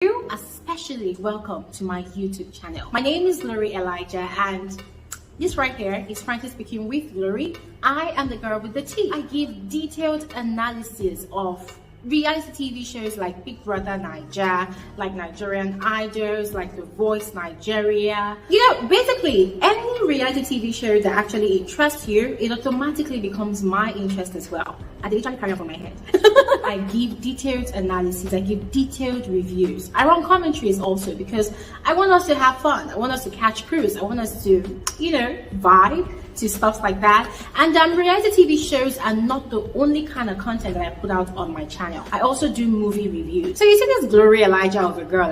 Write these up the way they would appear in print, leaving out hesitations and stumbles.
You especially welcome to my YouTube channel. My name is Lori Elijah, and this right here is frankly speaking with Lori. I am the girl with the tea. I give detailed analysis of reality TV shows like Big Brother Naija, like Nigerian Idols, like The Voice Nigeria. Basically any reality TV show that actually interests you, it automatically becomes my interest as well. I literally carry on my head. I give detailed analysis, I give detailed reviews. I run commentaries also because I want us to have fun. I want us to catch cruise. I want us to, vibe to stuff like that. And reality TV shows are not the only kind of content that I put out on my channel. I also do movie reviews. So you see this Glory Elijah of a girl,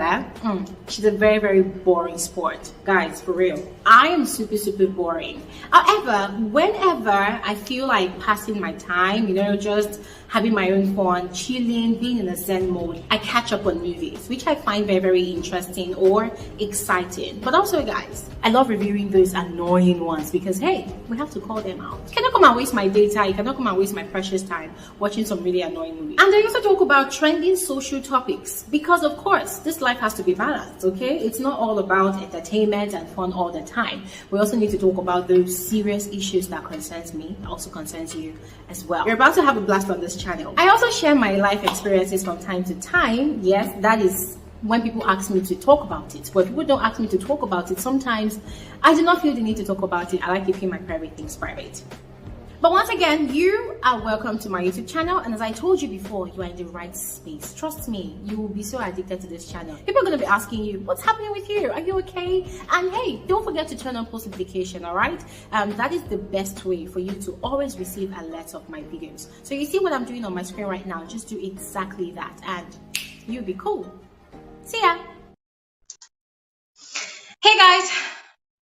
she's a very, very boring sport. Guys, for real. I am super, super boring. However, whenever I feel like passing my time, just having my own fun, chilling, being in a zen mode, I catch up on movies, which I find very, very interesting or exciting. But also, guys, I love reviewing those annoying ones because, hey, we have to call them out. You cannot come and waste my data. You cannot come and waste my precious time watching some really annoying movies. And I also talk about trending social topics because, of course, this life has to be balanced, okay? It's not all about entertainment and fun all the time. We also need to talk about those serious issues that concerns me, also concerns you as well. You're about to have a blast on this channel. I also share my life experiences from time to time. Yes, that is when people ask me to talk about it. But if people don't ask me to talk about it, sometimes I do not feel the need to talk about it. I like keeping my private things private. But once again, you are welcome to my YouTube channel, and as I told you before, you are in the right space. Trust me, you will be so addicted to this channel. People are going to be asking you, what's happening with you? Are you okay? And hey, don't forget to turn on post notification, all right? That is the best way for you to always receive alerts of my videos. So you see what I'm doing on my screen right now, just do exactly that and you'll be cool. See ya. Hey guys.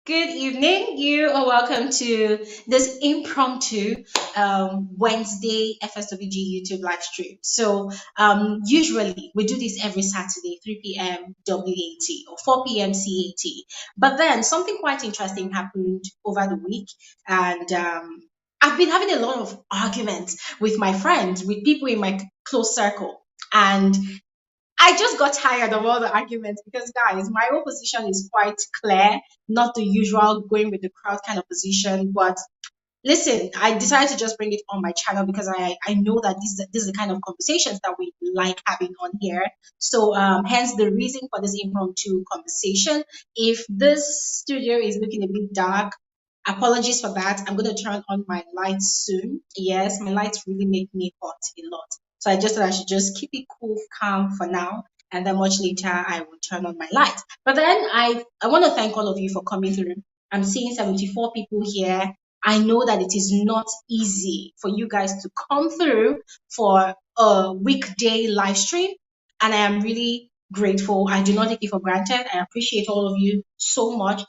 Good evening. You are welcome to this impromptu Wednesday FSWG YouTube live stream. So usually we do this every Saturday, 3 p.m. WAT or 4 p.m. CAT. But then something quite interesting happened over the week, and I've been having a lot of arguments with my friends, with people in my close circle, and I just got tired of all the arguments because, guys, my own position is quite clear, not the usual going with the crowd kind of position. But listen, I decided to just bring it on my channel because I know that this is the kind of conversations that we like having on here. So hence the reason for this impromptu conversation. If this studio is looking a bit dark, apologies for that. I'm going to turn on my lights soon. Yes, my lights really make me hot a lot. So I just thought I should just keep it cool, calm for now, and then much later I will turn on my lights. But then I want to thank all of you for coming through. I'm seeing 74 people here. I know that it is not easy for you guys to come through for a weekday live stream, and I am really grateful. I do not take it for granted. I appreciate all of you so much.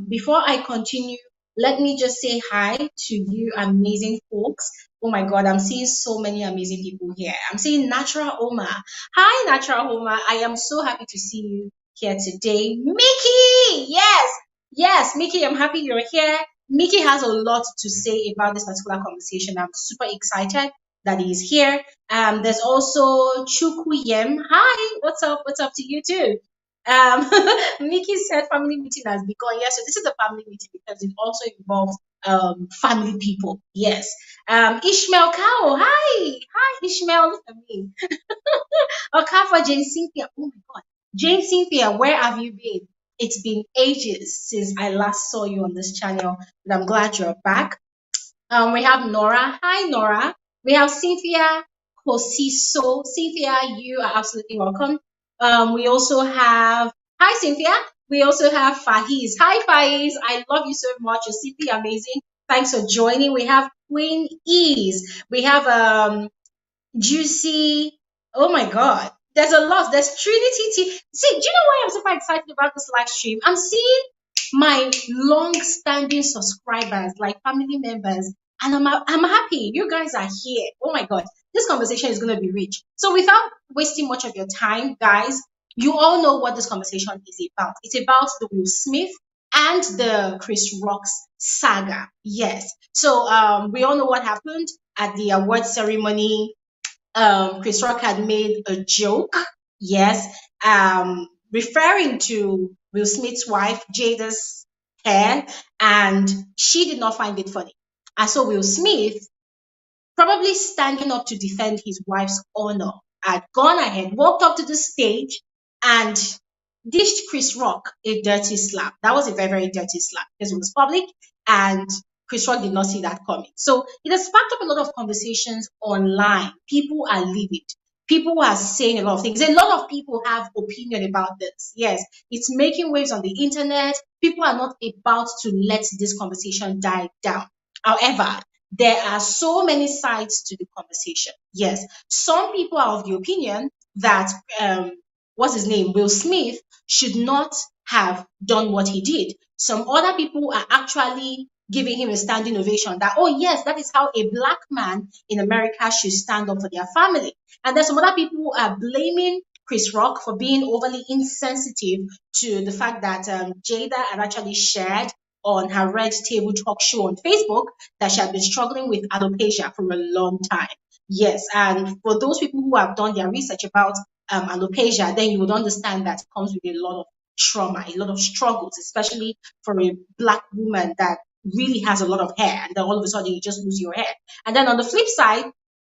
Before I continue, let me just say hi to you amazing folks. Oh my God, I'm seeing so many amazing people here. I'm seeing Natural Oma. Hi, Natural Oma. I am so happy to see you here today. Mickey! Yes, Mickey, I'm happy you're here. Mickey has a lot to say about this particular conversation. I'm super excited that he's here. There's also Chukuyem. Hi, what's up? What's up to you too? Mickey said family meeting has begun. Yes, so this is a family meeting because it also involves family people. Yes. Ishmael Cow. Hi, Ishmael. Look at me. Okafor Jane Cynthia. Oh my God, Jane Cynthia, where have you been? It's been ages since I last saw you on this channel, but I'm glad you're back. We have Nora. Hi, Nora. We have Cynthia Kosiso. Cynthia, you are absolutely welcome. We also have, hi Cynthia. We also have Faiz. Hi Faiz. I love you so much. You're simply amazing. Thanks for joining. We have Queen Ease. We have Juicy. Oh my God. There's a lot. There's Trinity T. See, do you know why I'm super excited about this live stream? I'm seeing my long-standing subscribers, like family members, and I'm happy. You guys are here. Oh my God. This conversation is going to be rich. So without wasting much of your time, guys, you all know what this conversation is about. It's about the Will Smith and the Chris Rock's saga. Yes. So we all know what happened at the award ceremony. Chris Rock had made a joke. Yes. referring to Will Smith's wife, Jada's hair, and she did not find it funny. And so Will Smith, probably standing up to defend his wife's honor, had gone ahead, walked up to the stage, and dished Chris Rock a dirty slap. That was a very, very dirty slap because it was public and Chris Rock did not see that coming. So it has sparked up a lot of conversations online. People are livid. People are saying a lot of things. A lot of people have opinion about this. Yes, it's making waves on the internet. People are not about to let this conversation die down. However, there are so many sides to the conversation. Yes, some people are of the opinion that what's his name, Will Smith, should not have done what he did. Some other people are actually giving him a standing ovation that, oh, yes, that is how a black man in America should stand up for their family. And then some other people who are blaming Chris Rock for being overly insensitive to the fact that Jada had actually shared on her Red Table Talk show on Facebook that she had been struggling with alopecia for a long time. Yes, and for those people who have done their research about alopecia, then you would understand that it comes with a lot of trauma, a lot of struggles, especially for a black woman that really has a lot of hair, and then all of a sudden you just lose your hair. And then on the flip side,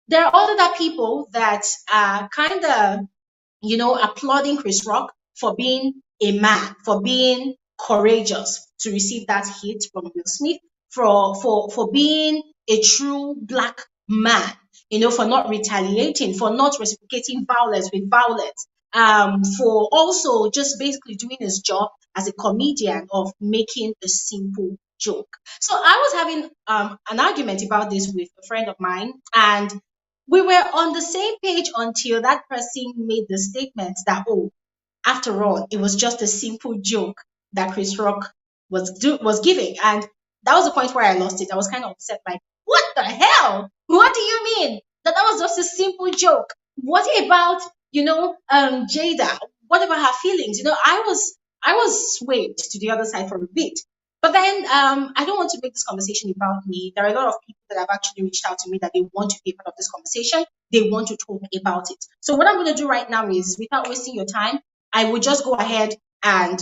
there are other people that are kind of, applauding Chris Rock for being a man, for being courageous to receive that hit from Will Smith, for being a true black man, for not retaliating, for not reciprocating violence with violence, for also just basically doing his job as a comedian of making a simple joke. So I was having an argument about this with a friend of mine, and we were on the same page until that person made the statement that, oh, after all, it was just a simple joke that Chris Rock was giving. And that was the point where I lost it. I was kind of upset, like, what the hell? What do you mean? That was just a simple joke. What about, Jada? What about her feelings? I was swayed to the other side for a bit. But then I don't want to make this conversation about me. There are a lot of people that have actually reached out to me that they want to be part of this conversation. They want to talk about it. So what I'm going to do right now is, without wasting your time, I would just go ahead and,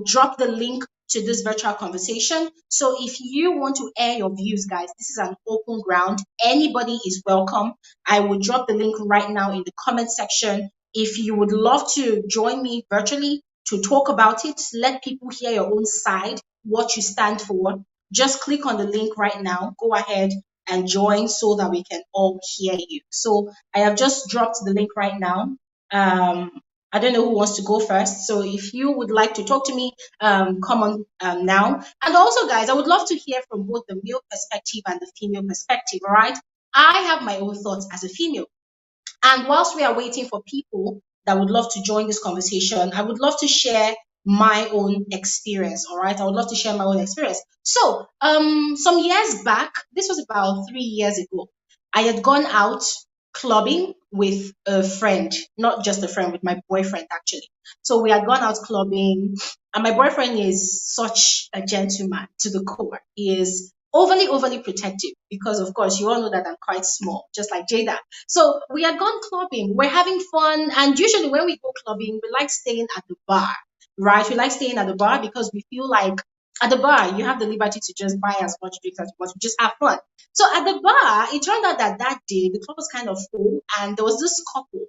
drop the link to this virtual conversation. So if you want to air your views, guys, this is an open ground. Anybody is welcome. I will drop the link right now in the comment section. If you would love to join me virtually to talk about it, let people hear your own side, what you stand for, just click on the link right now. Go ahead and join so that we can all hear you. So I have just dropped the link right now. I don't know who wants to go first. So if you would like to talk to me, come on now. And also, guys, I would love to hear from both the male perspective and the female perspective, all right? I have my own thoughts as a female. And whilst we are waiting for people that would love to join this conversation, I would love to share my own experience. All right. I would love to share my own experience. So, some years back, this was about 3 years ago, I had gone out clubbing with a friend, not just a friend, with my boyfriend actually. So we had gone out clubbing, and my boyfriend is such a gentleman to the core. He is overly protective because, of course, you all know that I'm quite small, just like Jada. So we had gone clubbing, we're having fun, and usually when we go clubbing, we like staying at the bar, right? We like staying at the bar because we feel like at the bar you have the liberty to just buy as much drinks as you want, to just have fun. So at the bar, it turned out that that day the club was kind of full, and there was this couple,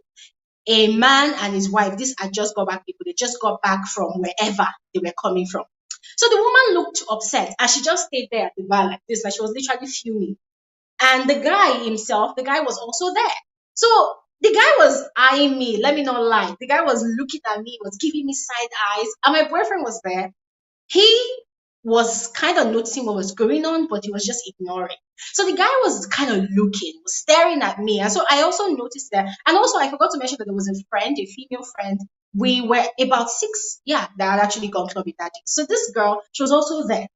a man and his wife. These are just got back people. They just got back from wherever they were coming from. So the woman looked upset and she just stayed there at the bar like this, like she was literally fuming. And the guy himself, the guy was also there. So the guy was eyeing me, let me not lie. The guy was looking at me, was giving me side eyes, and my boyfriend was there. He was kind of noticing what was going on, but he was just ignoring. So the guy was kind of looking, was staring at me. And so I also noticed that. And also, I forgot to mention that there was a friend, a female friend. We were about six, yeah, that had actually gone clubbing that day. So this girl, she was also there.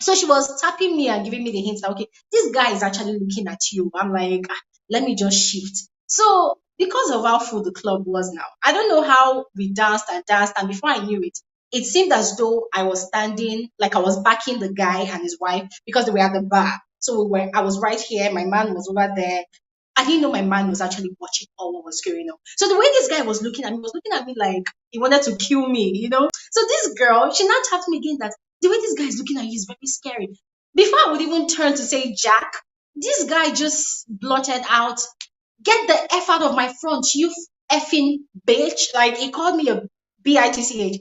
So she was tapping me and giving me the hints that, okay, this guy is actually looking at you. I'm like, let me just shift. So because of how full the club was now, I don't know how we danced and danced. And before I knew it, it seemed as though I was standing, like I was backing the guy and his wife because they were at the bar. So I was right here. My man was over there. I didn't know my man was actually watching all what was going on. So the way this guy was looking at me, was looking at me like he wanted to kill me. So this girl, she now tapped me again that the way this guy is looking at you is very scary. Before I would even turn to say Jack, this guy just blotted out, "Get the F out of my front, you effing bitch." Like he called me a bitch.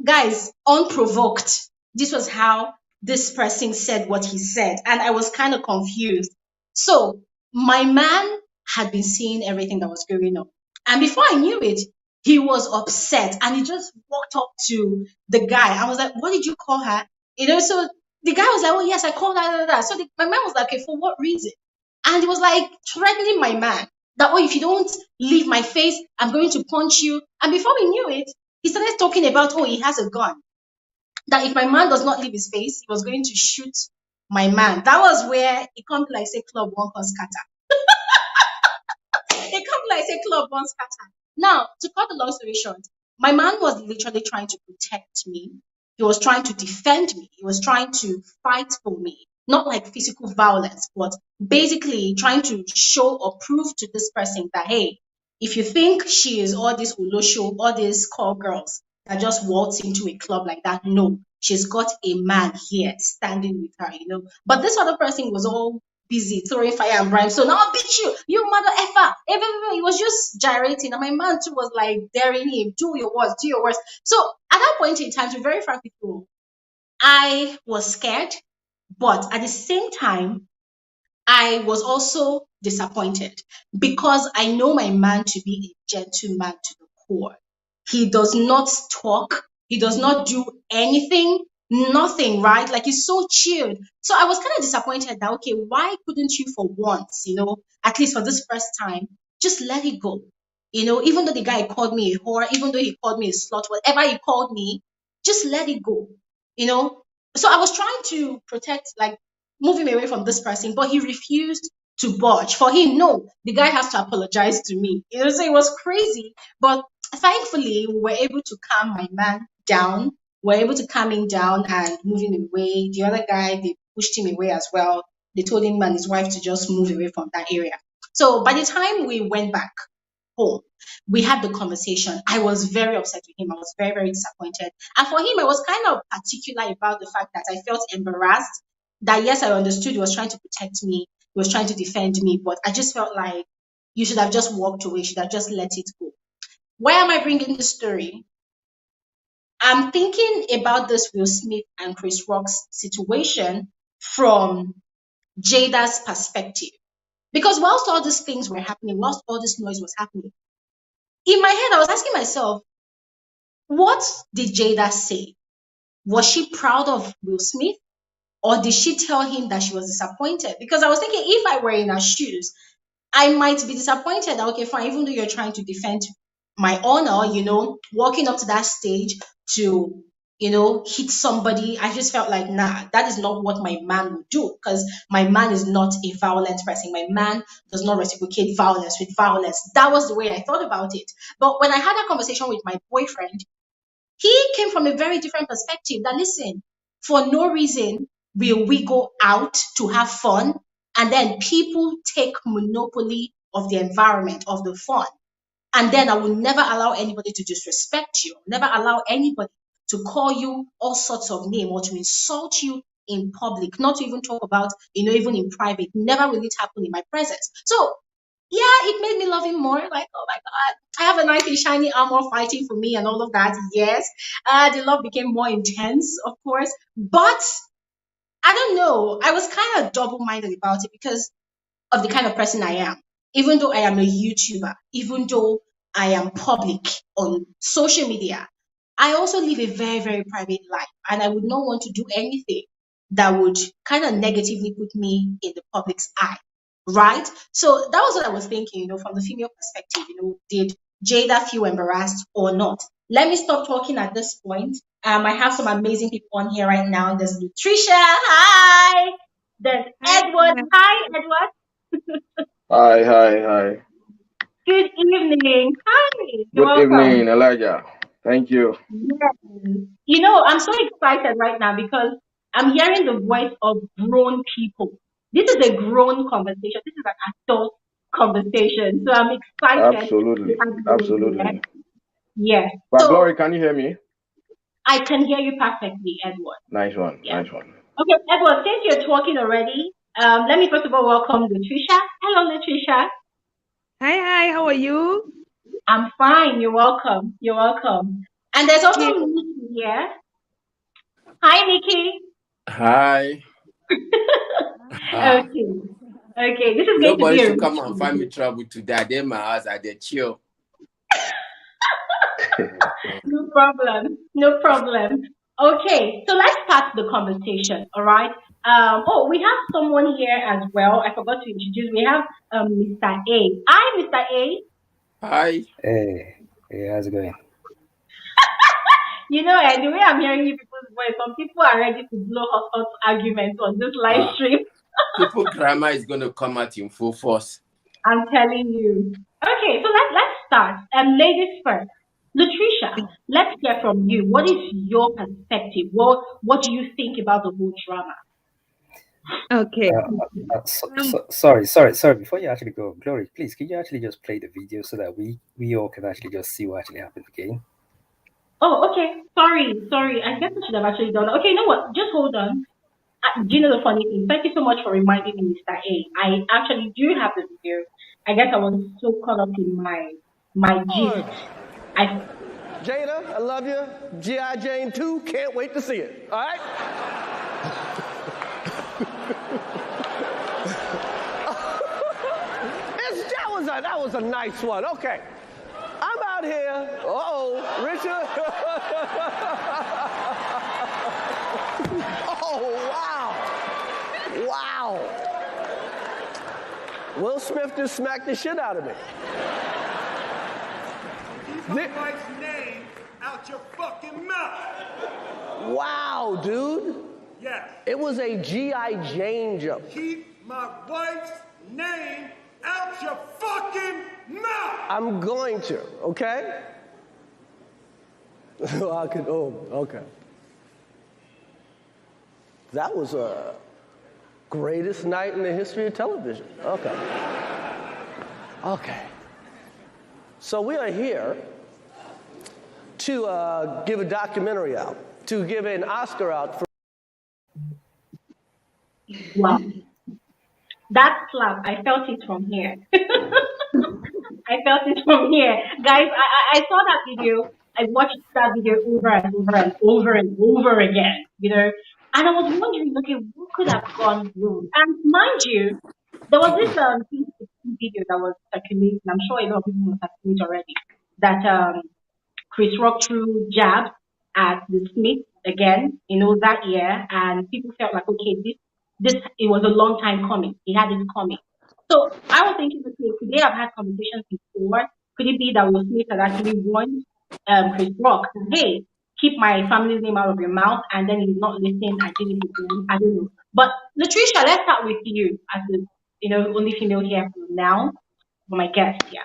Guys, unprovoked. This was how this person said what he said, and I was kind of confused. So my man had been seeing everything that was going on, and before I knew it, he was upset, and he just walked up to the guy. I was like, "What did you call her?" So the guy was like, "Oh yes, I called her." So my man was like, "Okay, for what reason?" And he was like threatening my man that, "Oh, if you don't leave my face, I'm going to punch you." And before we knew it, he started talking about, oh, he has a gun. That if my man does not leave his face, he was going to shoot my man. That was where it comes like say club one can scatter. It comes like say club one scatter. Now, to cut the long story short, my man was literally trying to protect me. He was trying to defend me. He was trying to fight for me. Not like physical violence, but basically trying to show or prove to this person that, hey, if you think she is all this ulosho, all these call girls that just waltz into a club like that, no, she's got a man here standing with her. But this other person was all busy throwing fire and brine. So now I'll beat you, you mother effer. He was just gyrating. And my man too was like daring him, do your worst, do your worst. So at that point in time, to be very frank with you, I was scared, but at the same time, I was also disappointed because I know my man to be a gentleman to the core. He does not talk, he does not do anything, nothing, right? Like he's so chilled. So I was kind of disappointed that, okay, why couldn't you for once, at least for this first time, just let it go? Even though the guy called me a whore, even though he called me a slut, whatever he called me, just let it go, you know? So I was trying to protect, like, move him away from this person, but he refused to budge. For him, no, the guy has to apologize to me. So it was crazy. But thankfully, we were able to calm my man down. We were able to calm him down and move him away. The other guy, they pushed him away as well. They told him and his wife to just move away from that area. So by the time we went back home, we had the conversation. I was very upset with him. I was very, very disappointed. And for him, I was kind of particular about the fact that I felt embarrassed that, yes, I understood he was trying to protect me, he was trying to defend me, but I just felt like you should have just walked away, you should have just let it go. Why am I bringing this story? I'm thinking about this Will Smith and Chris Rock's situation from Jada's perspective. Because whilst all these things were happening, whilst all this noise was happening, in my head, I was asking myself, what did Jada say? Was she proud of Will Smith? Or did she tell him that she was disappointed? Because I was thinking, if I were in her shoes, I might be disappointed that, okay, fine, even though you're trying to defend my honor, walking up to that stage to, hit somebody, I just felt like, nah, that is not what my man would do because my man is not a violent person. My man does not reciprocate violence with violence. That was the way I thought about it. But when I had a conversation with my boyfriend, he came from a very different perspective that, listen, for no reason will we go out to have fun and then people take monopoly of the environment, of the fun. And then I will never allow anybody to disrespect you, never allow anybody to call you all sorts of name or to insult you in public, not to even talk about, even in private. Never will it happen in my presence. So yeah, it made me love him more. Like, oh my God, I have a knight in shiny armor fighting for me and all of that. Yes, the love became more intense, of course. But I don't know. I was kind of double minded about it because of the kind of person I am. Even though I am a YouTuber, even though I am public on social media, I also live a very, very private life. And I would not want to do anything that would kind of negatively put me in the public's eye. Right? So that was what I was thinking, from the female perspective, did Jada feel embarrassed or not? Let me stop talking at this point. I have some amazing people on here right now. There's Latricia. Hi. There's Hi, Edward. Hi, Edward. hi, hi, hi. Good evening. Hi. You're Good welcome. evening, Elijah. Thank you. Yes. I'm so excited right now because I'm hearing the voice of grown people. This is a grown conversation. This is an adult conversation. So I'm excited to Absolutely. have you here. Absolutely. Yes. But So Glory, can you hear me? I can hear you perfectly, Edward. Nice one. Yeah. Nice one. Okay, Edward, since you're talking already, let me first of all welcome Latricia. Hello, Latricia. Hi, how are you? I'm fine. You're welcome. You're welcome. And there's also Okay. Nikki here. Hi, Nikki. Hi. Ah, Okay. Okay. This is going to nobody be a should rich come and find me conversation. trouble today. I did my house. I did chill. No problem. No problem. Okay, so let's start the conversation. All right. Oh, we have someone here as well. I forgot to introduce. We have Mr. A. Hi, Mr. A. Hi. Hey, how's it going? You know, the way I'm hearing you people's voice, some people are ready to blow hot arguments on this live Ah, stream. people grammar is going to come out in full force. I'm telling you. Okay, so let's start. Ladies first. Latricia, let's hear from you. What is your perspective? What do you think about the whole drama? Okay. Sorry. Before you actually go, Glory, please, can you actually just play the video so that we all can actually just see what actually happened again? Oh, okay. Sorry. I guess I should have actually done that. Okay, you know what? Just hold on. Do you know the funny thing? Thank you so much for reminding me, Mr. A. I actually do have the video. I guess I was so caught up in my gist. Jada, I love you. G.I. Jane 2, can't wait to see it. All right? that was a nice one. Okay. I'm out here. Richard. Oh, wow. Will Smith just smacked the shit out of me. Keep my wife's name out your fucking mouth. Wow, dude. Yes. It was a G.I. Jane jump. Keep my wife's name out your fucking mouth. I'm going to, okay? Okay. That was a greatest night in the history of television. Okay. So we are here to give a documentary out, to give an Oscar out for. Wow. That slap, I felt it from here. I felt it from here. Guys, I saw that video. I watched that video over and over and over and over again, and I was wondering, okay, what could have gone wrong? And mind you, there was this 2016 video that was circulating. I'm sure a lot of people must have seen it already. That Chris Rock threw jab at the Smith again, that year, and people felt like, okay, this it was a long time coming. He had it coming. So I was thinking, okay, could they have had conversations before? Could it be that Will Smith had actually warned Chris Rock, hey, keep my family's name out of your mouth, and then he did not listen and did it again? I don't know. But Latricia, let's start with you as the only female here for now, for my guest. Yeah.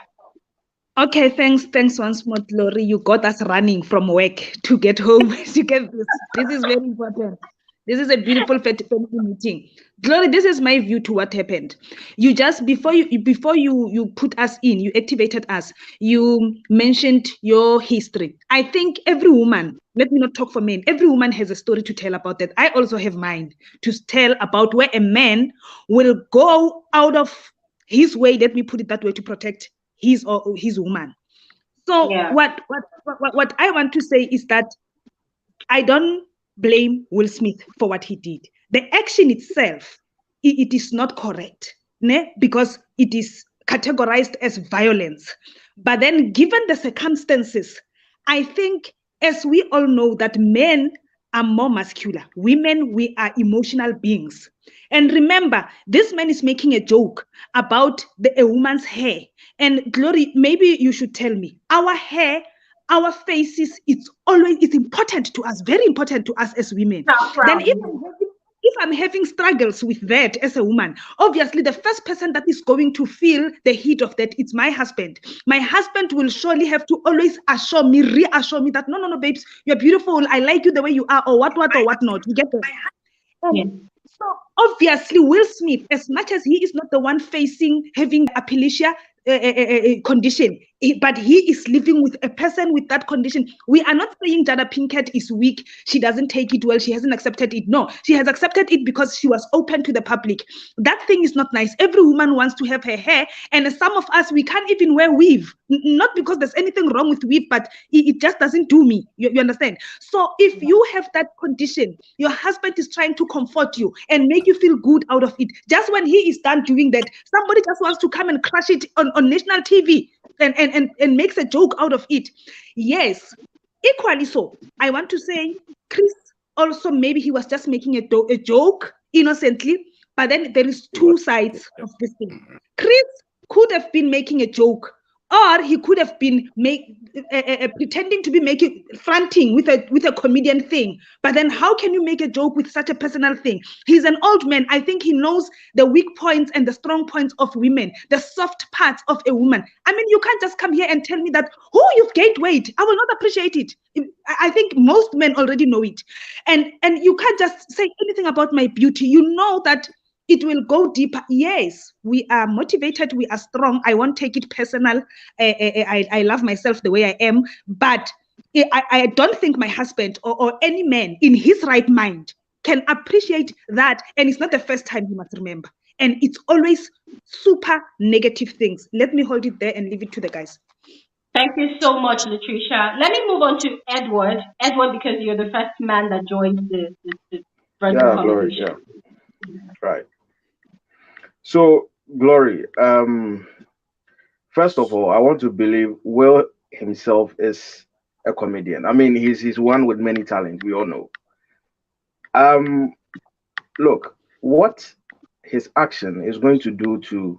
Okay, thanks once more, Glory. You got us running from work to get home to get this. This is very important. This is a beautiful family meeting. Glory, this is my view to what happened. You just before you put us in, you activated us. You mentioned your history. I think every woman, let me not talk for men, every woman has a story to tell about that. I also have mine to tell about where a man will go out of his way, let me put it that way, to protect his or his woman. So Yeah. what I want to say is that I don't blame Will Smith for what he did. The action itself, it is not correct, because it is categorized as violence. But then given the circumstances, I think, as we all know, that men are more muscular. Women, we are emotional beings. And remember, this man is making a joke about a woman's hair. And Glory, maybe you should tell me, our hair, our faces, it's important to us, very important to us as women. Then if I'm having struggles with that as a woman, obviously the first person that is going to feel the heat of that, it's my husband. My husband will surely have to always reassure me that no, babes, you're beautiful. I like you the way you are, or what not. You get that? Yeah. So obviously, Will Smith, as much as he is not the one facing having alopecia condition, but he is living with a person with that condition. We are not saying Jada Pinkett is weak. She doesn't take it well. She hasn't accepted it. No, she has accepted it because she was open to the public. That thing is not nice. Every woman wants to have her hair, and some of us, we can't even wear weave. Not because there's anything wrong with weave, but it just doesn't do me. You understand? So if you have that condition, your husband is trying to comfort you and make you feel good out of it. Just when he is done doing that, somebody just wants to come and crush it on national TV and makes a joke out of it. Yes, equally so. I want to say Chris also, maybe he was just making a joke innocently, but then there is two sides of this thing. Chris could have been making a joke, or he could have been pretending to be fronting with a comedian thing. But then how can you make a joke with such a personal thing? He's an old man. I think he knows the weak points and the strong points of women, the soft parts of a woman. I mean, you can't just come here and tell me that, oh, you've gained weight. I will not appreciate it. I think most men already know it. And you can't just say anything about my beauty. You know that it will go deeper. Yes, we are motivated. We are strong. I won't take it personal. I love myself the way I am. But I don't think my husband or any man in his right mind can appreciate that. And it's not the first time, you must remember. And it's always super negative things. Let me hold it there and leave it to the guys. Thank you so much, Latricia. Let me move on to Edward. Edward, because you're the first man that joined the Yeah, Glory. Yeah, right. So, Glory, first of all, I want to believe Will himself is a comedian. I mean, he's one with many talents, we all know. Look, what his action is going to do to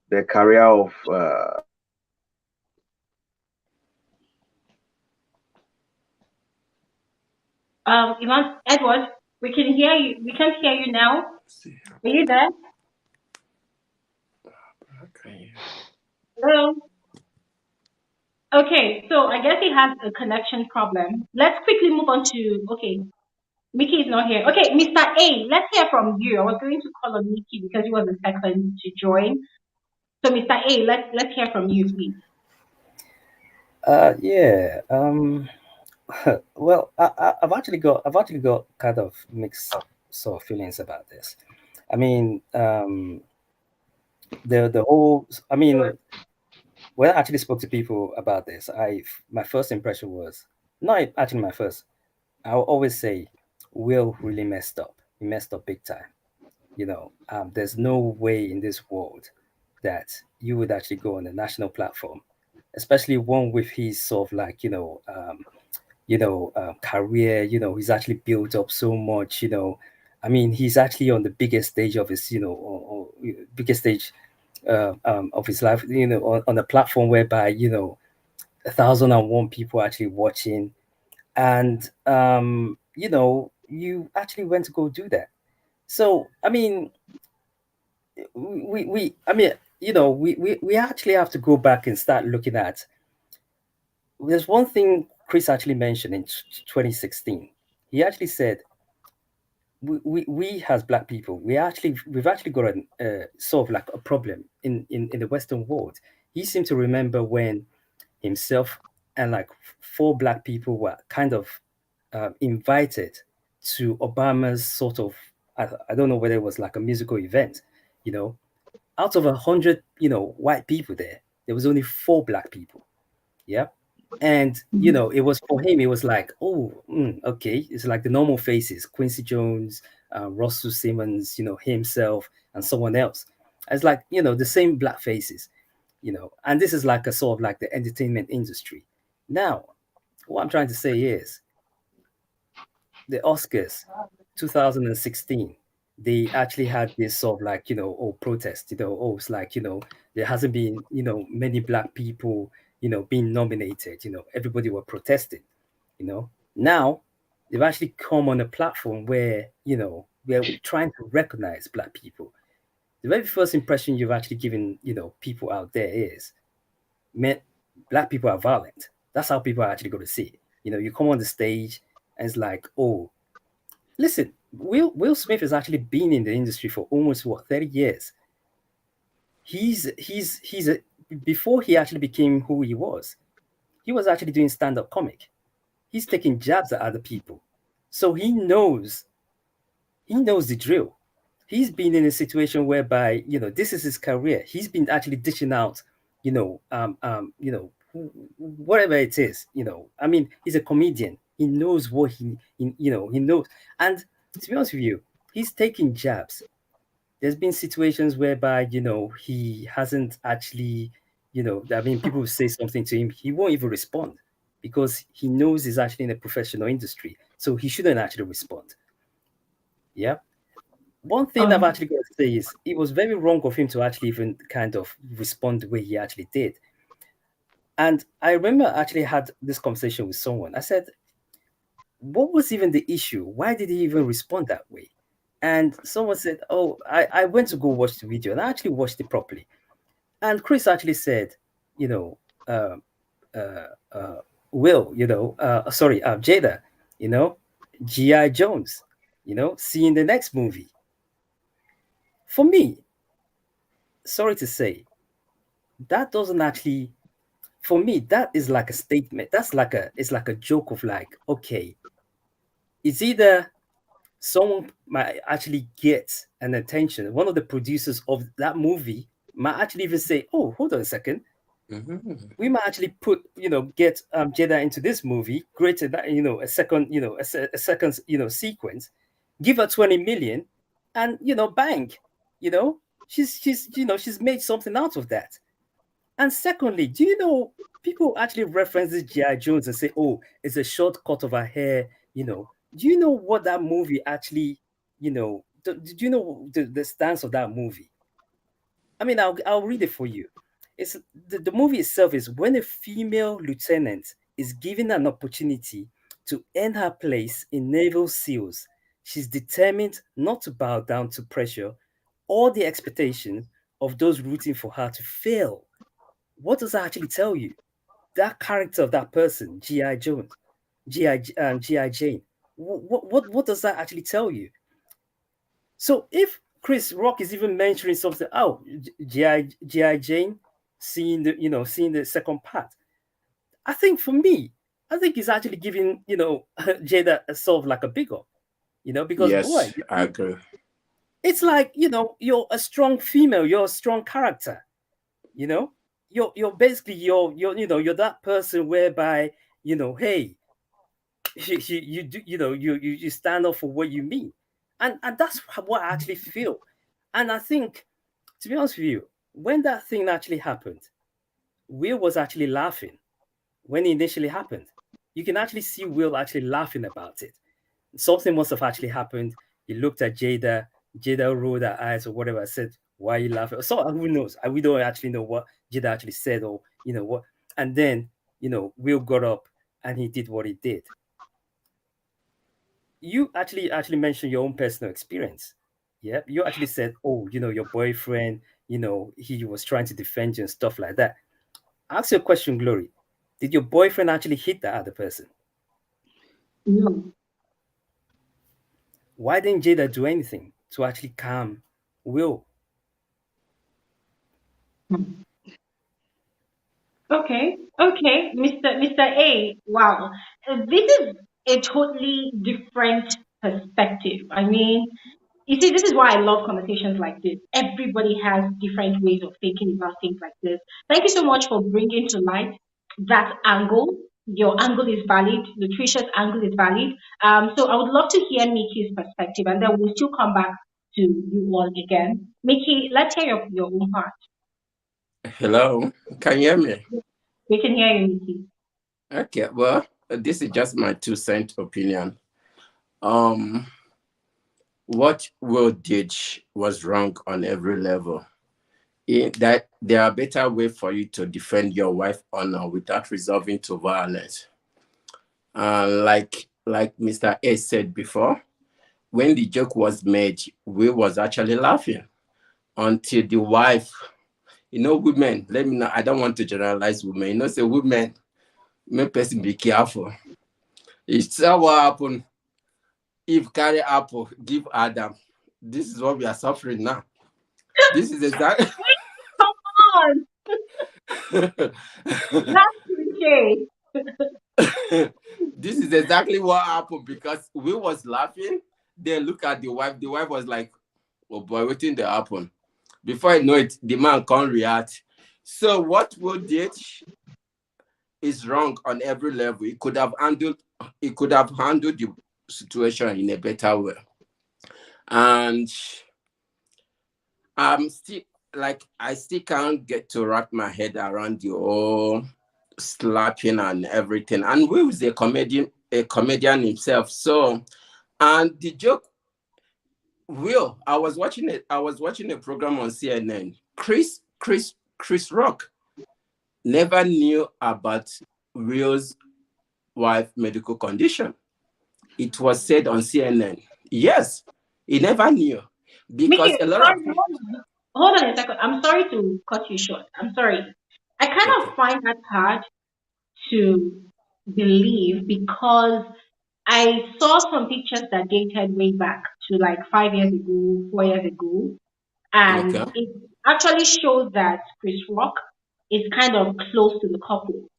the career of Edward, we can hear you. We can't hear you now. Are you there? Hello. Okay, so I guess he has a connection problem. Let's quickly move on to Mickey is not here. Okay, Mr. A, let's hear from you. I was going to call on Mickey because he was the second to join. So Mr. A, let's hear from you, please. Yeah. Well, I've actually got kind of mixed sort of feelings about this. I mean, the whole. I mean, when I actually spoke to people about this, my first impression was not actually my first. I'll always say, Will really messed up. He messed up big time. There's no way in this world that you would actually go on a national platform, especially one with his sort of like career. He's actually built up so much. I mean, he's actually on the biggest stage of his or biggest stage of his life. On a platform whereby 1,001 people actually watching, and you actually went to go do that. So I mean, we actually have to go back and start looking at. There's one thing Chris actually mentioned in 2016. He actually said, we as Black people, we've actually got a sort of like a problem in the Western world. He seemed to remember when himself and like 4 Black people were kind of invited to Obama's sort of, I don't know whether it was like a musical event, out of 100 white people there was only 4 Black people. Yeah. And it was for him, it was like, okay, it's like the normal faces: Quincy Jones, Russell Simmons, himself and someone else. It's like the same Black faces, and this is like a sort of like the entertainment industry. Now what I'm trying to say is the Oscars 2016, they actually had this sort of like protest, it's like there hasn't been many Black people being nominated. Everybody were protesting. Now they've actually come on a platform where we're trying to recognize Black people. The very first impression you've actually given people out there is, man, Black people are violent. That's how people are actually going to see it. You come on the stage and it's like, oh, listen, Will Smith has actually been in the industry for almost 30 years. He's a, before he actually became who he was actually doing stand-up comic. He's taking jabs at other people. So he knows the drill. He's been in a situation whereby, this is his career. He's been actually dishing out, whatever it is, I mean, he's a comedian. He knows what he knows. And to be honest with you, he's taking jabs. There's been situations whereby, he hasn't actually, I mean, people will say something to him, he won't even respond because he knows he's actually in a professional industry. So he shouldn't actually respond. Yeah. One thing I've actually got to say is it was very wrong of him to actually even kind of respond the way he actually did. And I remember I actually had this conversation with someone. I said, what was even the issue? Why did he even respond that way? And someone said, oh, I went to go watch the video and I actually watched it properly. And Chris actually said, Will, Jada, G.I. Jones, seeing the next movie. For me, sorry to say, that doesn't actually, for me, that is like a statement. It's like a joke of like, okay, it's either someone might actually get an attention. One of the producers of that movie might actually even say, oh, hold on a second. Mm-hmm. We might actually get Jada into this movie, greater than, a second, a second, sequence, give her 20 million and, bang, she's made something out of that. And secondly, do you know, people actually reference this G.I. Jones and say, oh, it's a shortcut of her hair, Do you know what that movie actually, do you know the stance of that movie? I mean, I'll read it for you. It's the movie itself is when a female lieutenant is given an opportunity to earn her place in Naval SEALs, she's determined not to bow down to pressure or the expectation of those rooting for her to fail. What does that actually tell you? That character of that person, G.I. Jones, G.I. Jane, what does that actually tell you? So if Chris Rock is even mentioning something, oh, G.I. Jane, seeing the second part, I think for me, he's actually giving, Jada a sort of like a big up, because yes, boy, I agree. It's like, you're a strong female, you're a strong character, you're basically you're that person whereby, hey, you do, you stand up for what you mean. And that's what I actually feel. And I think, to be honest with you, when that thing actually happened, Will was actually laughing when it initially happened. You can actually see Will actually laughing about it. Something must have actually happened. He looked at Jada rolled her eyes or whatever. I said, why are you laughing? So who knows? We don't actually know what Jada actually said or, what. And then, Will got up and he did what he did. You actually mentioned your own personal experience. Yeah. You actually said, oh, your boyfriend, he was trying to defend you and stuff like that. Ask your question, Glory. Did your boyfriend actually hit that other person? No. Why didn't Jada do anything to actually calm Will? Okay, Mr. A. Wow, this is a totally different perspective. I mean, you see, this is why I love conversations like this. Everybody has different ways of thinking about things like this. Thank you so much for bringing to light that angle. Your angle is valid. Latricia's angle is valid. So I would love to hear Mickey's perspective, and then we'll still come back to you all again. Mickey, let's hear your own part. Hello, can you hear me? We can hear you, Mickey. Okay, well, this is just my 2-cent opinion. What Will did was wrong on every level. That there are better ways for you to defend your wife's honor without resorting to violence. Like Mr. A said before, when the joke was made, Will was actually laughing until the wife, women, let me know, I don't want to generalize women, say women, may person be careful. It's what happened. Eve carry apple, give Adam. This is what we are suffering now. This is exactly Come on, that's cliche. this is exactly what happened because we was laughing. Then look at the wife. The wife was like, "Oh boy, waiting to happen." Before I know it, the man can't react. So what Will did is wrong on every level. He could have handled. He could have handled the situation in a better way. And I'm still like I still can't get to wrap my head around the whole slapping and everything. And Will is a comedian himself. So, and the joke, Will, I was watching it. I was watching a program on CNN. Chris Rock never knew about Will's wife medical condition. It was said on CNN. Yes, he never knew Mickey, because a lot sorry, of people. hold on a second. I'm sorry to cut you short. I'm sorry. I kind Okay. of find that hard to believe because I saw some pictures that dated way back to like 5 years ago, 4 years ago, Okay. and it actually showed that Chris Rock is kind of close to the couple.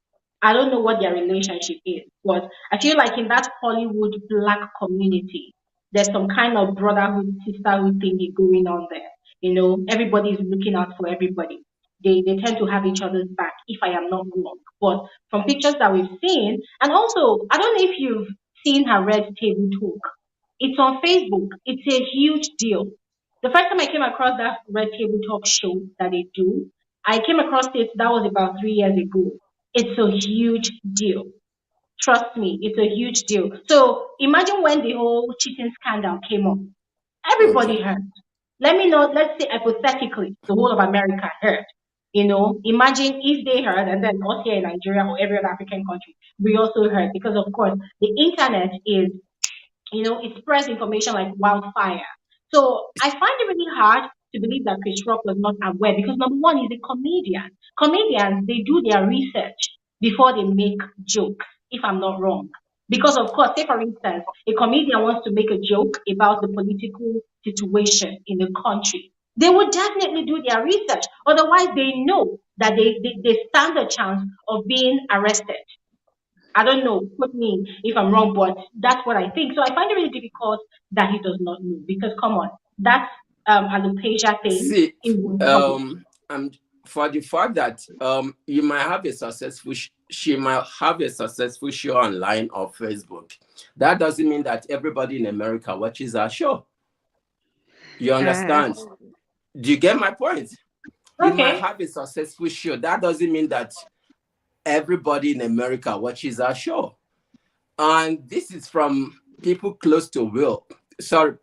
I don't know what their relationship is, but I feel like in that Hollywood black community, there's some kind of brotherhood, sisterhood thing going on there. You know, everybody's looking out for everybody. They tend to have each other's back, if I am not wrong. But from pictures that we've seen, and also, I don't know if you've seen her Red Table Talk. It's on Facebook. It's a huge deal. The first time I came across that Red Table Talk show that they do, I came across it, that was about 3 years ago. It's a huge deal. Trust me, it's a huge deal. So imagine when the whole cheating scandal came up. Okay. Everybody heard. Let me know, let's say hypothetically, the whole of America heard. You know, imagine if they heard and then us here in Nigeria or every other African country, we also heard because of course the internet is, you know, it spreads information like wildfire. So I find it really hard to believe that Chris Rock was not aware because number one, he's a comedian. Comedians, they do their research before they make jokes, if I'm not wrong. Because of course, say for instance, a comedian wants to make a joke about the political situation in the country. They would definitely do their research. Otherwise, they know that they stand a chance of being arrested. I don't know, put me if I'm wrong, but that's what I think. So I find it really difficult that he does not know because come on, that's alopecia thing. See, It was public. and for the fact that you might have a successful she might have a successful show online or Facebook, that doesn't mean that everybody in America watches our show. You Uh, understand? Do you get my point? You might Okay. have a successful show. That doesn't mean that everybody in America watches our show. And this is from people close to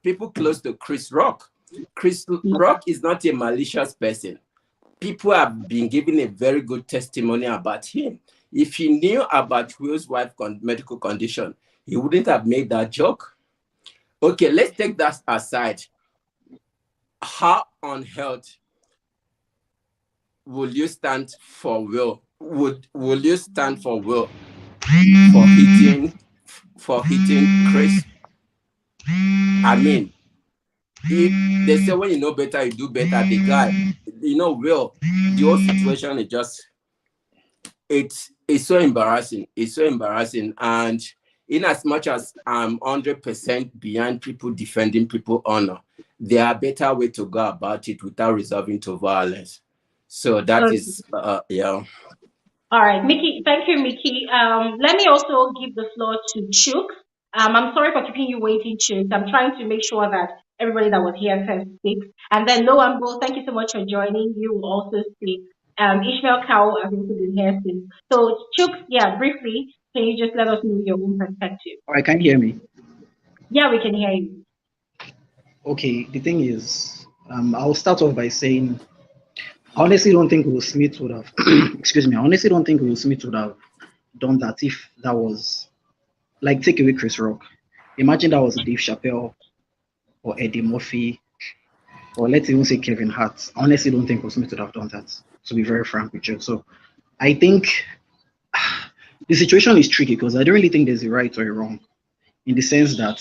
people close to Chris Rock. Chris Rock is not a malicious person. People have been giving a very good testimony about him. If he knew about Will's wife medical condition, he wouldn't have made that joke. Okay, let's take that aside. How on earth will you stand for Will? Will you stand for Will for hitting Chris? I mean, if they say when you know better, you do better. The guy, Will, the whole situation is just it's so embarrassing. It's so embarrassing. And in as much as I'm 100% behind people defending people's honor, there are better way to go about it without resorting to violence. So that Okay. is yeah. All right, Mickey. Thank you, Mickey. Let me also give the floor to Chooks. I'm sorry for keeping you waiting, Chooks. I'm trying to make sure that everybody that was here first speaks. And then Noam, thank you so much for joining. You will also speak. Ishmael Cow has also been here since. So Chooks, yeah, briefly, can you just let us know your own perspective? All right, can you hear me? Yeah, we can hear you. Okay, the thing is, I'll start off by saying, I honestly don't think Will Smith would have, excuse me, I honestly don't think Will Smith would have done that if that was, like, take away Chris Rock. Imagine that was Dave Chappelle or Eddie Murphy, or let's even say Kevin Hart. I honestly don't think Will Smith would have done that, to be very frank with you. So I think the situation is tricky because I don't really think there's a right or a wrong in the sense that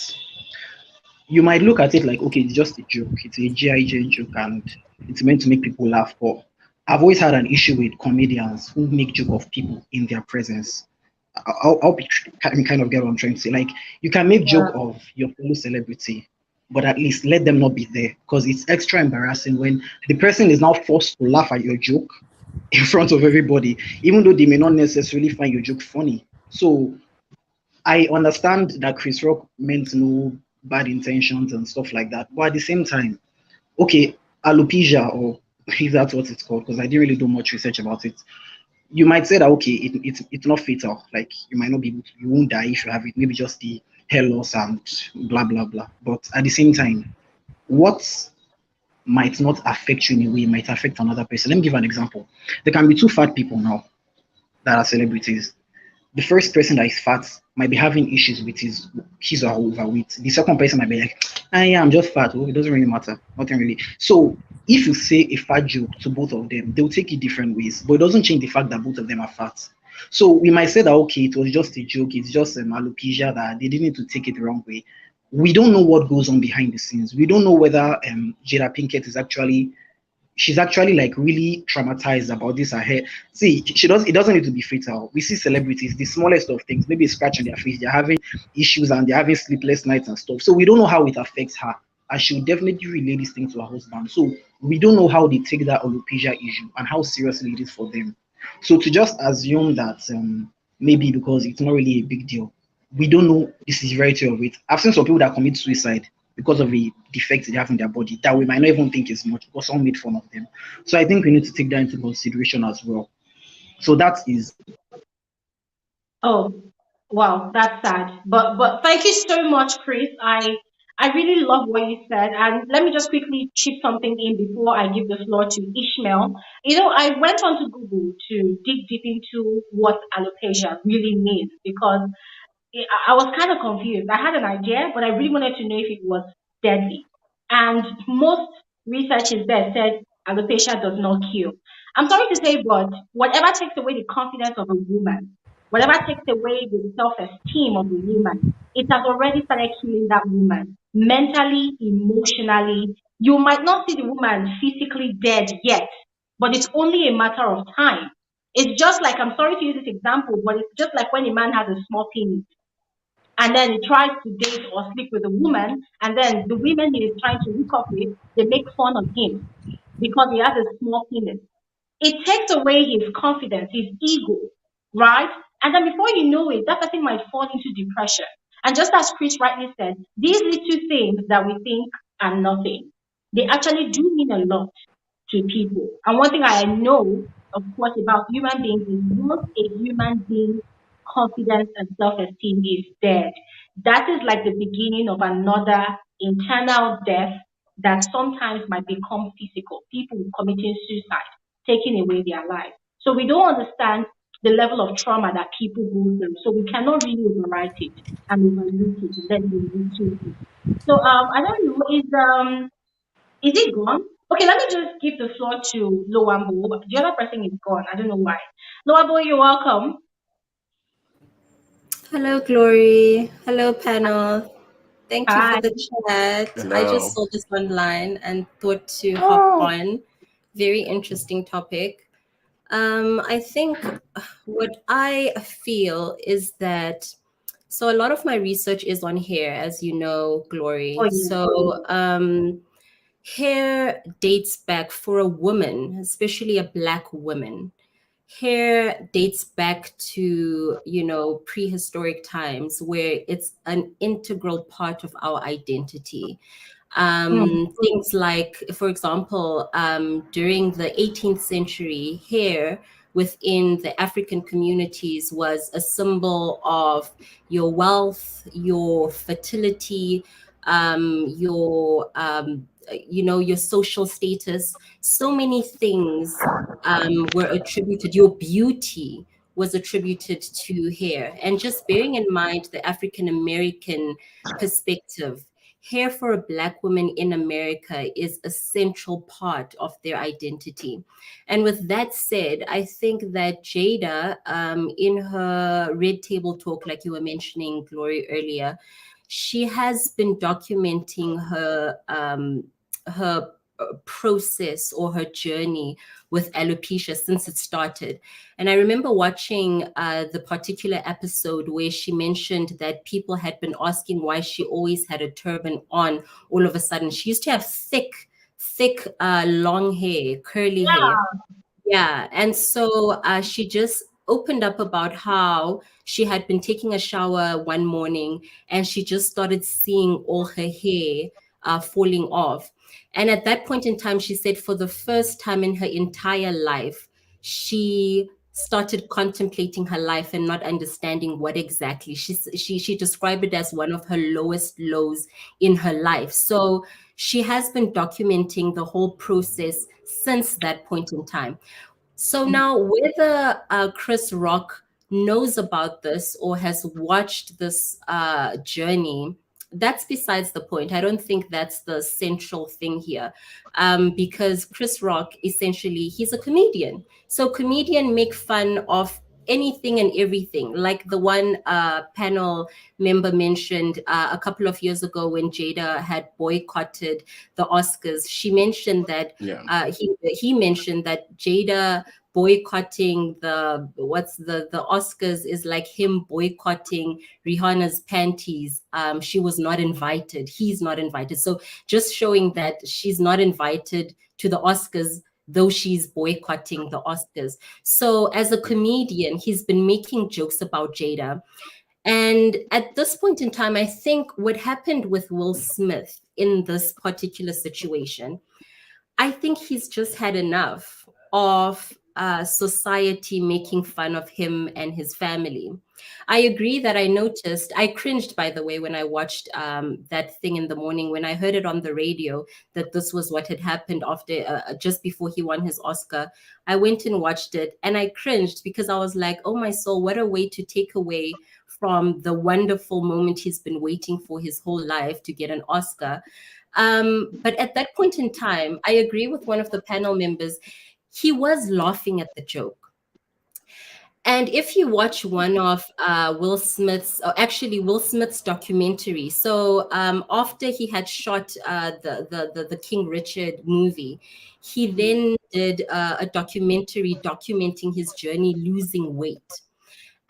you might look at it like, okay, it's just a joke. It's a G.I. Jane joke and it's meant to make people laugh. But I've always had an issue with comedians who make joke of people in their presence. I'll be kind of get what I'm trying to say. Like, you can make joke Yeah. of your fellow celebrity, but at least let them not be there because it's extra embarrassing when the person is now forced to laugh at your joke in front of everybody, even though they may not necessarily find your joke funny. So I understand that Chris Rock meant no bad intentions and stuff like that, but at the same time, okay, alopecia, or if that's what it's called, because I didn't really do much research about it. You might say that okay, it's not fatal, like you might not be able to, you won't die if you have it, maybe just the hair loss and blah blah blah. But at the same time, what might not affect you in a way might affect another person. Let me give an example. There can be two fat people now that are celebrities. The first person that is fat might be having issues with his or her overweight. The second person might be like, ah, yeah, I'm just fat. Oh, it doesn't really matter. Nothing really. So if you say a fat joke to both of them, they'll take it different ways, but it doesn't change the fact that both of them are fat. So we might say that okay, it was just a joke. It's just alopecia that they didn't need to take it the wrong way. We don't know what goes on behind the scenes. We don't know whether Jada Pinkett is actually she's actually like really traumatized about this ahead. See, she does it doesn't need to be fatal. We see celebrities, the smallest of things, maybe a scratch on their face, they're having issues and they're having sleepless nights and stuff. So we don't know how it affects her. And she will definitely relay this thing to her husband. So we don't know how they take that alopecia issue and how seriously it is for them. So to just assume that maybe because it's not really a big deal, we don't know the severity of it. I've seen some people that commit suicide because of a defect they have in their body that we might not even think is much because someone made fun of them. So I think we need to take that into consideration as well. So that is Oh, wow, that's sad. But thank you so much, Chris. I really love what you said. And let me just quickly chip something in before I give the floor to Ishmael. I went on to Google to dig deep into what alopecia really means because I was kind of confused. I had an idea, but I really wanted to know if it was deadly. And most researchers there said alopecia does not kill. I'm sorry to say, but whatever takes away the confidence of a woman, whatever takes away the self-esteem of a woman, it has already started killing that woman mentally, emotionally. You might not see the woman physically dead yet, but it's only a matter of time. It's just like, I'm sorry to use this example, but it's just like when a man has a small penis and then he tries to date or sleep with a woman, and then the women he is trying to hook up with, they make fun of him because he has a small penis. It takes away his confidence, his ego, right? And then before you know it, that person might fall into depression. And just as Chris rightly said, these little things that we think are nothing, they actually do mean a lot to people. And one thing I know, of course, about human beings is once a human being's confidence and self-esteem is dead, that is like the beginning of another internal death that sometimes might become physical. People committing suicide, taking away their lives. So we don't understand the level of trauma that people go through. So we cannot really overwrite it and overlook it and let it little things. So I don't know, is it gone? Okay, let me just give the floor to Loambo. The other person is gone. I don't know why. Loambo, you're welcome. Hello, Glory. Hello, panel. Thank you for Hi. the chat. I just Hello. saw this online and thought to hop Oh, on. Very interesting topic. I think what I feel is that so a lot of my research is on hair, as you know, oh Glory. yeah. So hair dates back for a woman, especially a Black woman. Hair dates back to, prehistoric times where it's an integral part of our identity. Mm, Things like, for example, during the 18th century, hair within the African communities was a symbol of your wealth, your fertility, your social status. So many things were attributed, your beauty was attributed to hair. And just bearing in mind the African American perspective, hair for a Black woman in America is a central part of their identity. And with that said, I think that Jada, in her Red Table Talk, like you were mentioning, Glory, earlier, she has been documenting her process or her journey with alopecia since it started. And I remember watching the particular episode where she mentioned that people had been asking why she always had a turban on all of a sudden. She used to have thick, long hair, curly hair. Yeah. And so she just opened up about how she had been taking a shower one morning and she just started seeing all her hair falling off. And at that point in time, she said for the first time in her entire life, she started contemplating her life and not understanding what exactly. She described it as one of her lowest lows in her life. So she has been documenting the whole process since that point in time. So now whether Chris Rock knows about this or has watched this journey, that's besides the point. I don't think that's the central thing here, because Chris Rock, essentially, he's a comedian. So comedian make fun of anything and everything, like the one panel member mentioned a couple of years ago when Jada had boycotted the Oscars. She mentioned that he mentioned that Jada boycotting the Oscars is like him boycotting Rihanna's panties. She was not invited. He's not invited. So just showing that she's not invited to the Oscars, though she's boycotting the Oscars. So as a comedian, he's been making jokes about Jada. And at this point in time, I think what happened with Will Smith in this particular situation, I think he's just had enough of society making fun of him and his family. I agree that I cringed, by the way, when I watched that thing in the morning, when I heard it on the radio, that this was what had happened after, just before he won his Oscar. I went and watched it and I cringed because I was like, oh my soul, what a way to take away from the wonderful moment he's been waiting for his whole life to get an Oscar. But at that point in time, I agree with one of the panel members. He was laughing at the joke. And if you watch one of Will Smith's documentary, so after he had shot the King Richard movie, he then did a documentary documenting his journey losing weight.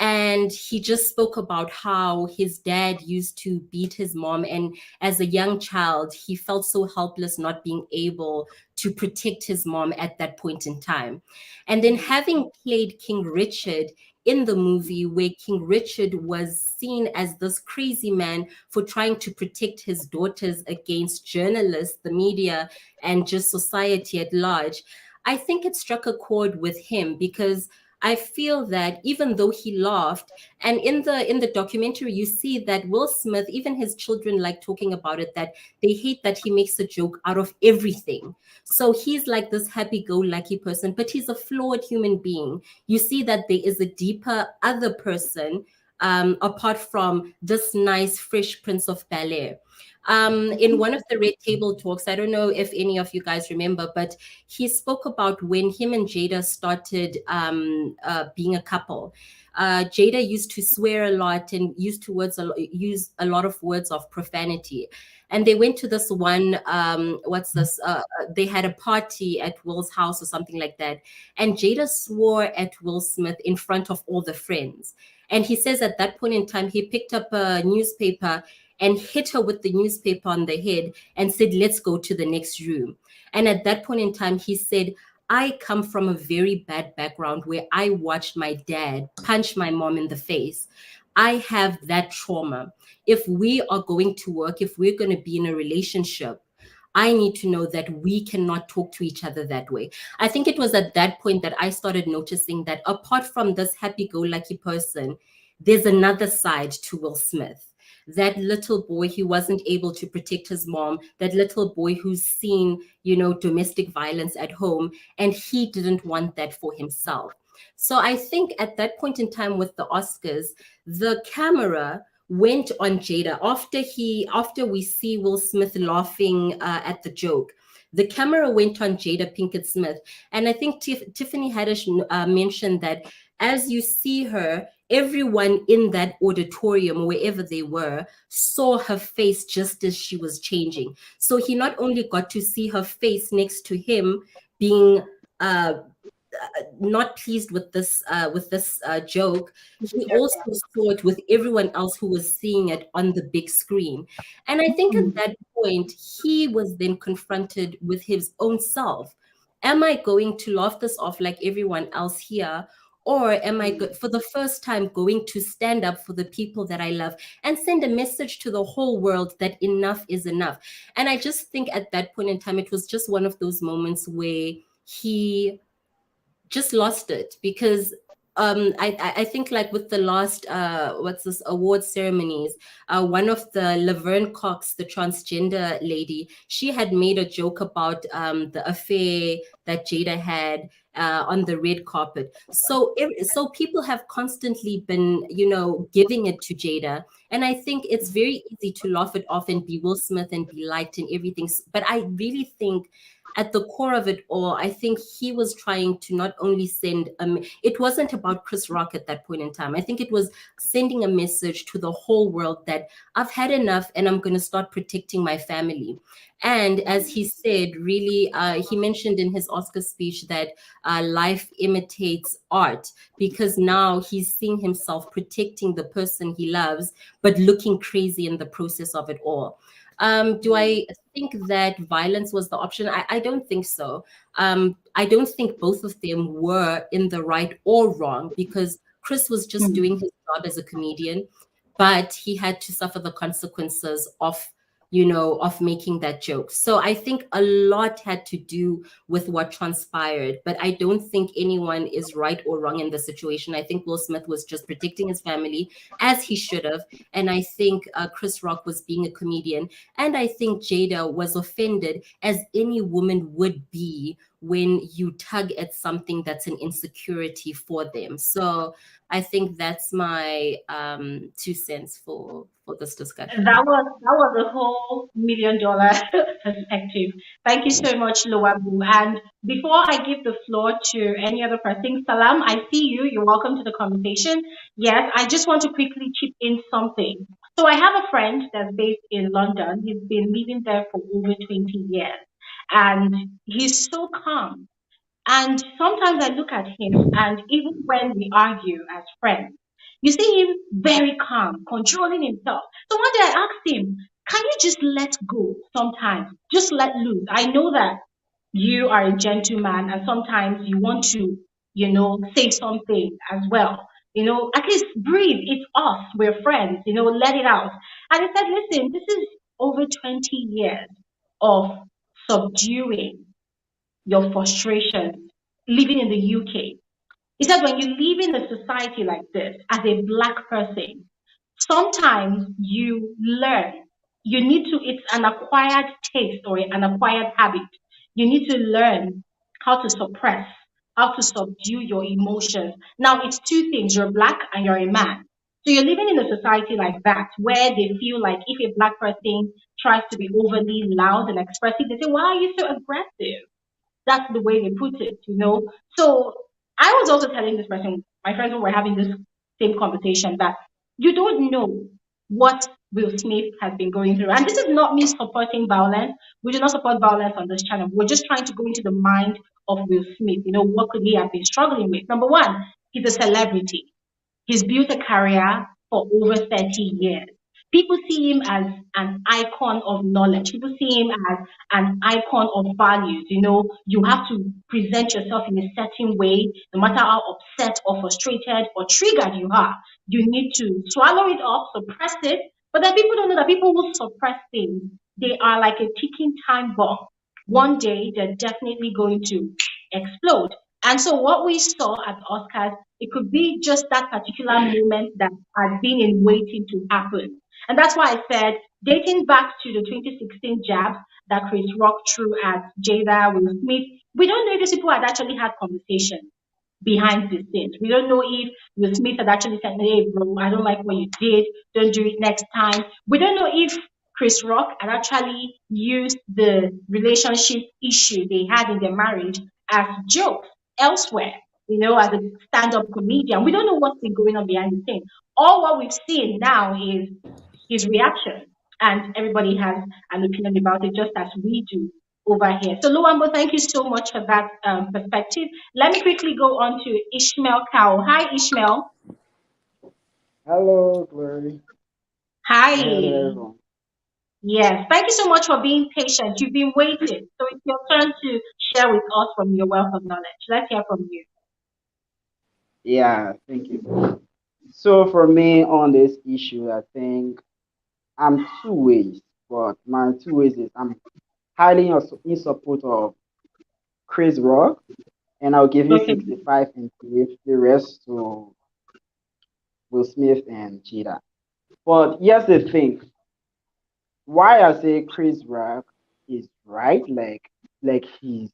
And he just spoke about how his dad used to beat his mom. And as a young child, he felt so helpless not being able to protect his mom at that point in time. And then having played King Richard in the movie, where King Richard was seen as this crazy man for trying to protect his daughters against journalists, the media, and just society at large, I think it struck a chord with him because I feel that even though he laughed, and in the documentary, you see that Will Smith, even his children like talking about it, that they hate that he makes a joke out of everything. So he's like this happy-go-lucky person, but he's a flawed human being. You see that there is a deeper other person apart from this nice, fresh Prince of Bel-Air. In one of the Red Table Talks, I don't know if any of you guys remember, but he spoke about when him and Jada started being a couple. Jada used to swear a lot and use a lot of words of profanity. And they went to this one, they had a party at Will's house or something like that. And Jada swore at Will Smith in front of all the friends. And he says at that point in time, he picked up a newspaper and hit her with the newspaper on the head and said, let's go to the next room. And at that point in time, he said, I come from a very bad background where I watched my dad punch my mom in the face. I have that trauma. If we are going to work, if we're going to be in a relationship, I need to know that we cannot talk to each other that way. I think it was at that point that I started noticing that apart from this happy-go-lucky person, there's another side to Will Smith. That little boy who wasn't able to protect his mom, that little boy who's seen, domestic violence at home, and he didn't want that for himself. So I think at that point in time with the Oscars, the camera went on Jada after we see Will Smith laughing at the joke. The camera went on Jada Pinkett Smith. And I think Tiffany Haddish mentioned that as you see her everyone in that auditorium or wherever they were saw her face just as she was changing. So he not only got to see her face next to him being not pleased with this joke, he also saw it with everyone else who was seeing it on the big screen. And I think at that point, he was then confronted with his own self. Am I going to laugh this off like everyone else here? Or am I, for the first time, going to stand up for the people that I love and send a message to the whole world that enough is enough? And I just think at that point in time, it was just one of those moments where he just lost it, because I think like with the last award ceremonies, one of the Laverne Cox, the transgender lady, she had made a joke about the affair that Jada had on the red carpet. So people have constantly been, giving it to Jada. And I think it's very easy to laugh it off and be Will Smith and be liked and everything. But I really think at the core of it all, I think he was trying to not only send it wasn't about Chris Rock at that point in time. I think it was sending a message to the whole world that I've had enough and I'm going to start protecting my family. And as he said, really, he mentioned in his Oscar speech that life imitates art, because now he's seeing himself protecting the person he loves, but looking crazy in the process of it all. Do I think that violence was the option? I don't think so. I don't think both of them were in the right or wrong, because Chris was just doing his job as a comedian, but he had to suffer the consequences of making that joke. So I think a lot had to do with what transpired, but I don't think anyone is right or wrong in the situation. I think Will Smith was just protecting his family, as he should have. And I think Chris Rock was being a comedian. And I think Jada was offended, as any woman would be when you tug at something that's an insecurity for them. So I think that's my 2 cents for this discussion. That was a whole $1 million perspective. Thank you so much, Loabu. And before I give the floor to any other person, Salaam, I see you. You're welcome to the conversation. Yes, I just want to quickly chip in something. So I have a friend that's based in London. He's been living there for over 20 years, and he's so calm. And sometimes I look at him, and even when we argue as friends, you see him very calm, controlling himself. So one day I asked him, can you just let go sometimes? Just let loose. I know that you are a gentleman, and sometimes you want to, say something as well. At least breathe. It's us. We're friends. Let it out. And he said, listen, this is over 20 years of subduing your frustration living in the UK. He said when you live in a society like this as a black person, sometimes you learn. You need to, it's an acquired taste or an acquired habit. You need to learn how to suppress, how to subdue your emotions. Now, it's two things: you're black and you're a man. So you're living in a society like that where they feel like if a black person tries to be overly loud and expressive, they say, why are you so aggressive? That's the way they put it. So I was also telling this person, my friends who were having this same conversation, that you don't know what Will Smith has been going through. And this is not me supporting violence. We do not support violence on this channel. We're just trying to go into the mind of Will Smith. What could he have been struggling with? Number one, he's a celebrity. He's built a career for over 30 years. People see him as an icon of knowledge. People see him as an icon of values. You have to present yourself in a certain way, no matter how upset or frustrated or triggered you are. You need to swallow it up, suppress it. But then people don't know that people who suppress things, they are like a ticking time bomb. One day, they're definitely going to explode. And so what we saw at Oscars, it could be just that particular moment that had been in waiting to happen. And that's why I said, dating back to the 2016 jabs that Chris Rock threw at Jada, Will Smith, we don't know if these people had actually had conversations behind the scenes. We don't know if Will Smith had actually said, hey, bro, I don't like what you did. Don't do it next time. We don't know if Chris Rock had actually used the relationship issue they had in their marriage as jokes elsewhere. as a stand-up comedian. We don't know what's been going on behind the scenes. All what we've seen now is his reaction, and everybody has an opinion about it, just as we do over here. So, Luambo, thank you so much for that perspective. Let me quickly go on to Ishmael Cow. Hi, Ishmael. Hello, Glory. Hello, Hi. everyone. Yes, thank you so much for being patient. You've been waiting. So it's your turn to share with us from your wealth of knowledge. Let's hear from you. Yeah, thank you. So for me on this issue, I think I'm two ways, but my two ways is I'm highly in support of Chris Rock, and I'll give you Okay. 65 and give the rest to Will Smith and Jada. But here's the thing, why I say Chris Rock is right, like his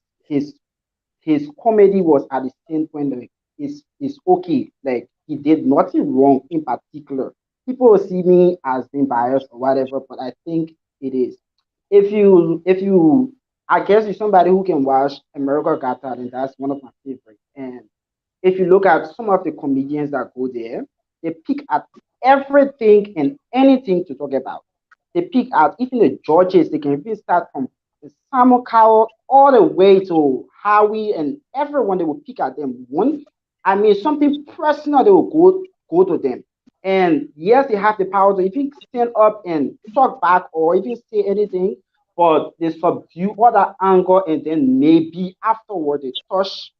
his comedy was at the same point like is okay. Like he did nothing wrong in particular. People will see me as being biased or whatever, but I think it is. If you I guess you're somebody who can watch America Got Talent, that's one of my favorites. And if you look at some of the comedians that go there, they pick at everything and anything to talk about. They pick out even the judges. They can even start from Samuel Cowell all the way to Howie and everyone. They will pick at them one. I mean, something personal. They will go to them. And yes, they have the power to even stand up and talk back or even say anything, but they subdue all that anger and then maybe afterward they touch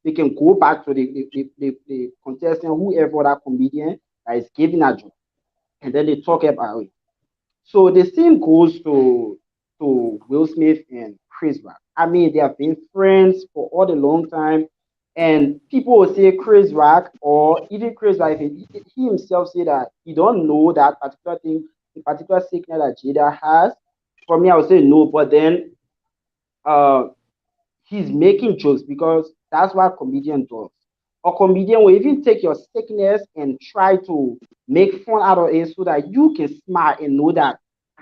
they can go back to the contestant, whoever that comedian that is giving a joke, and then they talk about it. So the same goes to Will Smith and Chris Rock. I mean, they have been friends for all the long time, and people will say Chris Rock or even Chris Rock, he himself say that he don't know that particular thing, the particular sickness that Jada has. For me, I would say no, but then uh he's making jokes because that's what comedian does. A comedian will even take your sickness and try to make fun out of it so that you can smile and know that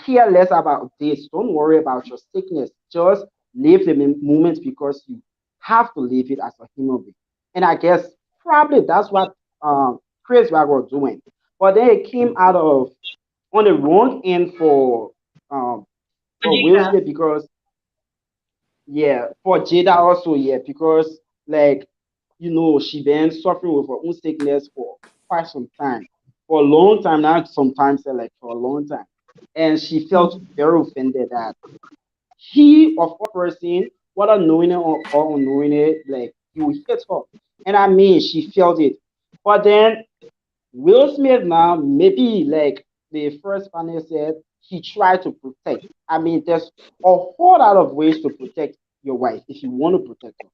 care less about this. Don't worry about your sickness. Just live the moment because you have to live it as a human being. And I guess probably that's what Chris Rock was doing. But then it came out of on the wrong end um for Will Ajita. Smith because yeah, for Jada also, yeah, because like she been suffering with her own sickness for quite some time, for a long time now. Sometimes like for a long time, and she felt very offended that he, of all person, whether knowing it or unknowing it, like he would hit her, and I mean she felt it. But then Will Smith now, maybe like the first panel said, he tried to protect. I mean, there's a whole lot of ways to protect your wife if you want to protect her.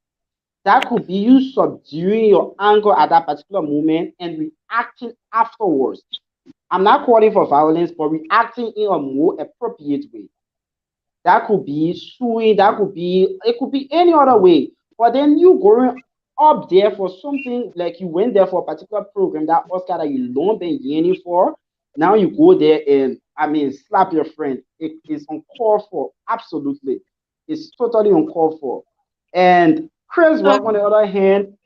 That could be you subduing your anger at that particular moment and reacting afterwards. I'm not calling for violence, but reacting in a more appropriate way. That could be suing, it could be any other way. But then you going up there for something like you went there for a particular program, that Oscar that you long been yearning for. Now you go there and I mean slap your friend. It is uncalled for, absolutely. It's totally uncalled for. And Chris Rock on the other hand,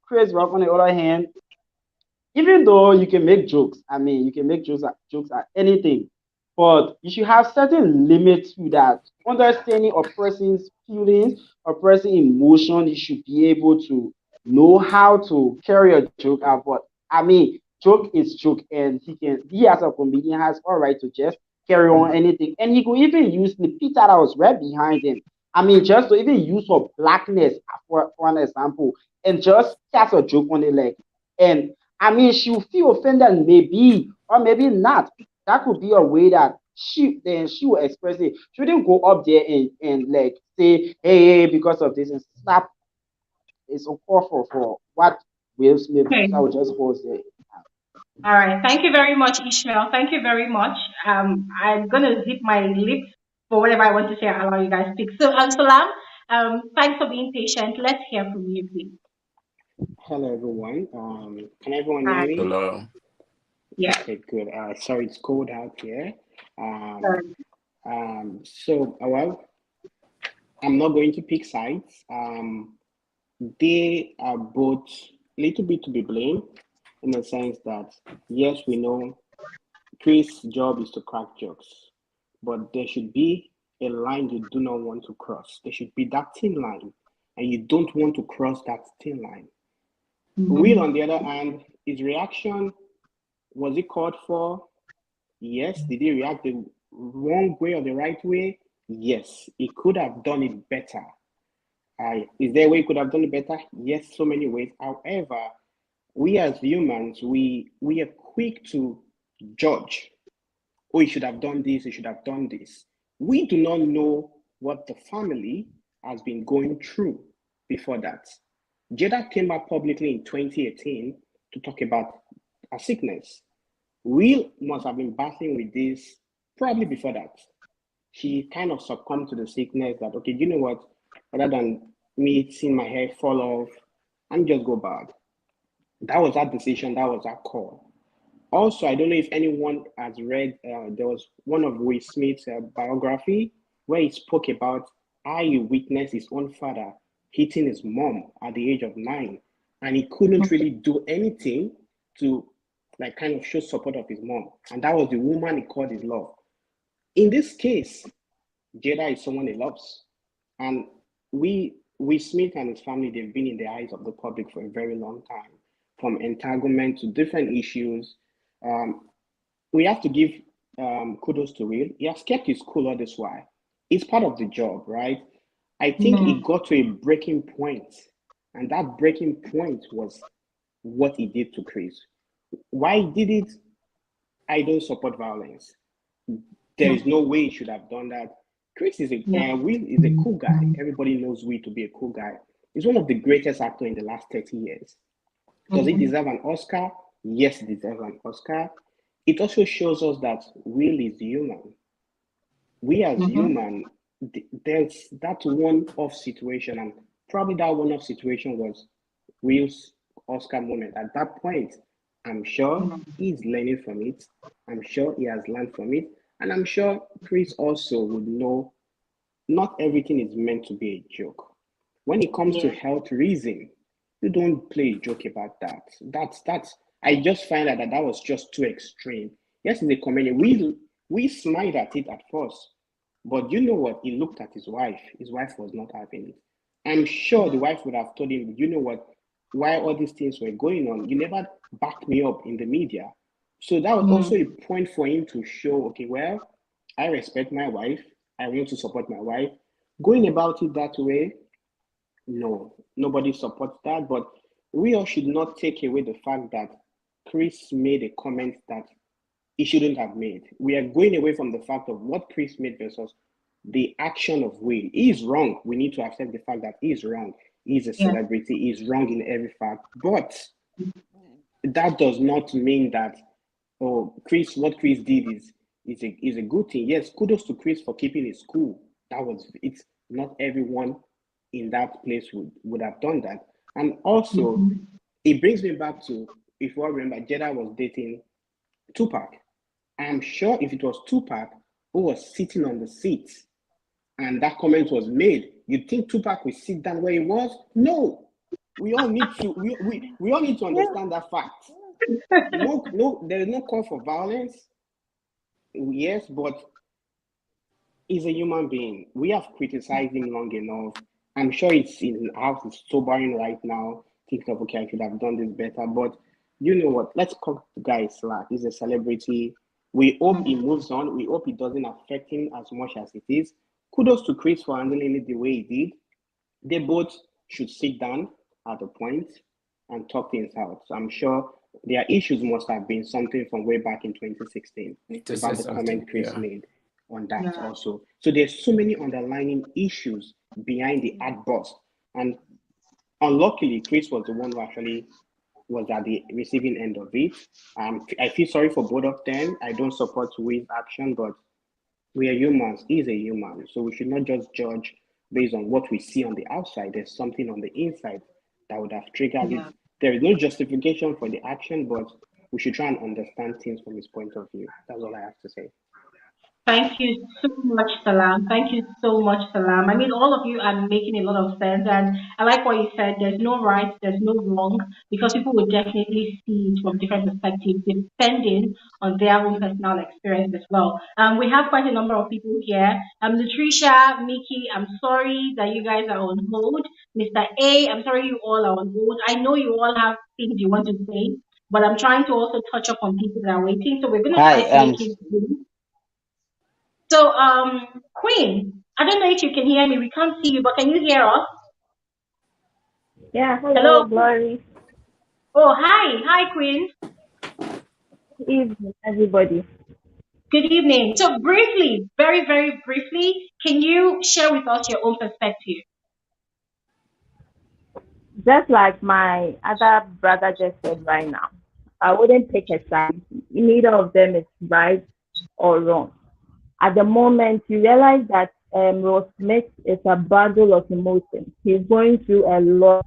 Chris Rock on the other hand, even though you can make jokes, I mean, you can make jokes at anything, but you should have certain limits to that. Understanding a person's feelings, a person's emotion, you should be able to know how to carry a joke out. But I mean, joke is joke, and he as a comedian has all right to just carry on anything, and he could even use the Peter that was right behind him. I mean, just to even use her blackness for an example, and just cast a joke on it, like, and I mean, she'll feel offended, maybe, or maybe not. That could be a way that she will express it. She wouldn't go up there and like say, hey, because of this and slap. It's uncalled for what Will Smith do. Okay. So I would just pause there. All right. Thank you very much, Ishmael. Thank you very much. I'm gonna zip my lips for whatever I want to say. I'll allow you guys to speak. So, Salam, thanks for being patient. Let's hear from you, please. Hello, everyone. Can everyone hear Hi. me? Hello. Yeah. Okay, good. Sorry, it's cold out here. Um, Sorry. well, I'm not going to pick sides. they are both a little bit to be blamed in the sense that, yes, we know Chris' job is to crack jokes, but there should be a line you do not want to cross. There should be that thin line, and you don't want to cross that thin line. Will, on the other hand, his reaction, was it called for? Yes. Did he react the wrong way or the right way? Yes. He could have done it better. Is there a way he could have done it better? Yes, so many ways. However, we as humans, we are quick to judge. Oh, he should have done this, he should have done this. We do not know what the family has been going through before that. Jada came out publicly in 2018 to talk about a sickness. Will must have been battling with this probably before that. She kind of succumbed to the sickness that, okay, you know what? Rather than me seeing my hair fall off and just go bad. That was that decision, that was that call. Also, I don't know if anyone has read, there was one of Will Smith's biography where he spoke about how he witnessed his own father hitting his mom at the age of 9, and he couldn't really do anything to like kind of show support of his mom, and that was the woman he called his love. In this case, Jada is someone he loves, and Will Smith and his family, they've been in the eyes of the public for a very long time, from entanglement to different issues. We have to give kudos to Will. He has kept his cool all this while. It's part of the job, right? I think he got to a breaking point, and that breaking point was what he did to Chris. Why he did it? I don't support violence. There is no way he should have done that. Chris is Will is a cool guy. Everybody knows Will to be a cool guy. He's one of the greatest actors in the last 30 years. Does he deserve an Oscar? Yes, he deserves an Oscar. It also shows us that Will is human. We as human, there's that one-off situation, and probably that one-off situation was Will's Oscar moment. At that point, I'm sure he's learning from it. I'm sure he has learned from it. And I'm sure Chris also would know not everything is meant to be a joke. When it comes to health reason, you don't play a joke about that. That's I just find that was just too extreme. Yes, in the comedian, we smiled at it at first, but you know what? He looked at his wife. His wife was not having it. I'm sure the wife would have told him, you know what? While all these things were going on, you never backed me up in the media. So that was also a point for him to show, okay, well, I respect my wife. I want to support my wife. Going about it that way, no, nobody supports that. But we all should not take away the fact that Chris made a comment that he shouldn't have made. We are going away from the fact of what Chris made versus the action of Will. He is wrong. We need to accept the fact that he is wrong. He's a celebrity. He's wrong in every fact. But that does not mean that, oh, Chris, what Chris did is a good thing. Yes, kudos to Chris for keeping his cool. It's not everyone in that place would have done that. And also, it brings me back to, if you all remember, Jada was dating Tupac. I'm sure if it was Tupac who was sitting on the seat and that comment was made, you'd think Tupac would sit down where he was? No. We all need to we all need to understand that fact. No, there is no call for violence. Yes, but he's a human being. We have criticized him long enough. I'm sure it's in the house, it's sobering right now. Thinking of, okay, I should have done this better. But you know what? Let's cut the guy slack. He's a celebrity. We hope he moves on. We hope it doesn't affect him as much as it is. Kudos to Chris for handling it the way he did. They both should sit down at a point and talk things out. So I'm sure their issues must have been something from way back in 2016 about the comment Chris made on that also. So there's so many underlying issues behind the outburst. And unluckily, Chris was the one who actually was at the receiving end of it. I feel sorry for both of them. I don't support Will's action, but we are humans. He's a human. So we should not just judge based on what we see on the outside. There's something on the inside that would have triggered it. There is no justification for the action, but we should try and understand things from his point of view. That's all I have to say. Thank you so much, Salam. Thank you so much, Salam. I mean, all of you are making a lot of sense, and I like what you said. There's no right, there's no wrong, because people will definitely see it from different perspectives, depending on their own personal experience as well. We have quite a number of people here. Latricia, Mickey, I'm sorry that you guys are on hold. Mr. A, I'm sorry you all are on hold. I know you all have things you want to say, but I'm trying to also touch up on people that are waiting. So we're going to try Hi, to make it good. So, Queen, I don't know if you can hear me. We can't see you, but can you hear us? Yeah, hello, Hello? Glory. Oh, hi. Hi, Queen. Evening, everybody. Good evening. So, briefly, very, very briefly, can you share with us your own perspective? Just like my other brother just said right now, I wouldn't take a side. Neither of them is right or wrong. At the moment, you realize that Will Smith is a bundle of emotions. He's going through a lot,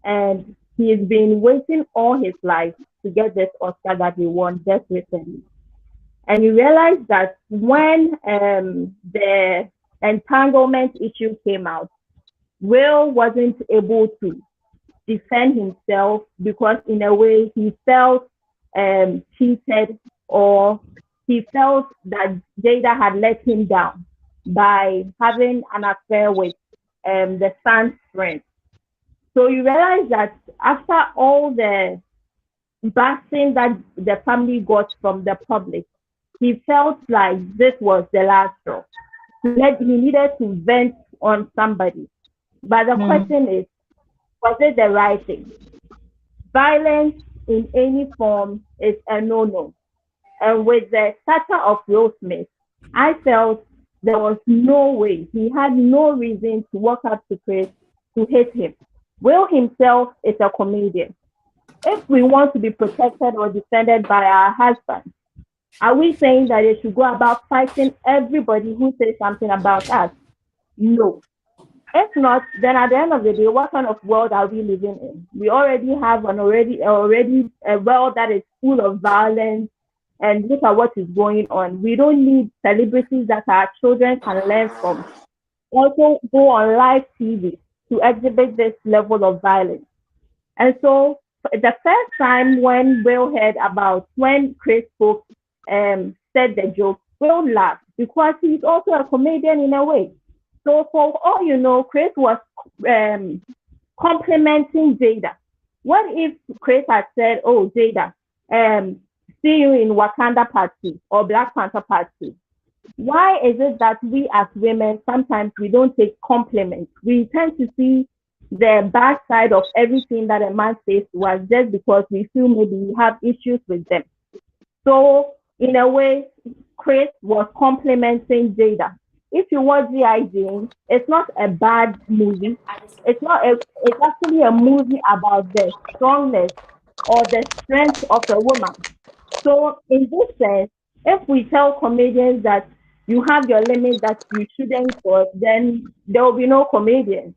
and he's been waiting all his life to get this Oscar that he won just recently. And you realize that when the entanglement issue came out, Will wasn't able to defend himself because, in a way, he felt cheated, or he felt that Jada had let him down by having an affair with the son's friend. So you realize that after all the bashing that the family got from the public, he felt like this was the last straw. He needed to vent on somebody. But the question is, was it the right thing? Violence in any form is a no-no. And with the stature of Will Smith, I felt there was no way. He had no reason to walk up to Chris to hit him. Will himself is a comedian. If we want to be protected or defended by our husbands, are we saying that they should go about fighting everybody who says something about us? No. If not, then at the end of the day, what kind of world are we living in? We already have already a world that is full of violence, and look at what is going on. We don't need celebrities that our children can learn from. Also go on live TV to exhibit this level of violence. And so the first time when Will heard about when Chris spoke, said the joke, Will laughed because he's also a comedian in a way. So for all you know, Chris was complimenting Jada. What if Chris had said, "Oh, Jada, see you in Wakanda Part 2 or Black Panther Part 2? Why is it that we as women sometimes we don't take compliments? We tend to see the bad side of everything that a man says to us just because we feel maybe we have issues with them. So in a way, Chris was complimenting Jada. If you watch G.I. Jane, it's not a bad movie. It's actually a movie about the strongness or the strength of a woman. So in this sense, if we tell comedians that you have your limit that you shouldn't cross, then there will be no comedians.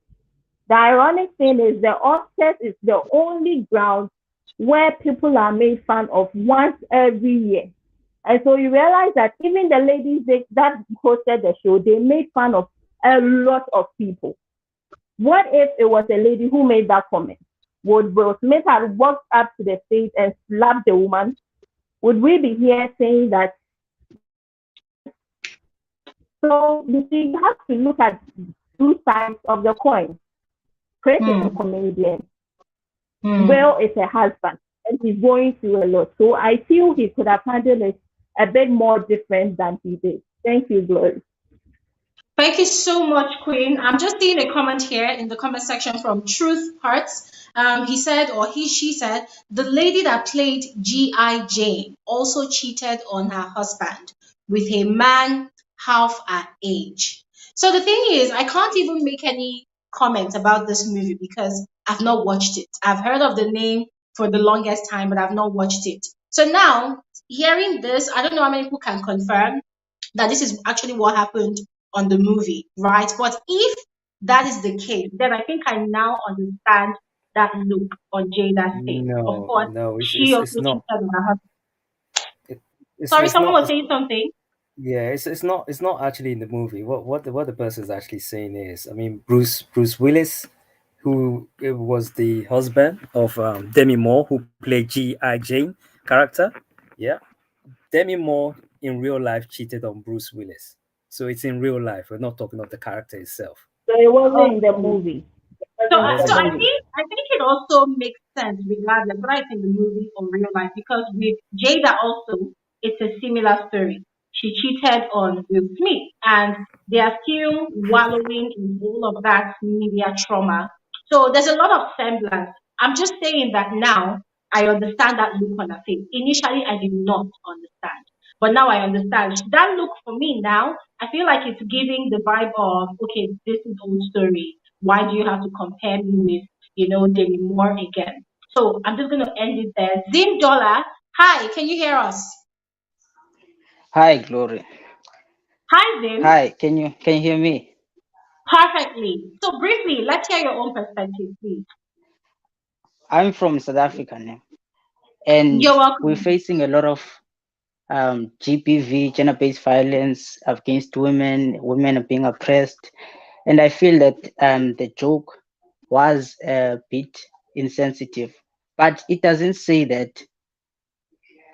The ironic thing is the Oscars is the only ground where people are made fun of once every year. And so you realize that even the ladies that hosted the show, they made fun of a lot of people. What if it was a lady who made that comment? Would Will Smith have walked up to the stage and slapped the woman? Would we be here saying that? So you see, you have to look at two sides of the coin. Chris is a comedian. Will is a husband, and he's going through a lot. So I feel he could have handled it a bit more different than he did. Thank you, Glory. Thank you so much, Queen. I'm just seeing a comment here in the comment section from Truth Hearts. He said, or she said, the lady that played G.I. Jane also cheated on her husband with a man half her age. So the thing is, I can't even make any comment about this movie because I've not watched it. I've heard of the name for the longest time, but I've not watched it. So now, hearing this, I don't know how many people can confirm that this is actually what happened on the movie, right? But if that is the case, then I think I now understand that look on Jada's face. Of course, No, she also it's not. cheated on her husband. It, Sorry, it's someone not. was saying something. Yeah, it's not actually in the movie. What the person is actually saying is, I mean, Bruce Willis, who was the husband of Demi Moore, who played G.I. Jane character. Yeah, Demi Moore in real life cheated on Bruce Willis, so it's in real life. We're not talking of the character itself. So it wasn't in the Okay. movie. It So, It wasn't in the wasn't so in the I movie. movie. think I think it also makes sense regardless whether it's in the movie or real life because with Jada also it's a similar story. She cheated on Will Smith and they are still wallowing in all of that media trauma. So there's a lot of semblance. I'm just saying that now I understand that look on her face. Initially I did not understand. But now I understand. That look for me now, I feel like it's giving the vibe of okay, this is old story. Why do you have to compare me with, Demi Moore again? So I'm just going to end it there. Zim Dollar, hi, can you hear us? Hi, Glory. Hi, Zim. Hi, can you hear me? Perfectly. So briefly, let's hear your own perspective, please. I'm from South Africa now, and You're we're welcome. facing a lot of GBV, gender-based violence against women. Women are being oppressed, and I feel that the joke was a bit insensitive, but it doesn't say that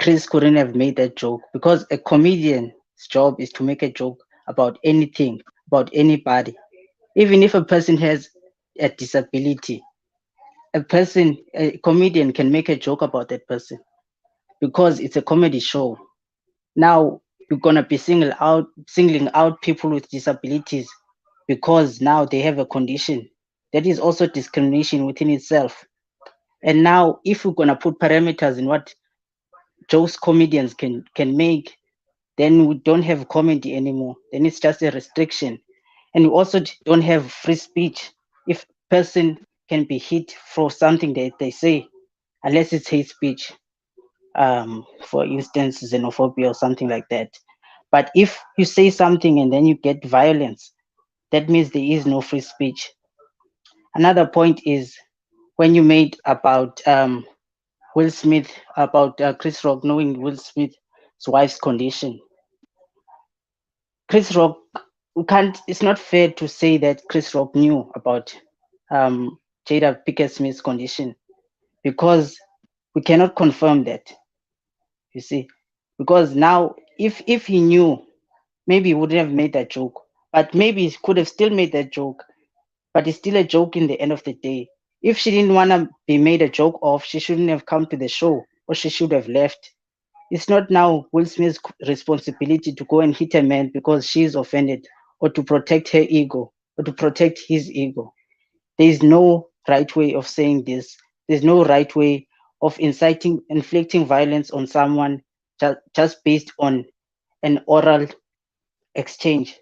Chris couldn't have made that joke because a comedian's job is to make a joke about anything, about anybody, even if a person has a disability. A comedian can make a joke about that person because it's a comedy show. Now you're gonna be singling out people with disabilities because now they have a condition. That is also discrimination within itself. And now if we're gonna put parameters in what jokes comedians can make, then we don't have comedy anymore. Then it's just a restriction. And we also don't have free speech. If person can be hit for something that they say, unless it's hate speech, for instance, xenophobia or something like that. But if you say something and then you get violence, that means there is no free speech. Another point is when you made about Will Smith, about Chris Rock knowing Will Smith's wife's condition. Chris Rock, we can't. It's not fair to say that Chris Rock knew about Jada Pinkett Smith's condition because we cannot confirm that. You see, because now if he knew, maybe he wouldn't have made that joke. But maybe he could have still made that joke. But it's still a joke in the end of the day. If she didn't want to be made a joke of, she shouldn't have come to the show or she should have left. It's not now Will Smith's responsibility to go and hit a man because she is offended or to protect her ego or to protect his ego. There is no right way of saying this. There's no right way of inflicting violence on someone just based on an oral exchange.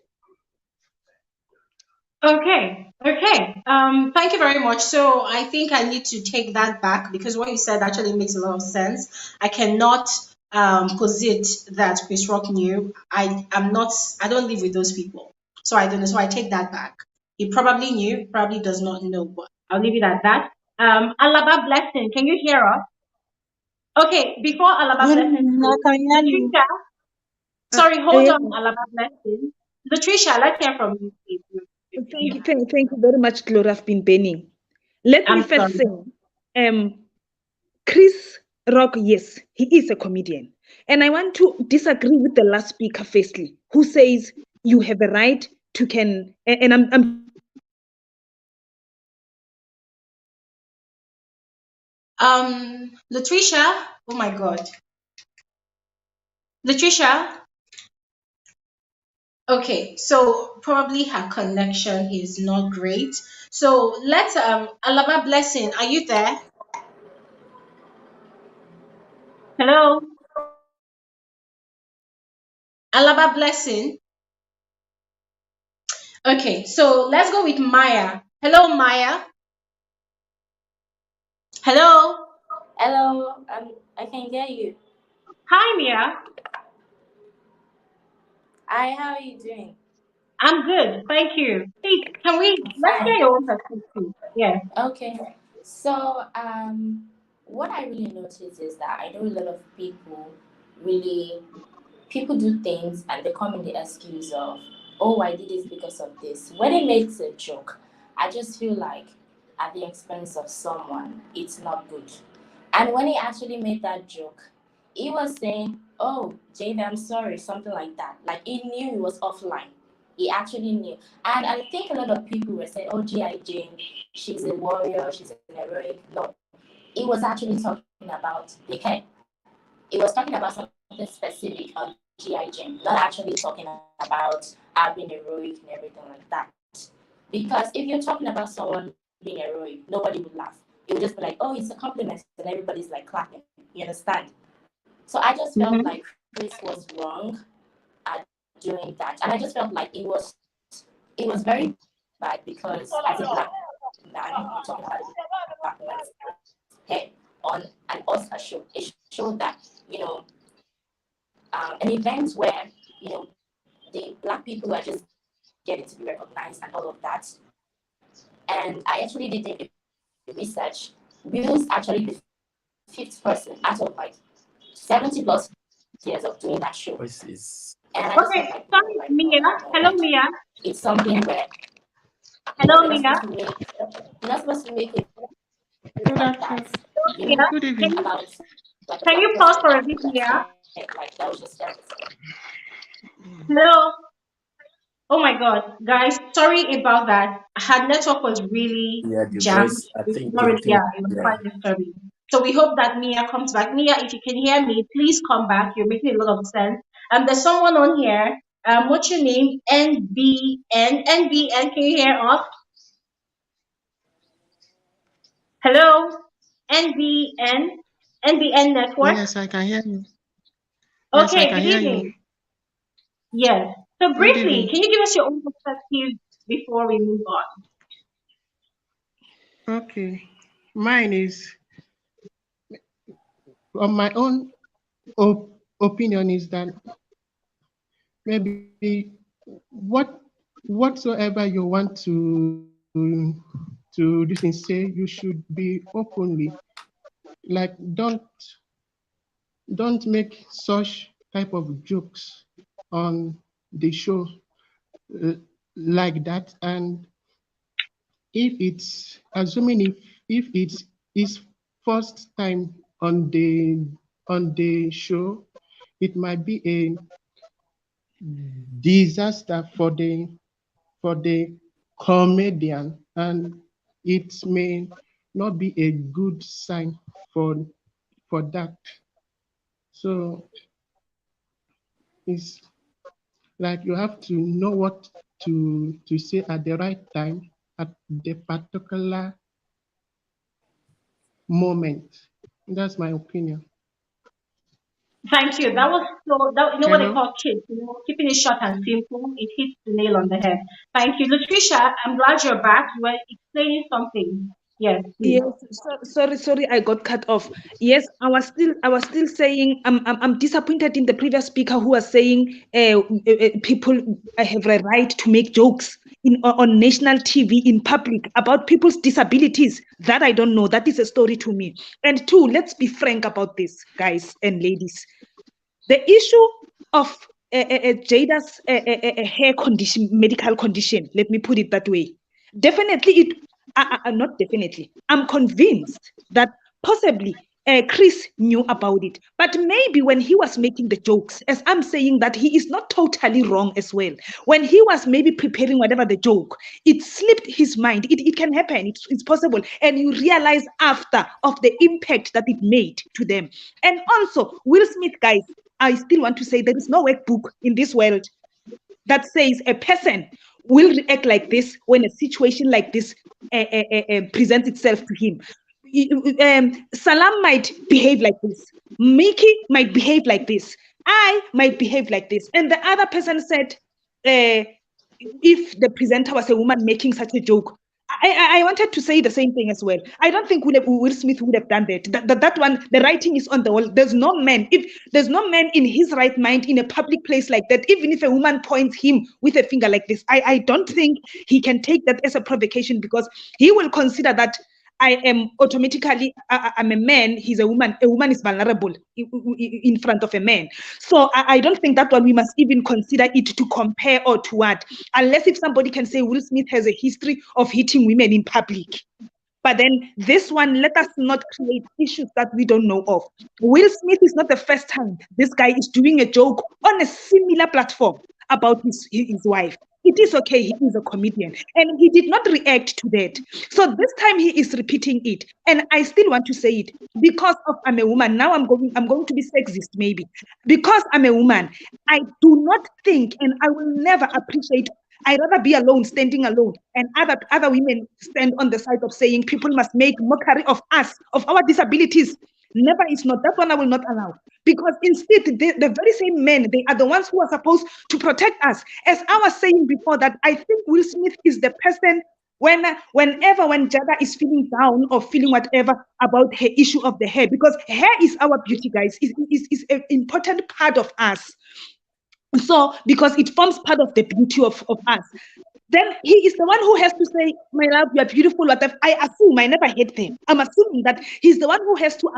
Okay. Thank you very much. So I think I need to take that back because what you said actually makes a lot of sense. I cannot posit that Chris Rock knew. I don't live with those people. So I don't know. So I take that back. He probably knew, probably does not know, but I'll leave it at that. Alaba Blessing, can you hear us? Okay, before Alaba Good Blessing evening, I speaks, can hear you. Latricia, sorry, hold Yeah, on, Alaba Blessing. Latricia, let's hear from you, please. If you hear. thank you very much, Gloria. I've been burning. Let me I'm first sorry. say, Chris Rock, yes, he is a comedian. And I want to disagree with the last speaker, firstly, who says you have a right to can, and I'm Latricia, oh my God. Latricia, okay, so probably her connection is not great. So let's, Alaba Blessing, are you there? Hello? Alaba Blessing. Okay, so let's go with Maya. Hello, Maya. Hello. Hello, I can hear you. Hi, Mia. Hi, how are you doing? I'm good. Thank you. Please, let's Fine. hear your own perspective. Yeah. Okay. So, what I really noticed is that I know a lot of people really people do things and they come in the excuse of, oh, I did this because of this. When it makes a joke, I just feel like at the expense of someone, it's not good. And when he actually made that joke, he was saying, oh, Jada, I'm sorry, something like that. Like he knew he was offline. He actually knew. And I think a lot of people were saying, oh, G.I. Jane, she's a warrior, she's an heroic. No, he was actually talking about the head. He was talking about something specific on G.I. Jane, not actually talking about being heroic and everything like that. Because if you're talking about someone being heroic, nobody would laugh. It would just be like, oh, it's a compliment, and everybody's like clapping. You understand? So I just felt like Chris was wrong at doing that, and I just felt like it was very bad because as a black man talking about a black man's head on an Oscar show, it showed that an event where the black people are just getting to be recognized and all of that. And I actually did the research. Will's actually the fifth person out of like 70 plus years of doing that show. Voice is And I just Okay, felt like, sorry, Mia. Hello, Mia. it's something where Hello, you're Mia. not supposed to make it Good like afternoon. that. Mia, Good can evening. you, About like a can you black pause person for a that bit, put that Mia? like that was just terrible. Hello. Oh my God, guys, sorry about that. Her network was really yeah, the jammed. voice. I It's think not the really, thing. yeah, it was Yeah, quite disturbing. So we hope that Mia comes back. Mia, if you can hear me, please come back. You're making a lot of sense. There's someone on here. What's your name? NBN. Can you hear us? Hello, NBN Network. Yes, I can hear you. Yes, I Okay, can good hear you. evening. Yes. So Good briefly, evening. can you give us your own perspective before we move on? Okay. Mine is, on my own opinion, is that maybe whatsoever you want to this and say, you should be openly, like don't make such type of jokes on the show uh, like that. And if it's assuming if it's his first time on the show, it might be a disaster for the comedian, and it may not be a good sign for that. So it's like you have to know what to say at the right time at the particular moment. That's my opinion. Thank you. That was so. That, you know what they Hello? call kids. Keeping it short and simple. It hits the nail on the head. Thank you, Latricia. I'm glad you're back. You were explaining something. Yes, please. Yes, sorry, I got cut off. Yes, I was still saying I'm disappointed in the previous speaker who was saying people have a right to make jokes on national TV in public about people's disabilities. That I don't know. That is a story to me. And two, let's be frank about this, guys and ladies. The issue of Jada's hair condition, medical condition, let me put it that way. Definitely, not definitely. I'm convinced that possibly Chris knew about it. But maybe when he was making the jokes, as I'm saying that he is not totally wrong as well. When he was maybe preparing whatever the joke, it slipped his mind. It can happen. It's possible. And you realize after of the impact that it made to them. And also, Will Smith, guys, I still want to say there is no workbook in this world that says a person will react like this when a situation like this presents itself to him. Salaam might behave like this. Mickey might behave like this. I might behave like this. And the other person said, if the presenter was a woman making such a joke, I wanted to say the same thing as well. I don't think Will Smith would have done that. That one, the writing is on the wall. There's no man. If there's no man in his right mind in a public place like that, even if a woman points him with a finger like this, I don't think he can take that as a provocation, because he will consider that I am automatically, I'm a man, he's a woman. A woman is vulnerable in front of a man. So I don't think that one we must even consider it to compare or to what, unless if somebody can say Will Smith has a history of hitting women in public. But then this one, let us not create issues that we don't know of. Will Smith is not the first time this guy is doing a joke on a similar platform about his wife. It is okay, he is a comedian, and he did not react to that. So this time he is repeating it, and I still want to say it because of I'm a woman. Now I'm going to be sexist maybe because I'm a woman. I do not think, and I will never appreciate. I'd rather be alone, standing alone, and other women stand on the side of saying people must make mockery of us, of our disabilities. Never, it's not. That one I will not allow. Because instead, the very same men, they are the ones who are supposed to protect us. As I was saying before, that I think Will Smith is the person whenever Jada is feeling down or feeling whatever about her issue of the hair, because hair is our beauty, guys. Is an important part of us. So, because it forms part of the beauty of us, then he is the one who has to say, my love, you are beautiful, whatever. I assume, I never hate them. I'm assuming that he's the one who has to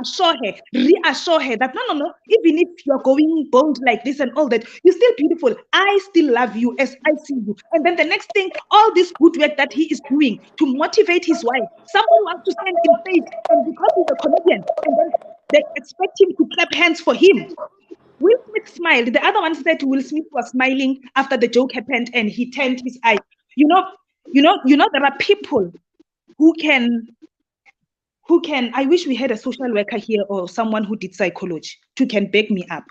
reassure her that no, even if you're going bold like this and all that, you're still beautiful. I still love you as I see you. And then the next thing, all this good work that he is doing to motivate his wife, someone wants to stand in faith, and because he's a comedian, and then they expect him to clap hands for him. Will Smith smiled. The other one said Will Smith was smiling after the joke happened and he turned his eye. You know, there are people who can, I wish we had a social worker here or someone who did psychology who can back me up.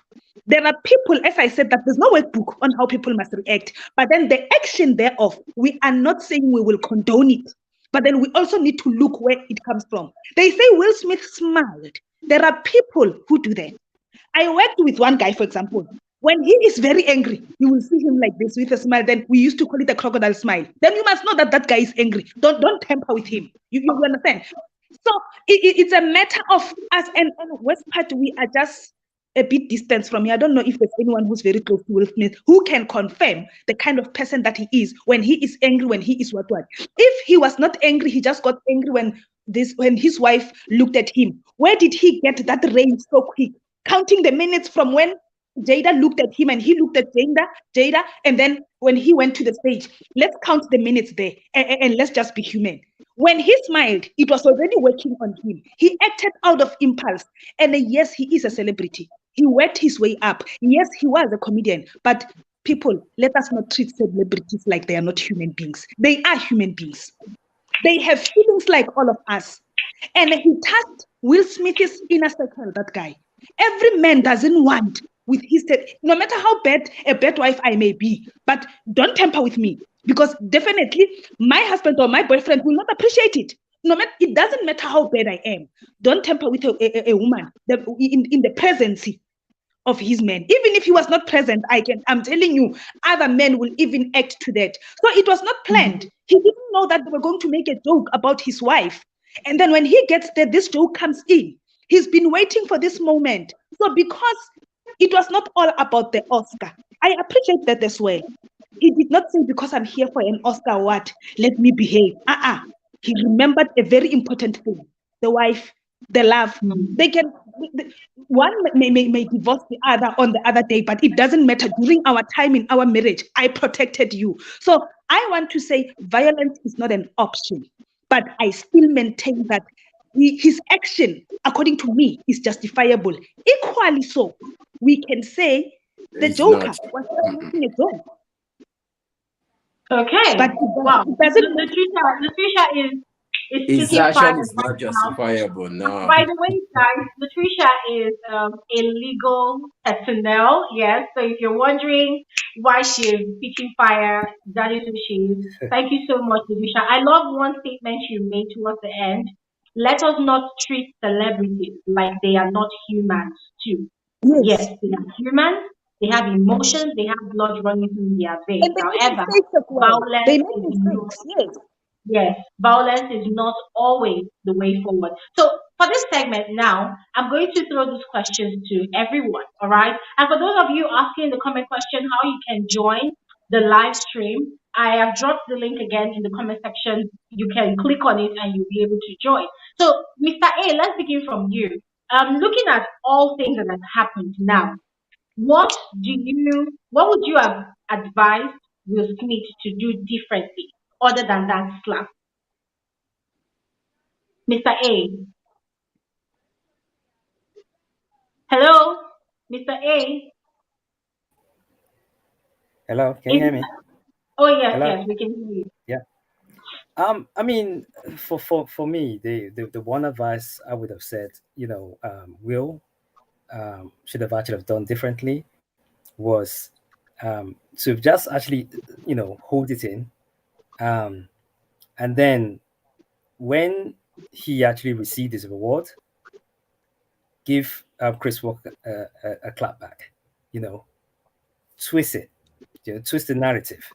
There are people, as I said, that there's no workbook on how people must react, but then the action thereof, we are not saying we will condone it, but then we also need to look where it comes from. They say Will Smith smiled. There are people who do that. I worked with one guy, for example. When he is very angry, you will see him like this with a smile. Then we used to call it a crocodile smile. Then you must know that that guy is angry. Don't tamper with him. You understand? So it's a matter of us. And West Part, we are just a bit distant from here. I don't know if there's anyone who's very close to Will Smith who can confirm the kind of person that he is when he is angry, when he is what. If he was not angry, he just got angry when his wife looked at him. Where did he get that range so quick? Counting the minutes from when Jada looked at him and he looked at Jada, and then when he went to the stage, let's count the minutes there and let's just be human. When he smiled, it was already working on him. He acted out of impulse. And yes, he is a celebrity. He worked his way up. Yes, he was a comedian. But people, let us not treat celebrities like they are not human beings. They are human beings. They have feelings like all of us. And he touched Will Smith's inner circle, that guy. Every man doesn't want with his, no matter how bad a bad wife I may be, but don't tamper with me, because definitely my husband or my boyfriend will not appreciate it. No matter, it doesn't matter how bad I am. Don't tamper with a woman in the presence of his man. Even if he was not present, I'm telling you, other men will even act to that. So it was not planned. He didn't know that they were going to make a joke about his wife. And then when he gets there, this joke comes in. He's been waiting for this moment. So because it was not all about the Oscar, I appreciate that as well. He did not say because I'm here for an Oscar, what? Let me behave. He remembered a very important thing. The wife, the love. One may divorce the other on the other day, but it doesn't matter. During our time in our marriage, I protected you. So I want to say violence is not an option, but I still maintain that his action, according to me, is justifiable. Equally so, we can say the Joker was just making a joke. Okay. But wow. Latricia is His action fire is not justifiable. No. By the way, guys, Latricia is a legal personnel. Yes. So if you're wondering why she's speaking fire, that is who she is. Thank you so much, Latricia. I love one statement you made towards the end. Let us not treat celebrities like they are not humans too. Yes, they are humans. They have emotions. They have blood running through their veins. And they However, make mistakes as well. violence They make is mistakes, yes. Yes, violence is not always the way forward. So for this segment now, I'm going to throw these questions to everyone, all right? And for those of you asking the comment question how you can join the live stream, I have dropped the link again in the comment section. You can click on it and you'll be able to join. So, Mr. A, let's begin from you. Looking at all things that have happened now, what would you have advised Will Smith to do differently other than that slap? Mr. A. Hello? Mr. A. Hello, can you hear me? Oh yes, Hello? yes, we can hear you. Yeah. I mean, for me, the one advice I would have said, Will should have actually have done differently was to just actually, hold it in, and then when he actually received his reward, give Chris Rock a clap back, twist it, twist the narrative,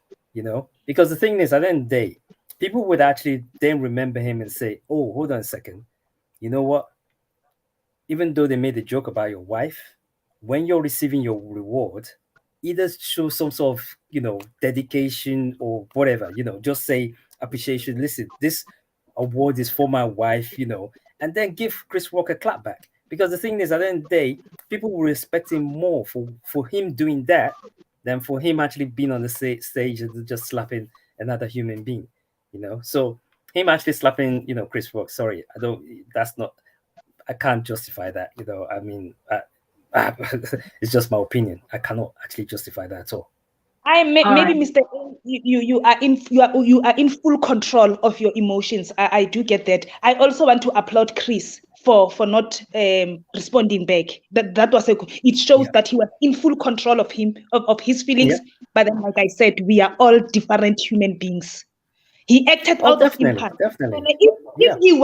because the thing is, at the end of the day, people would actually then remember him and say, oh, hold on a second, you know what? Even though they made a joke about your wife, when you're receiving your reward, either show some sort of, dedication or whatever, just say appreciation. Listen, this award is for my wife, and then give Chris Rock a clap back. Because the thing is, at the end of the day, people will respect him more for him doing that than for him actually being on the stage and just slapping another human being, So him actually slapping, Chris Rock, sorry, I can't justify that, I mean, it's just my opinion. I cannot actually justify that at all. Maybe Mr. A, you are in full control of your emotions. I do get that. I also want to applaud Chris for not responding back. That was it shows that he was in full control of his feelings. Yeah. But then, like I said, we are all different human beings. He acted out of impact. Definitely. If he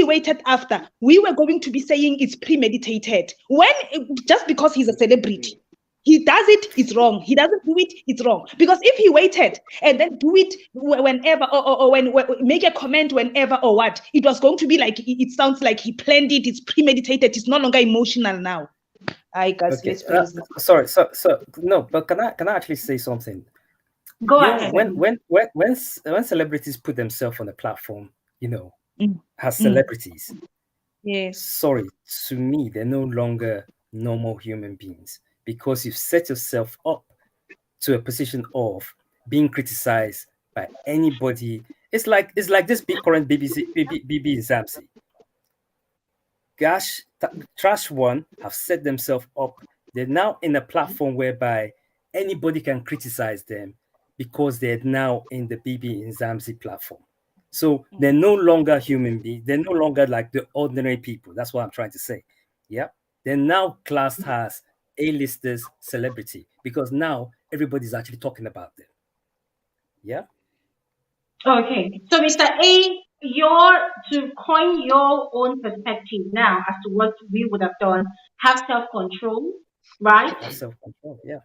waited after, we were going to be saying it's premeditated. Just because he's a celebrity, he does it, it's wrong. He doesn't do it, it's wrong. Because if he waited and then do it whenever or when make a comment whenever or what, it was going to be like it sounds like he planned it. It's premeditated. It's no longer emotional now. I guess. Okay. Sorry. So no, but can I actually say something? Go ahead. When celebrities put themselves on the platform, as celebrities, yes. Sorry, to me, they're no longer normal human beings because you've set yourself up to a position of being criticized by anybody. It's like this big current BB Zamsi. Gosh, Trash One have set themselves up. They're now in a platform whereby anybody can criticize them because they're now in the BB Zamsi platform. So they're no longer human beings. They're no longer like the ordinary people. That's what I'm trying to say. Yeah. They're now classed as A-listers, celebrity, because now everybody's actually talking about them. Yeah. Okay. So, Mr. A, to coin your own perspective now as to what we would have done, have self-control, right? Have self-control, yeah.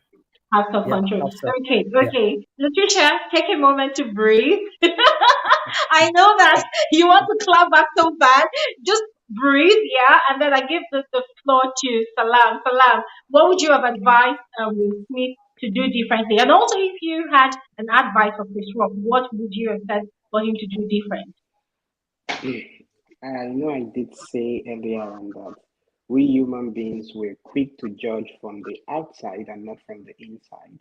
Have self-control. Okay. Latricia, take a moment to breathe. I know that you want to clap back so bad. Just breathe, yeah, and then I give the floor to Salaam. Salaam, what would you have advised Will Smith to do differently? And also, if you had an advice for Chris Rock, what would you have said for him to do different? I know I did say earlier on that we human beings were quick to judge from the outside and not from the inside.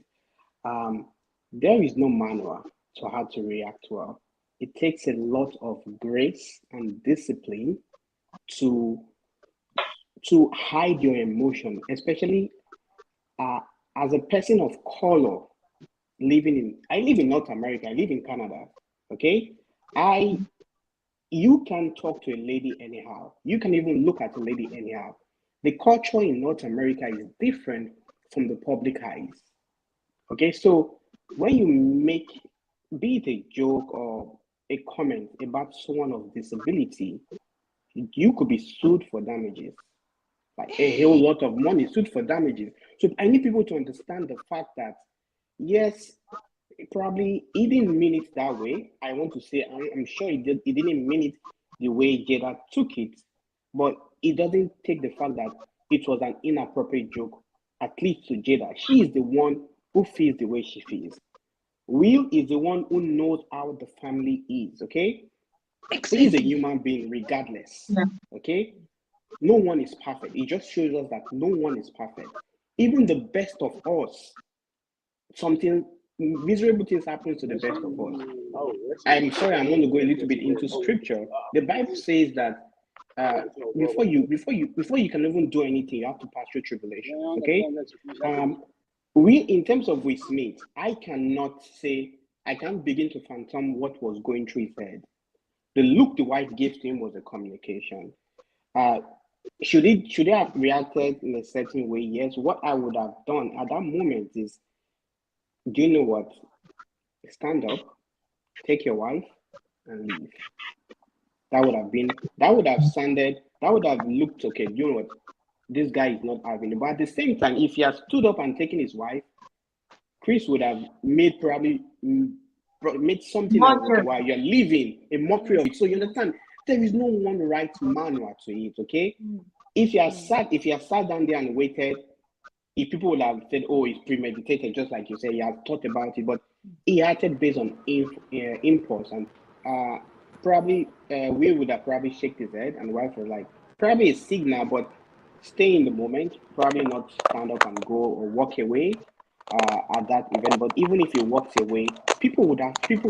There is no manual to how to react well. It takes a lot of grace and discipline to hide your emotion, especially as a person of color I live in North America, I live in Canada. Okay, you can talk to a lady anyhow. You can even look at a lady anyhow. The culture in North America is different from the public eyes. Okay, so when you make, be it a joke or a comment about someone of disability, you could be sued for damages, like a whole lot of money, sued for damages. So I need people to understand the fact that, yes, probably he didn't mean it that way. I want to say, I'm sure he didn't mean it the way Jada took it, but it doesn't take the fact that it was an inappropriate joke, at least to Jada. She is the one who feels the way she feels. Will is the one who knows how the family is, okay? Exactly. He's a human being regardless, okay? No one is perfect. It just shows us that no one is perfect. Even the best of us, something miserable things happen to the best of us. I'm sorry, I'm going to go a little bit into scripture. The Bible says that before you can even do anything, you have to pass through tribulation. Okay. We, in terms of Will Smith, I can't begin to fathom what was going through his head. The look the wife gave to him was a communication. Should he have reacted in a certain way? Yes. What I would have done at that moment is, do you know what? Stand up, take your wife, and leave. That would have looked okay. You know what? This guy is not having it. But at the same time, if he had stood up and taken his wife, Chris would have made something out of it while you're leaving, a mockery of it. So you understand, there is no one right manual to it, okay? If you had sat down there and waited, if people would have said, oh, it's premeditated, just like you say, he has thought about it, but he acted based on impulse, and probably we would have probably shaken his head, and wife was like, probably a signal, but stay in the moment, probably not stand up and go or walk away at that event. But even if he walks away, people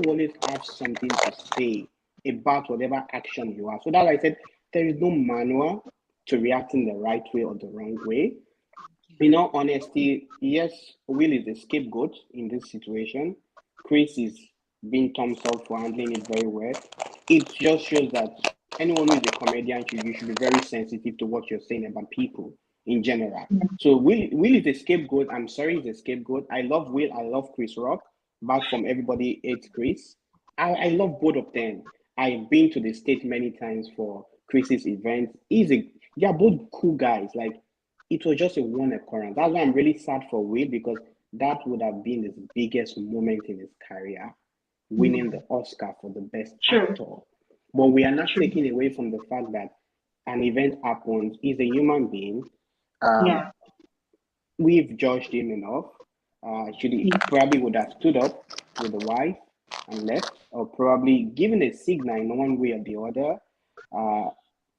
always have something to say about whatever action you have. So that's why I said there is no manual to reacting the right way or the wrong way. In all honesty, yes, Will is the scapegoat in this situation. Chris is being thumbs up for handling it very well. It just shows that anyone who is a comedian, you should be very sensitive to what you're saying about people in general. So Will is the scapegoat. I'm sorry, he's a scapegoat. I love Will. I love Chris Rock. Back from everybody hates Chris. I love both of them. I've been to the States many times for Chris's event. They are both cool guys. Like, it was just a one occurrence. That's why I'm really sad for Will, because that would have been his biggest moment in his career, winning the Oscar for the best actor. But we are not taking away from the fact that an event happens. He's a human being. We've judged him enough. He probably would have stood up with the wife and left, or probably given a signal in one way or the other.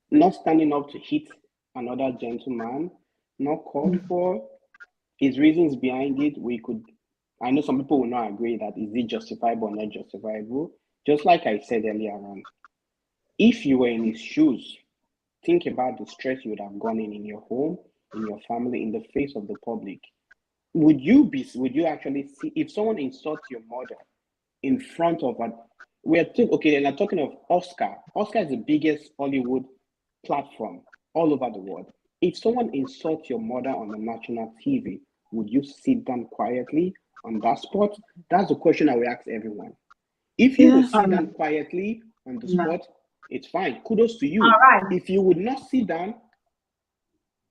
Not standing up to hit another gentleman, not called for. His reasons behind it, I know some people will not agree that is it justifiable or not justifiable. Just like I said earlier on, if you were in his shoes, think about the stress you would have gone in your home, in your family, in the face of the public. Would you actually see, if someone insults your mother in front of they're not talking of Oscar. Oscar is the biggest Hollywood platform all over the world. If someone insults your mother on the national TV, would you sit down quietly on that spot? That's the question I will ask everyone. If you would sit down quietly on the spot, it's fine. Kudos to you. All right. If you would not sit down,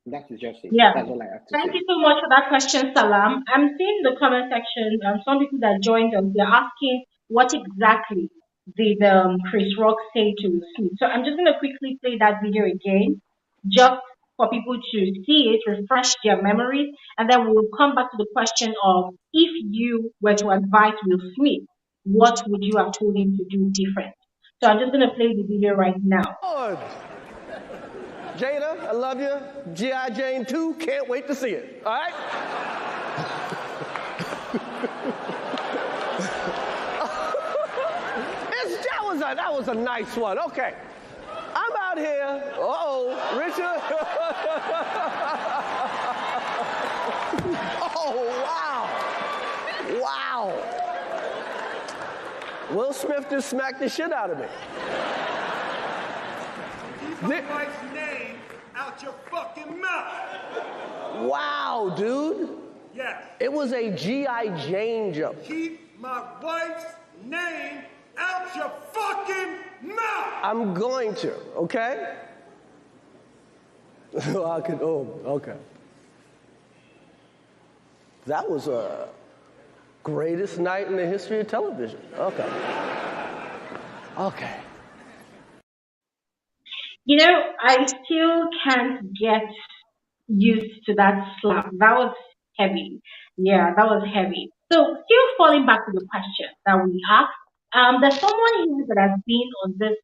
that is just it. Yeah. That's all I have to Thank say. you so much for that question, Salaam. I'm seeing the comment section, some people that joined us, they're asking what exactly did Chris Rock say to Smith. So I'm just going to quickly play that video again, just for people to see it, refresh their memories, and then we'll come back to the question of, if you were to advise Will Smith, what would you have told him to do different? So I'm just going to play the video right now. Lord. Jada, I love you. G.I. Jane 2, can't wait to see it. All right? That was a nice one. Okay. I'm out here. Richard. Oh, wow. Wow. Will Smith just smacked the shit out of me. Keep my wife's name out your fucking mouth. Wow, dude. Yes. It was a G.I. Jane joke. Keep my wife's name out your fucking mouth. I'm going to, okay? Okay. That was a greatest night in the history of television. Okay. Okay. You know, I still can't get used to that slap. That was heavy. Yeah, that was heavy. So still falling back to the question that we asked, there's someone here that has been on this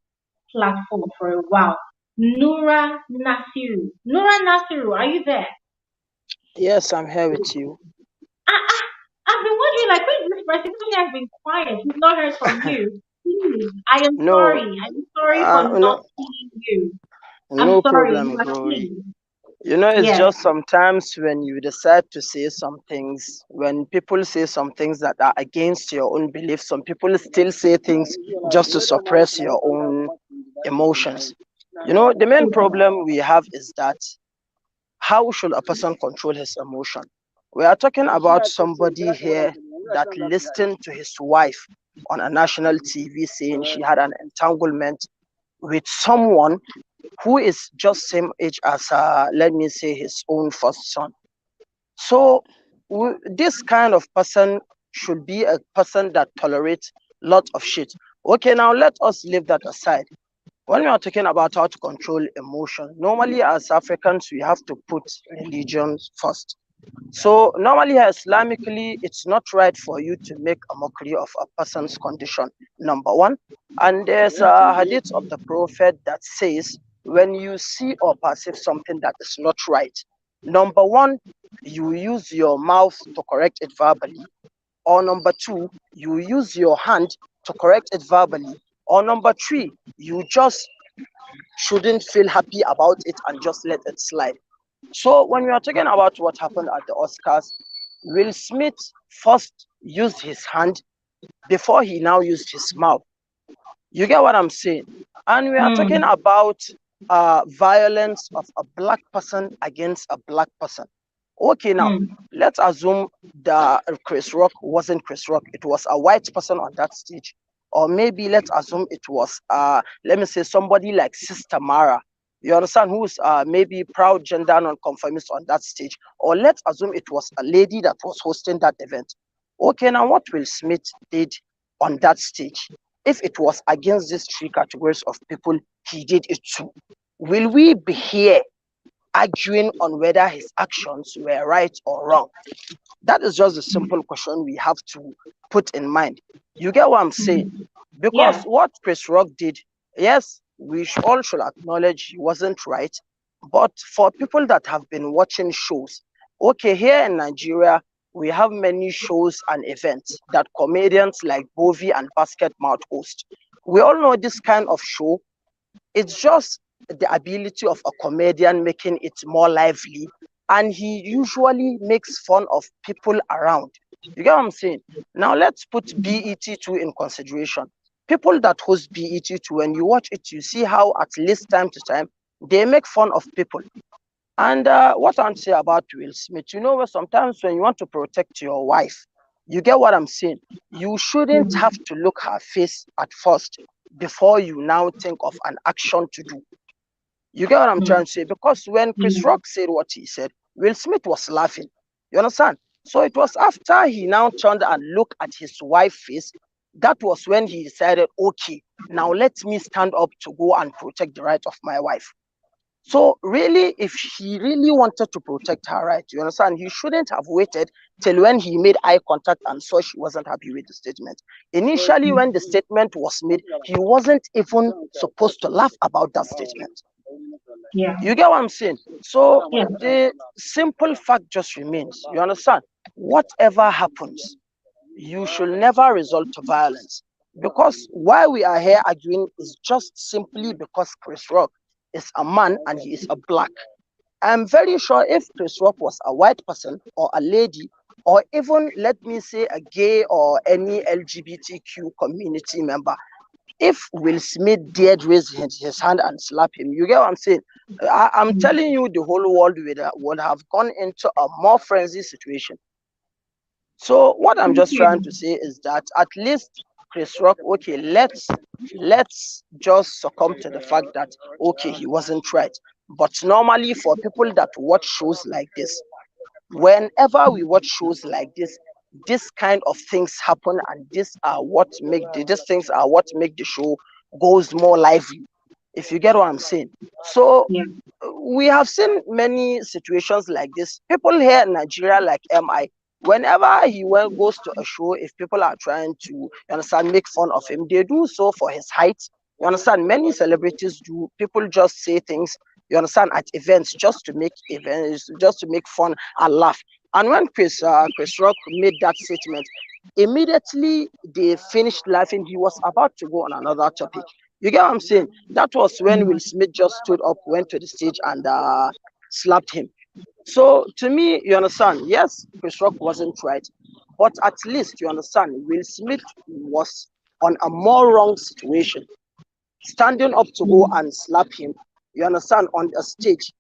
platform for a while. Nora Nasiru. Nora Nasiru, are you there? Yes, I'm here with you. I've been wondering, like, where is this person? This person has been quiet. We've not heard from you. Please, I am No, sorry. I'm sorry for not no, seeing you. I'm no sorry. problem, You are bro. clean. It's Yes. just sometimes when you decide to say some things, when people say some things that are against your own beliefs, some people still say things just to suppress your own emotions. The main problem we have is that how should a person control his emotion? We are talking about somebody here that listened to his wife on a national TV saying she had an entanglement with someone who is just same age as let me say his own first son. So this kind of person should be a person that tolerates lot of shit. Okay, now let us leave that aside. When we are talking about how to control emotion, normally as Africans we have to put religion first. So normally Islamically, it's not right for you to make a mockery of a person's condition, number one. And there's a hadith of the Prophet that says, when you see or perceive something that is not right, number one, you use your mouth to correct it verbally, or number two, you use your hand to correct it verbally, or number three, you just shouldn't feel happy about it and just let it slide. So when we are talking about what happened at the Oscars, Will Smith first used his hand before he now used his mouth. You get what I'm saying? And we are talking about violence of a black person against a black person. Okay, now let's assume that Chris Rock wasn't Chris Rock. It was a white person on that stage. Or maybe let's assume it was let me say somebody like Sister Mara. You understand, who's maybe proud gender non-conformist on that stage. Or let's assume it was a lady that was hosting that event. Okay, now what Will Smith did on that stage, if it was against these three categories of people, he did it too. Will we be here arguing on whether his actions were right or wrong? That is just a simple question we have to put in mind. You get what I'm saying? Because Yeah. what Chris Rock did, yes, we all should acknowledge he wasn't right. But for people that have been watching shows, okay, here in Nigeria, we have many shows and events that comedians like Bovi and Basket Mouth host. We all know this kind of show, it's just the ability of a comedian making it more lively, and he usually makes fun of people around. You get what I'm saying? Now let's put BET2 in consideration. People that host BET2, when you watch it, you see how at least time to time they make fun of people. And what I'm saying about Will Smith, sometimes when you want to protect your wife, you get what I'm saying? You shouldn't have to look her face at first before you now think of an action to do. You get what I'm trying to say? Because when Chris Rock said what he said, Will Smith was laughing. You understand? So it was after he now turned and looked at his wife's face, that was when he decided, okay, now let me stand up to go and protect the right of my wife. So really, if he really wanted to protect her right, you understand, he shouldn't have waited till when he made eye contact and saw she wasn't happy with the statement. Initially, when the statement was made, he wasn't even supposed to laugh about that statement. Yeah. You get what I'm saying? So Yeah. the simple fact just remains, you understand, whatever happens, you should never resort to violence. Because why we are here arguing is just simply because Chris Rock is a man and he is a black. I'm very sure if Chris Rock was a white person or a lady, or even let me say a gay or any LGBTQ community member, if Will Smith dared raise his hand and slap him, you get what I'm saying? I'm telling you, the whole world would have gone into a more frenzy situation. So what I'm just trying to say is that at least Chris Rock, okay, let's just succumb to the fact that okay, he wasn't right. But normally for people that watch shows like this, whenever we watch shows like this kind of things happen, and these things are what make the show goes more lively. If you get what I'm saying. So we have seen many situations like this. People here in Nigeria, like MI, Whenever he goes to a show, if people are trying to, you understand, make fun of him, they do so for his height. You understand? Many celebrities do. People just say things, you understand, at events just to make fun and laugh. And when Chris Rock made that statement, immediately they finished laughing. He was about to go on another topic. You get what I'm saying? That was when Will Smith just stood up, went to the stage, and slapped him. So to me, you understand, yes, Chris Rock wasn't right, but at least you understand, Will Smith was on a more wrong situation, standing up to go and slap him. You understand, on a stage,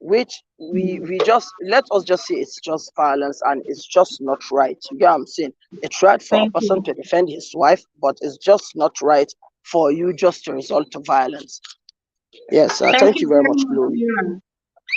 which we just, let us just say it's just violence and it's just not right. You get what I'm saying? It's right for a Thank person you. to defend his wife, but it's just not right for you just to resort to violence. Yes, Thank thank you you very very much, much, Glory. Nora.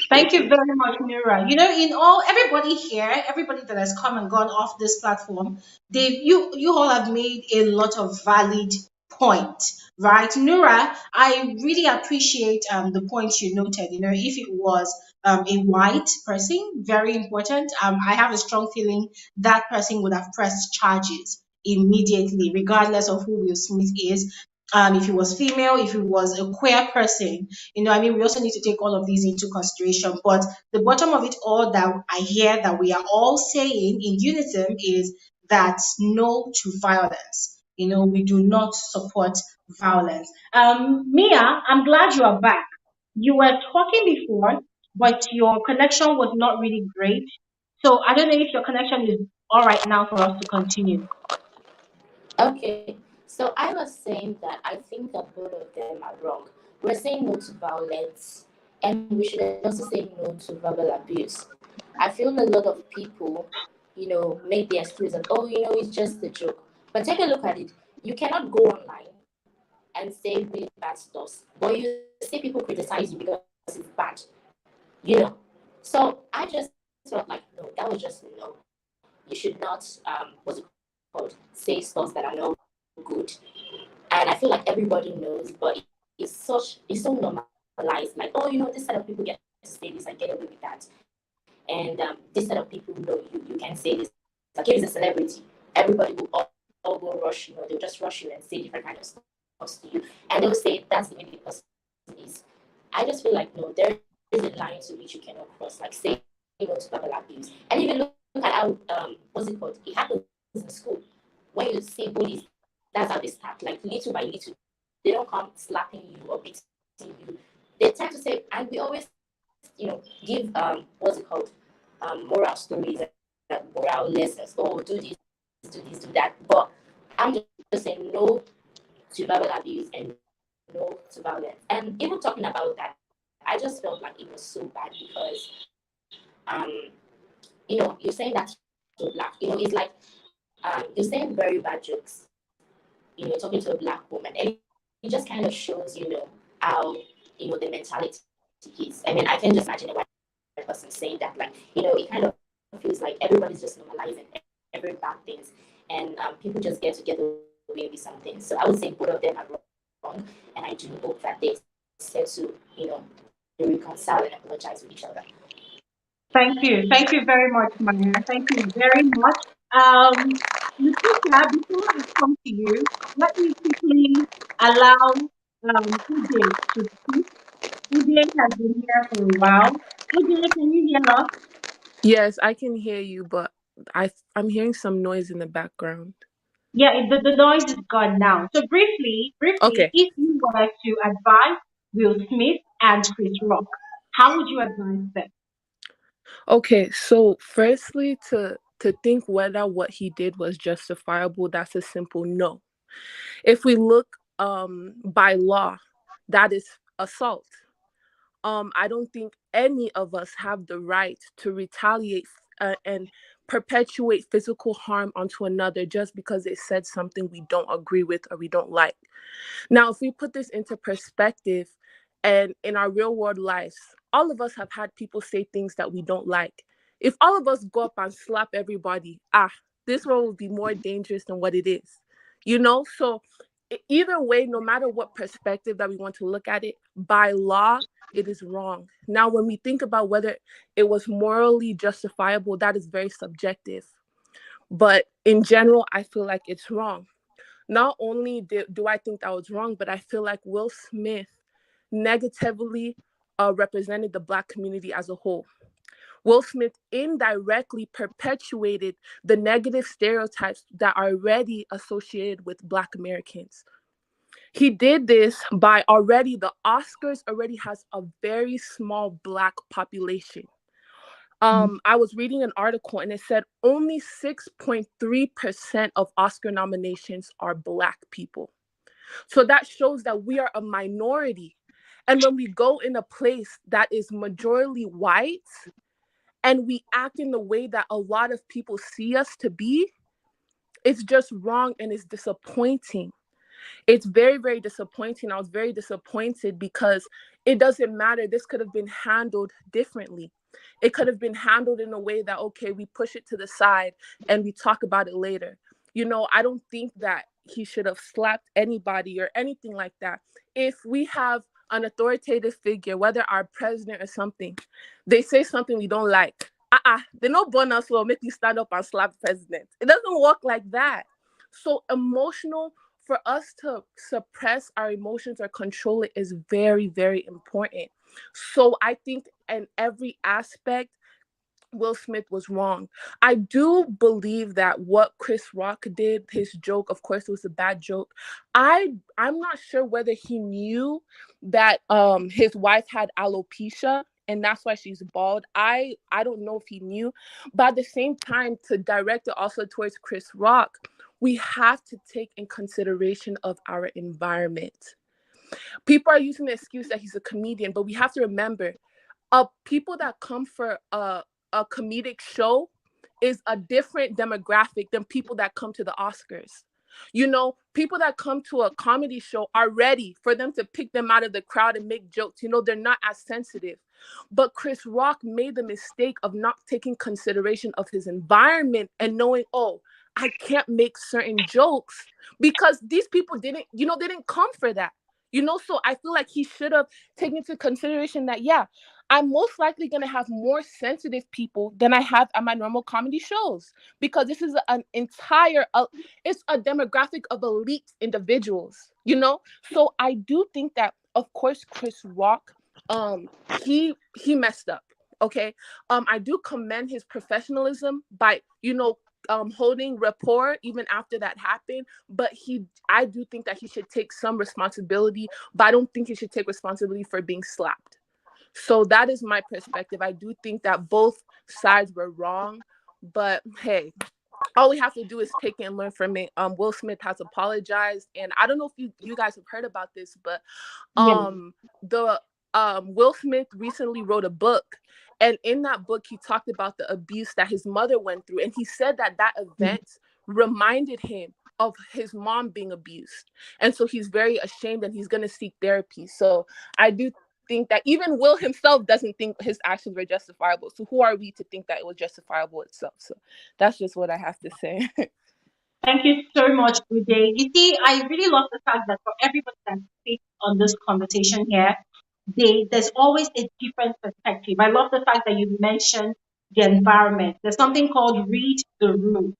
Thank you very much, Nora. You know, in all, everybody here, everybody that has come and gone off this platform, you all have made a lot of valid point, right? Nora, I really appreciate the points you noted. You know, if it was a white person, very important. I have a strong feeling that person would have pressed charges immediately, regardless of who Will Smith is. If he was female, if he was a queer person, you know, I mean, we also need to take all of these into consideration. But the bottom of it all that I hear that we are all saying in unison is that no to violence. You know, we do not support violence. Mia, I'm glad you are back. You were talking before, but your connection was not really great. So I don't know if your connection is all right now for us to continue. Okay, so I was saying that I think that both of them are wrong. We're saying no to violence, and we should also say no to verbal abuse. I feel a lot of people, make the excuse that, oh, it's just a joke. But take a look at it. You cannot go online and say really bad stuff, but you see people criticize you because it's bad, you know. So I just felt like, no, that was just no. You should not, what's it called, say stuff that are no good. And I feel like everybody knows, but it's so normalized. Like, oh, this set of people get to say this and get away with that. And this set of people know you can say this. Like, if it's a celebrity, everybody will all go rush, they'll just rush you and say different kind of stuff to you. And they'll say that's the way the person is. I just feel like, no, there is a line to which you cannot cross. Like, say no to verbal abuse. And if you look at how, what's it called? It happens in school. When you see bullies, that's how they start. Like, little by little. They don't come slapping you or beating you. They tend to say, and we always, give what's it called, moral stories and moral lessons. Oh, do this, do this, do that. But I'm just saying no to verbal abuse and no to violence. And even talking about that, I just felt like it was so bad because, you're saying that to black. It's like, you're saying very bad jokes. Talking to a black woman, and it just kind of shows, how the mentality is. I mean, I can just imagine a white person saying that, like, it kind of feels like everybody's just normalizing every bad things, and people just get away with something. So I would say both of them are wrong, and I do hope that they settle, they reconcile and apologize with each other. Thank you very much, Maya. Thank you very much. Um, Latricia, before I come to you, let me quickly allow Ude to speak. Ude has been here for a while. Ude, can you hear us? Yes, I can hear you, but I'm hearing some noise in the background. Yeah, the noise is gone now. So briefly, Okay. if you were to advise Will Smith and Chris Rock, how would you advise them? Okay, so firstly to think whether what he did was justifiable, that's a simple no. If we look by law, that is assault. I don't think any of us have the right to retaliate and perpetuate physical harm onto another just because they said something we don't agree with or we don't like. Now, if we put this into perspective and in our real world lives, all of us have had people say things that we don't like. If all of us go up and slap everybody, this world would be more dangerous than what it is. So either way, no matter what perspective that we want to look at it, by law, it is wrong. Now, when we think about whether it was morally justifiable, that is very subjective. But in general, I feel like it's wrong. Not only do I think that was wrong, but I feel like Will Smith negatively represented the Black community as a whole. Will Smith indirectly perpetuated the negative stereotypes that are already associated with Black Americans. He did this by the Oscars already has a very small Black population. I was reading an article and it said only 6.3% of Oscar nominations are Black people. So that shows that we are a minority. And when we go in a place that is majority white and we act in the way that a lot of people see us to be, it's just wrong and it's disappointing. It's very, very disappointing. I was very disappointed because it doesn't matter. This could have been handled differently. It could have been handled in a way that, okay, we push it to the side and we talk about it later. You know, I don't think that he should have slapped anybody or anything like that. If we have an authoritative figure, whether our president or something, they say something we don't like. They no bonus will make you stand up and slap the president. It doesn't work like that. So emotional, for us to suppress our emotions or control it is very, very important. So I think in every aspect, Will Smith was wrong. I do believe that what Chris Rock did, his joke, of course, it was a bad joke. I'm not sure whether he knew that his wife had alopecia and that's why she's bald. I don't know if he knew, but at the same time, to direct it also towards Chris Rock, we have to take in consideration of our environment. People are using the excuse that he's a comedian, but we have to remember, people that come for a comedic show is a different demographic than people that come to the Oscars. You know, people that come to a comedy show are ready for them to pick them out of the crowd and make jokes. You know, they're not as sensitive. But Chris Rock made the mistake of not taking consideration of his environment and knowing, oh, I can't make certain jokes because these people didn't, they didn't come for that. So I feel like he should have taken into consideration that, yeah, I'm most likely going to have more sensitive people than I have at my normal comedy shows because this is an entire, it's a demographic of elite individuals, So I do think that, of course, Chris Rock, he messed up. Okay. I do commend his professionalism by, holding rapport even after that happened, but I do think that he should take some responsibility, but I don't think he should take responsibility for being slapped. So that is my perspective. I do think that both sides were wrong, but hey, all we have to do is take it and learn from it. Will Smith has apologized, and I don't know if you guys have heard about this, but Will Smith recently wrote a book, and in that book he talked about the abuse that his mother went through, and he said that event reminded him of his mom being abused, and so he's very ashamed and he's going to seek therapy. So I do think that even Will himself doesn't think his actions were justifiable. So who are we to think that it was justifiable itself? So that's just what I have to say. Thank you so much, Uday. You see, I really love the fact that for everybody that speaks on this conversation here, there's always a different perspective. I love the fact that you mentioned the environment. There's something called read the room.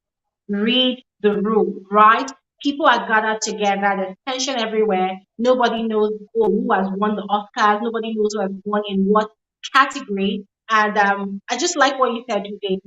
Read the room, right? People are gathered together. There's tension everywhere. Nobody knows who has won the Oscars. Nobody knows who has won in what category. And I just like what you said today.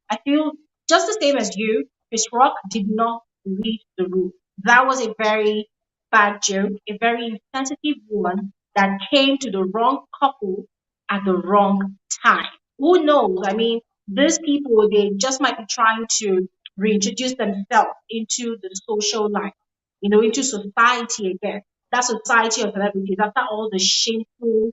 I feel just the same as you. Chris Rock did not read the room. That was a very bad joke, a very insensitive one that came to the wrong couple at the wrong time. Who knows? I mean, these people, they just might be trying to reintroduce themselves into the social life, into society again. That society of celebrities after all the shameful,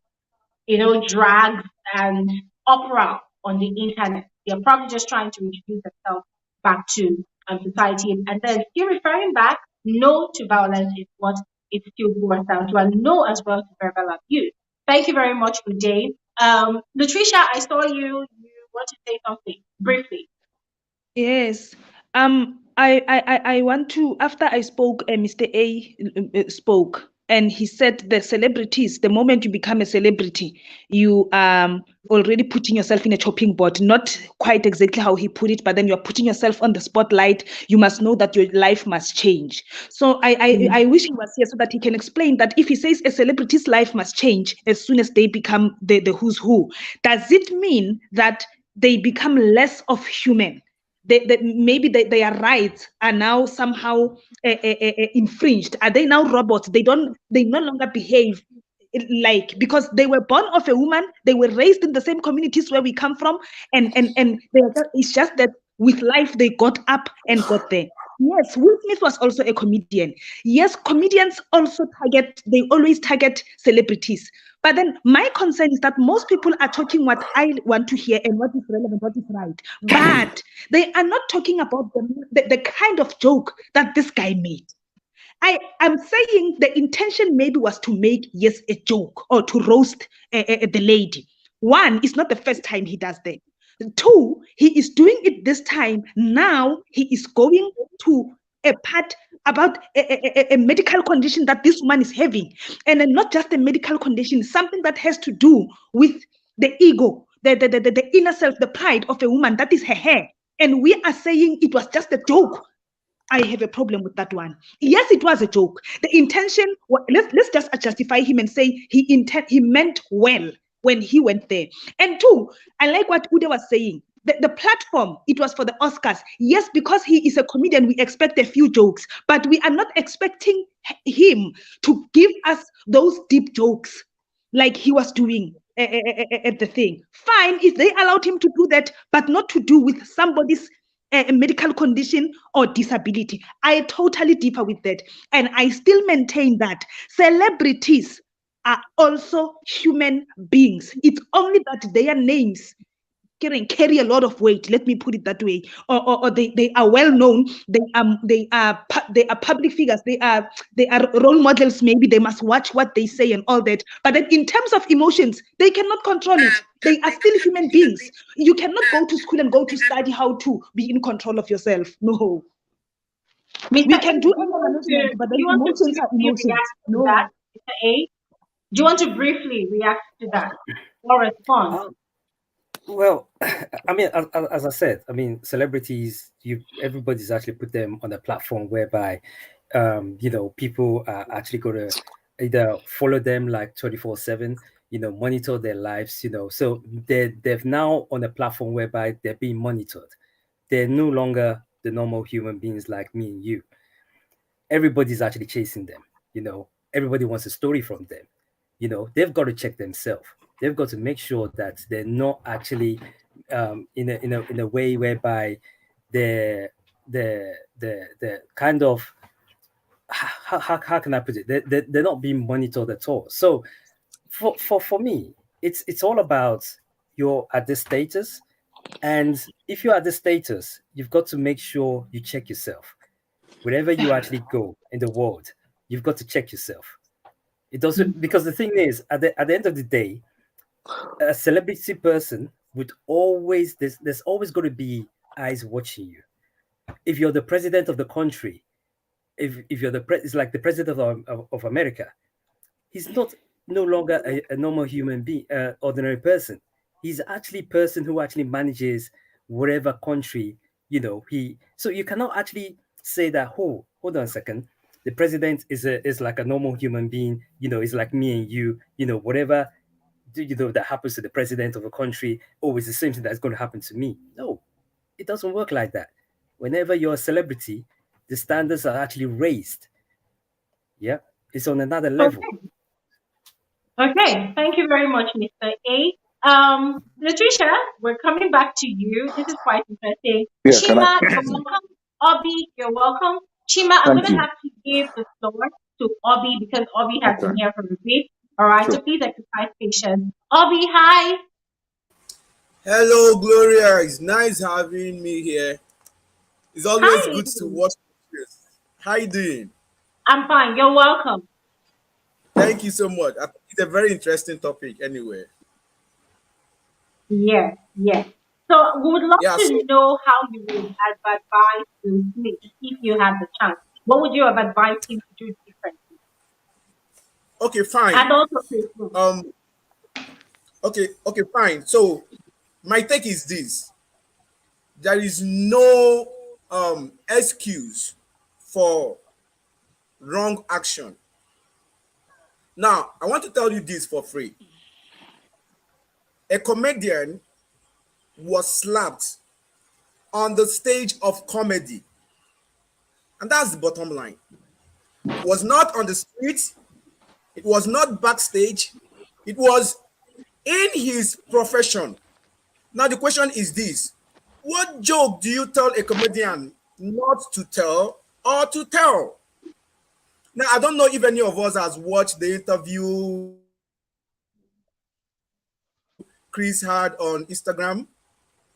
drag and opera on the internet. They're probably just trying to introduce themselves back to society. And then still referring back, no to violence is what it still boils down to, and no as well to verbal abuse. Thank you very much, Uday. Latricia, I saw you want to say something briefly. Yes. I want to, after I spoke, Mr. A spoke, and he said the celebrities, the moment you become a celebrity, you already putting yourself in a chopping board. Not quite exactly how he put it, but then you're putting yourself on the spotlight. You must know that your life must change. So I wish he was here so that he can explain that if he says a celebrity's life must change as soon as they become the who's who, does it mean that they become less of human? Maybe their rights are now somehow infringed. Are they now robots? They no longer behave like, because they were born of a woman, they were raised in the same communities where we come from, and it's just that with life they got up and got there. Yes, Will Smith was also a comedian. Yes, comedians also always target celebrities. But then my concern is that most people are talking what I want to hear and what is relevant, what is right. But they are not talking about the kind of joke that this guy made. I'm saying the intention maybe was to make, yes, a joke or to roast the lady. One, it's not the first time he does that. Two, he is doing it this time. Now he is going to a part about a medical condition that this woman is having. And then not just a medical condition, something that has to do with the ego, the inner self, the pride of a woman. That is her hair. And we are saying it was just a joke. I have a problem with that one. Yes, it was a joke. The intention, let's just justify him and say he meant well when he went there. And two, I like what Ude was saying. The platform, it was for the Oscars. Yes, because he is a comedian, we expect a few jokes, but we are not expecting him to give us those deep jokes like he was doing at the thing. Fine, if they allowed him to do that, but not to do with somebody's a medical condition or disability. I totally differ with that. And I still maintain that celebrities are also human beings. It's only that their names carry a lot of weight. Let me put it that way. Or they are well known. They are public figures. They are role models. Maybe they must watch what they say and all that. But then in terms of emotions, they cannot control it. They are still human beings. You cannot go to school and go to study how to be in control of yourself. No. We can do anger management, but then emotions are emotions. To that, Mr. A? Do you want to briefly react to that or respond? Well, I mean, as I said, I mean, celebrities, everybody's actually put them on a platform whereby, people are actually going to either follow them like 24/7, monitor their lives, so they've now on a platform whereby they're being monitored. They're no longer the normal human beings like me and you. Everybody's actually chasing them, everybody wants a story from them. They've got to check themselves. They've got to make sure that they're not actually in a way whereby they're kind of, how can I put it? They're not being monitored at all. So for me, it's all about you're at this status, and if you're at this status, you've got to make sure you check yourself. Wherever you actually go in the world, you've got to check yourself. It doesn't, because the thing is, at the end of the day, a celebrity person would always, there's always going to be eyes watching you. If you're the president of the country, if you're it's like the president of America, he's no longer a normal human being, ordinary person. He's actually a person who actually manages whatever country, so you cannot actually say that, hold on a second, the president is like a normal human being, is like me and you, whatever that happens to the president of a country, it's the same thing that's going to happen to me. No, it doesn't work like that. Whenever you're a celebrity, the standards are actually raised. Yeah, it's on another level. Okay, thank you very much, Mr. A. Latricia, we're coming back to you. This is quite interesting. Yeah, Chima, you're welcome. Obi, you're welcome. Chima, I'm going to have to give the floor to Obi because Obi has been here for a bit. All right, so please exercise patience. Obi, hi. Hello, Gloria. It's nice having me here. It's always good to watch this. How you doing? I'm fine. You're welcome. Thank you so much. I think it's a very interesting topic anyway. Yes. So we would love to know how you would advise Will Smith if you had the chance. What would you have advised him to do differently? Okay, fine. And also Facebook. Okay, fine. So my take is this: there is no excuse for wrong action. Now, I want to tell you this for free. A comedian was slapped on the stage of comedy, and that's the bottom line. It was not on the street, it was not backstage, it was in his profession. Now, the question is this: what joke do you tell a comedian not to tell or to tell? Now, I don't know if any of us has watched the interview Chris had on Instagram,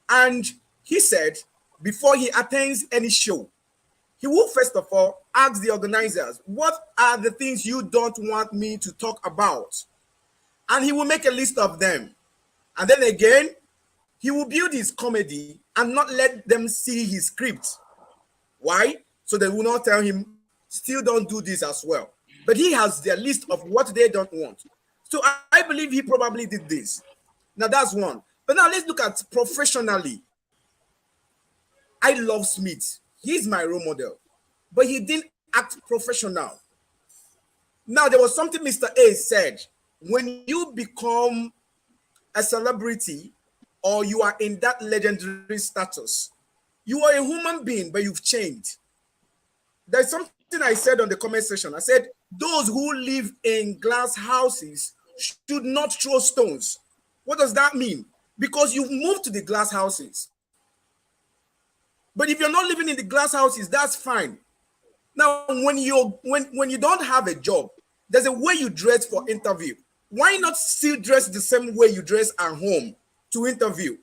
and he said before he attends any show, he will first of all ask the organizers, what are the things you don't want me to talk about? And he will make a list of them. And then again, he will build his comedy and not let them see his script. Why? So they will not tell him, still don't do this as well. But he has their list of what they don't want. So I believe he probably did this. Now that's one. But now let's look at professionally. I love Smith. He's my role model. But he didn't act professional. Now there was something Mr. A said. When you become a celebrity or you are in that legendary status, you are a human being, but you've changed. There's something I said on the comment section. I said, those who live in glass houses should not throw stones. What does that mean? Because you've moved to the glass houses. But if you're not living in the glass houses, that's fine. Now, when you don't have a job, there's a way you dress for interview. Why not still dress the same way you dress at home to interview?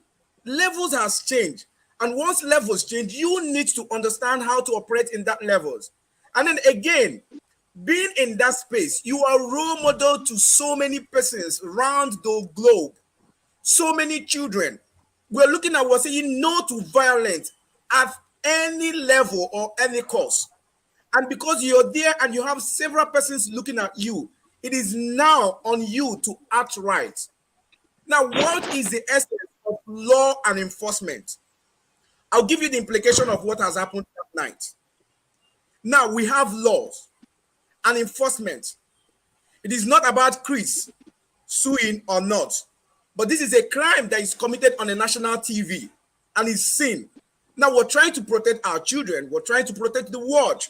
Levels has changed. And once levels change, you need to understand how to operate in that levels. And then again, being in that space, you are role model to so many persons around the globe. So many children. We're looking at what's saying no to violence at any level or any cost. And because you're there and you have several persons looking at you, it is now on you to act right. Now, what is the essence of law and enforcement? I'll give you the implication of what has happened that night. Now, we have laws and enforcement. It is not about Chris suing or not, but this is a crime that is committed on a national TV and is seen. Now, we're trying to protect our children. We're trying to protect the world.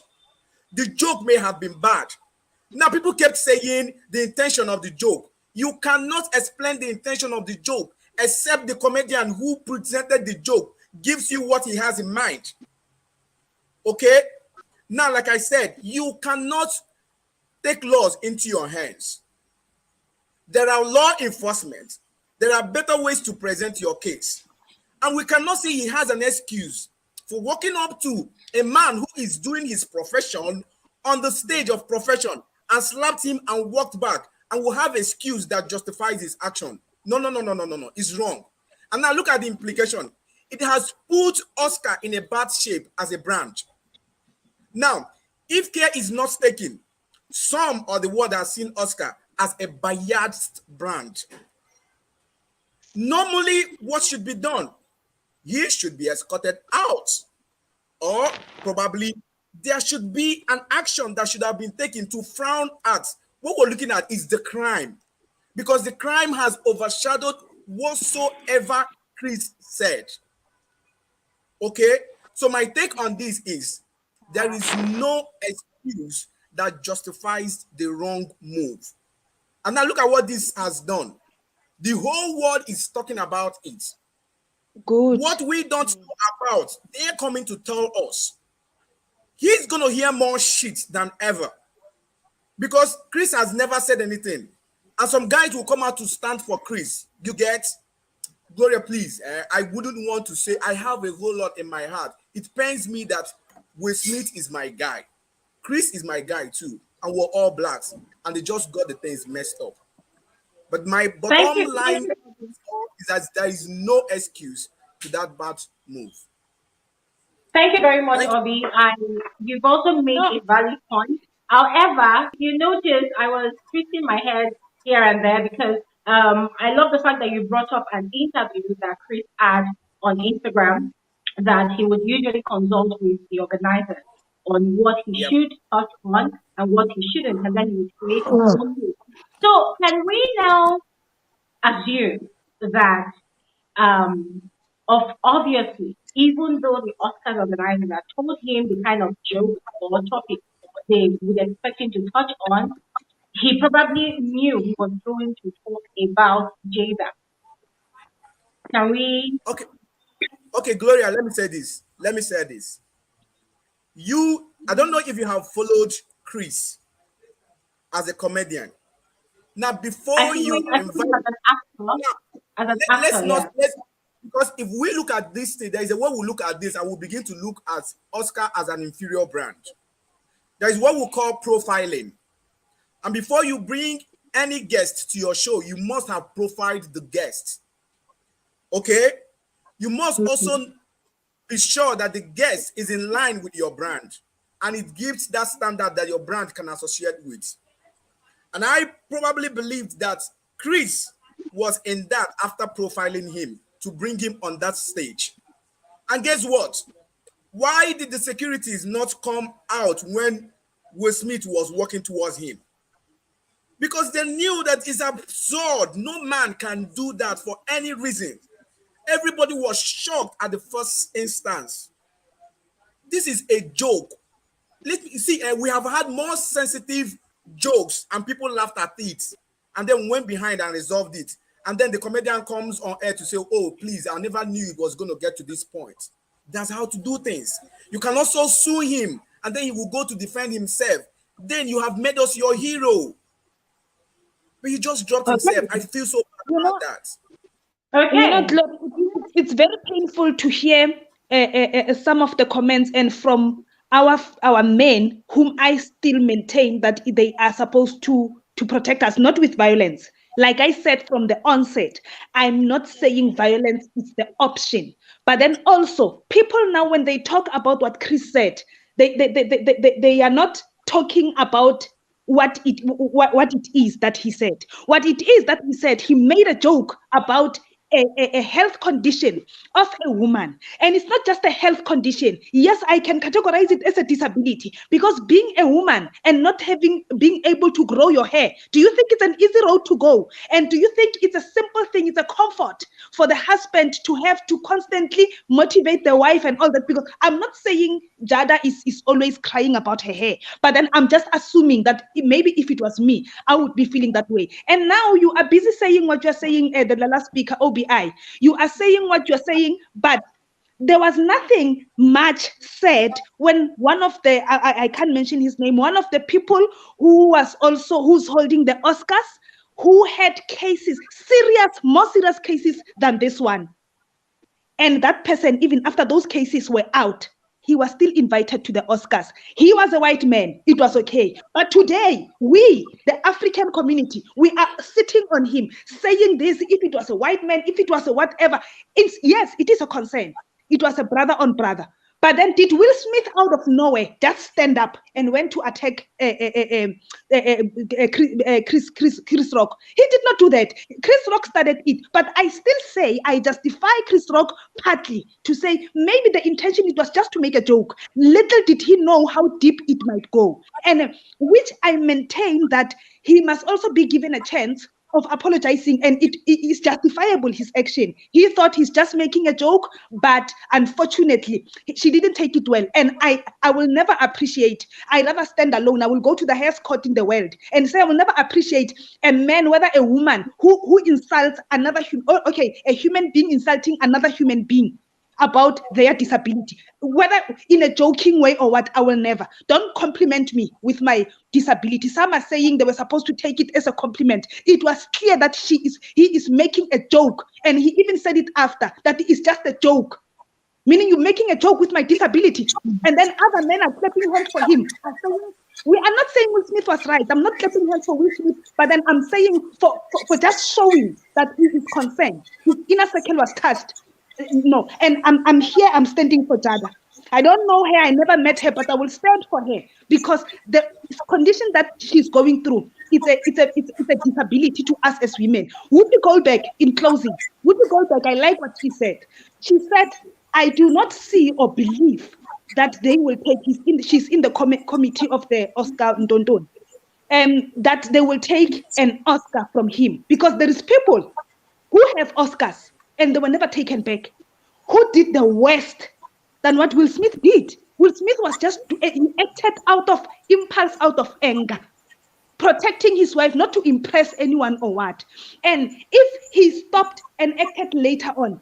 The joke may have been bad. Now, people kept saying the intention of the joke. You cannot explain the intention of the joke except the comedian who presented the joke gives you what he has in mind. Okay? Now, like I said, you cannot take laws into your hands. There are law enforcement. There are better ways to present your case. And we cannot say he has an excuse for walking up to a man who is doing his profession on the stage of profession and slapped him and walked back and will have an excuse that justifies his action. No. It's wrong. And now look at the implication. It has put Oscar in a bad shape as a brand. Now, if care is not taken, some of the world has seen Oscar as a biased brand. Normally, what should be done? He should be escorted out. Or probably there should be an action that should have been taken to frown at. What we're looking at is the crime. Because the crime has overshadowed whatsoever Chris said. Okay? So my take on this is there is no excuse that justifies the wrong move. And now look at what this has done. The whole world is talking about it. Good. What we don't know about, they're coming to tell us. He's going to hear more shit than ever. Because Chris has never said anything. And some guys will come out to stand for Chris. You get? Gloria, please. I wouldn't want to say I have a whole lot in my heart. It pains me that Will Smith is my guy. Chris is my guy too. And we're all blacks. And they just got the things messed up. But my bottom line is that there is no excuse to that bad move. Thank you very much, Obi. And you've also made a valid point. However, you notice I was twisting my head here and there because I love the fact that you brought up an interview that Chris had on Instagram that he would usually consult with the organizers on what he Yep. should touch on and what he shouldn't, and then he would create his own list. So, can we now assume that of obviously, even though the Oscars organizers had told him the kind of jokes or topics they would expect him to touch on, he probably knew he was going to talk about Jada. Can we? Okay, okay, Gloria, let me say this. Let me say this. I don't know if you have followed Chris as a comedian. Now, I before think you we as invite, an actor, now, as an let's actor, not, yeah. because if we look at this thing, there is a way we look at this, and we'll begin to look at Oscar as an inferior brand. There is what we call profiling. And before you bring any guest to your show, you must have profiled the guest. Okay? You must also be sure that the guest is in line with your brand and it gives that standard that your brand can associate with. And I probably believed that Chris was in that after profiling him to bring him on that stage. And guess what? Why did the securities not come out when Will Smith was walking towards him? Because they knew that it's absurd. No man can do that for any reason. Everybody was shocked at the first instance. This is a joke. Let me see, we have had more sensitive jokes and people laughed at it and then went behind and resolved it. And then the comedian comes on air to say, oh, please, I never knew it was going to get to this point. That's how to do things. You can also sue him and then he will go to defend himself. Then you have made us your hero. But he just dropped himself. I feel so bad about that. Okay. It's very painful to hear some of the comments and from our men, whom I still maintain that they are supposed to protect us, not with violence. Like I said from the onset, I'm not saying violence is the option. But then also, people now, when they talk about what Chris said, they are not talking about what it is that he said. What it is that he said, he made a joke about a health condition of a woman. And it's not just a health condition. Yes, I can categorize it as a disability, because being a woman and not being able to grow your hair, do you think it's an easy road to go? And do you think it's a simple thing, it's a comfort for the husband to have to constantly motivate the wife and all that? Because I'm not saying Jada is always crying about her hair, but then I'm just assuming that maybe if it was me, I would be feeling that way. And now you are busy saying what you're saying, the last speaker, OBI. You are saying what you're saying, but there was nothing much said when one of the, I can't mention his name, one of the people who's holding the Oscars, who had cases, more serious cases than this one. And that person, even after those cases were out, he was still invited to the Oscars. He was a white man. It was okay. But today, we, the African community, we are sitting on him saying this. If it was a white man, if it was a whatever, yes, it is a concern. It was a brother on brother. But then did Will Smith out of nowhere just stand up and went to attack Chris Rock? He did not do that. Chris Rock started it. But I still say I justify Chris Rock partly to say maybe the intention, it was just to make a joke. Little did he know how deep it might go. And which I maintain that he must also be given a chance of apologizing, and it is justifiable, his action. He thought he's just making a joke, but unfortunately she didn't take it well. And I will never appreciate, I rather stand alone. I will go to the highest court in the world and say I will never appreciate a man, whether a woman who insults another a human being insulting another human being about their disability, whether in a joking way or what. I will never. Don't compliment me with my disability. Some are saying they were supposed to take it as a compliment. It was clear that he is making a joke, and he even said it after, that it is just a joke. Meaning you're making a joke with my disability. And then other men are clapping hands for him. We are not saying Will Smith was right. I'm not clapping hands for Will Smith, but then I'm saying for just showing that he is concerned. His inner circle was touched. No, and I'm here, I'm standing for Jada. I don't know her, I never met her, but I will stand for her because the condition that she's going through, it's a disability to us as women. Whoopi Goldberg, in closing, Whoopi Goldberg, I like what she said. She said, I do not see or believe that they will take she's in the committee of the Oscar Ndondon, that they will take an Oscar from him because there is people who have Oscars and they were never taken back. Who did the worst than what Will Smith did? Will Smith was just he acted out of impulse, out of anger, protecting his wife, not to impress anyone or what. And if he stopped and acted later on,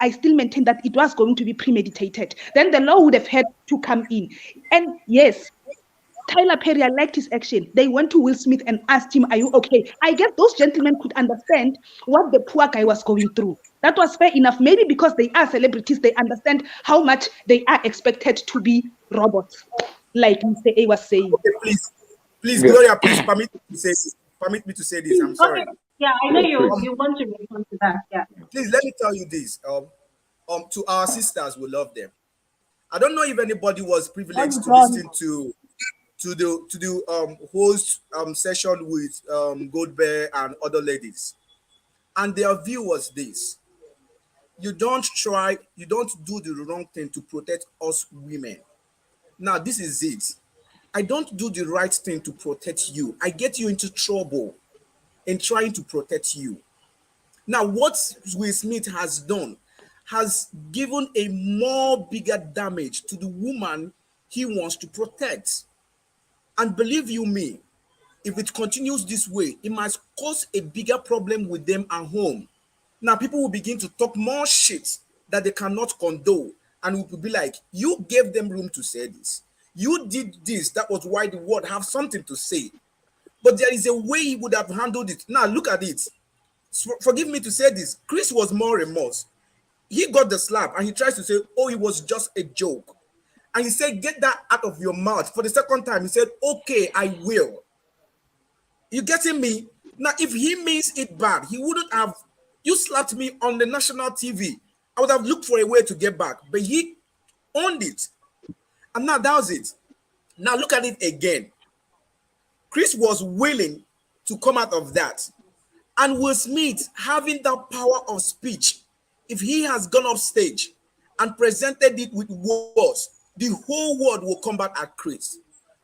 I still maintain that it was going to be premeditated. Then the law would have had to come in. And yes, Tyler Perry, I liked his action. They went to Will Smith and asked him, are you okay? I guess those gentlemen could understand what the poor guy was going through. That was fair enough. Maybe because they are celebrities, they understand how much they are expected to be robots, like Mr. A was saying. Okay, please, Gloria, please permit me to say this. Permit me to say this. I'm sorry. Okay. Yeah, I know you want to respond to that. Yeah. Please let me tell you this. To our sisters, we love them. I don't know if anybody was privileged to listen to the host session with Goldberg and other ladies, and their view was this: you don't do the wrong thing to protect us women. Now this is it. I don't do the right thing to protect you. I get you into trouble in trying to protect you. Now what Will Smith has done has given a more bigger damage to the woman he wants to protect. And believe you me, if it continues this way, it might cause a bigger problem with them at home. Now people will begin to talk more shit that they cannot condone, and will be like, you gave them room to say this. You did this. That was why the world have something to say. But there is a way he would have handled it. Now look at it. Forgive me to say this. Chris was more remorse. He got the slap and he tries to say, oh, it was just a joke. And he said, get that out of your mouth. For the second time, he said, okay, I will. You getting me? Now, if he means it bad, he wouldn't have, you slapped me on the national TV. I would have looked for a way to get back. But he owned it. And now that was it. Now look at it again. Chris was willing to come out of that. And Will Smith having that power of speech, if he has gone off stage and presented it with words, the whole world will come back at Chris.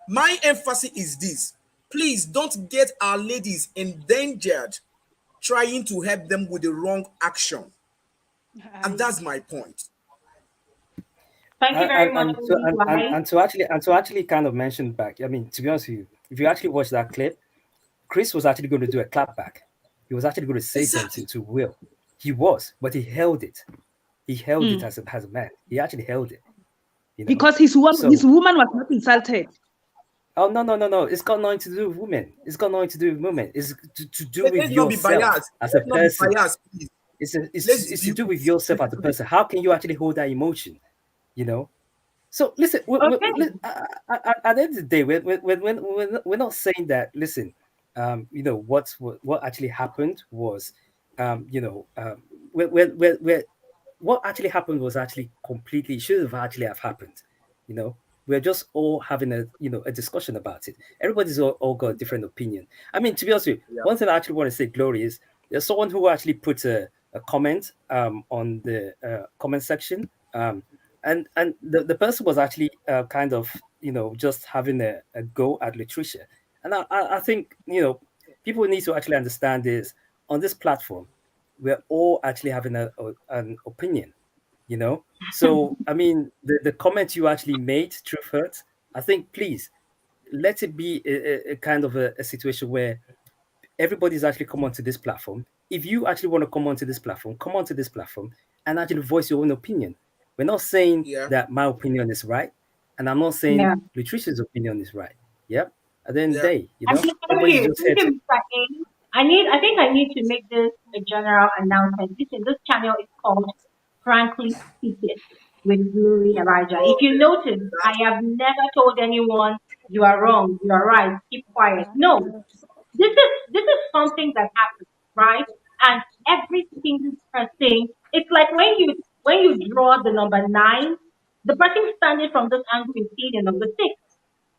My emphasis is this: please don't get our ladies endangered trying to help them with the wrong action. And that's my point. Thank you very much. And to actually kind of mention back, I mean, to be honest with you, if you actually watch that clip, Chris was actually going to do a clap back. He was actually going to say something to Will. He was, but he held it. He held it as a man. He actually held it. You know? Because his woman was not insulted. Oh no! It's got nothing to do with women. It's got nothing to do with women. It's to do with yourself as a person. It's to do with yourself as a person. How can you actually hold that emotion? You know. So listen. At the end of the day, we're not saying that. Listen, you know what actually happened was, what actually happened was actually completely should have actually have happened. You know. We're just all having a discussion about it. Everybody's all got a different opinion. I mean, to be honest with you, one thing I actually want to say, Glory, is there's someone who actually put a comment on the comment section, and the person was actually kind of just having a go at Latricia, and I think people need to actually understand this. On this platform, we're all actually having an opinion. So I mean, the comment you actually made, Truth Hurts, I think please let it be a kind of a situation where everybody's actually come onto this platform. If you actually want to come onto this platform, come onto this platform and actually voice your own opinion. We're not saying that my opinion is right, and I'm not saying Latricia's opinion is right. Yep. At the end of the day, everybody's just here to... I think I need to make this a general announcement. This channel is called Frankly Speaking with Glory Elijah. If you notice, I have never told anyone you are wrong, you are right, keep quiet. No, this is something that happens, right? And every single person, it's like when you draw the number 9 The person standing from this angle is seeing a number 6.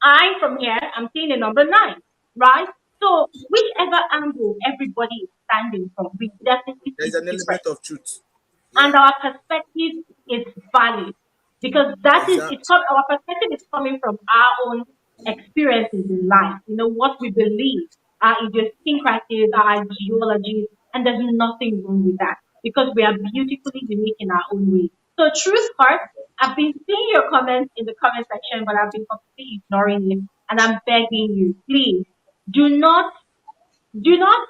I from here, I'm seeing a number 9, right? So whichever angle everybody is standing from, we definitely see There's the an difference, element of truth. and Yeah, our perspective is valid because that is exactly. our perspective is coming from our own experiences in life. You know what we believe, our idiosyncrasies, our ideologies, and there's nothing wrong with that because we are beautifully unique in our own way. So, truth heart, I've been seeing your comments in the comment section, but I've been completely ignoring it, and I'm begging you, please do not do not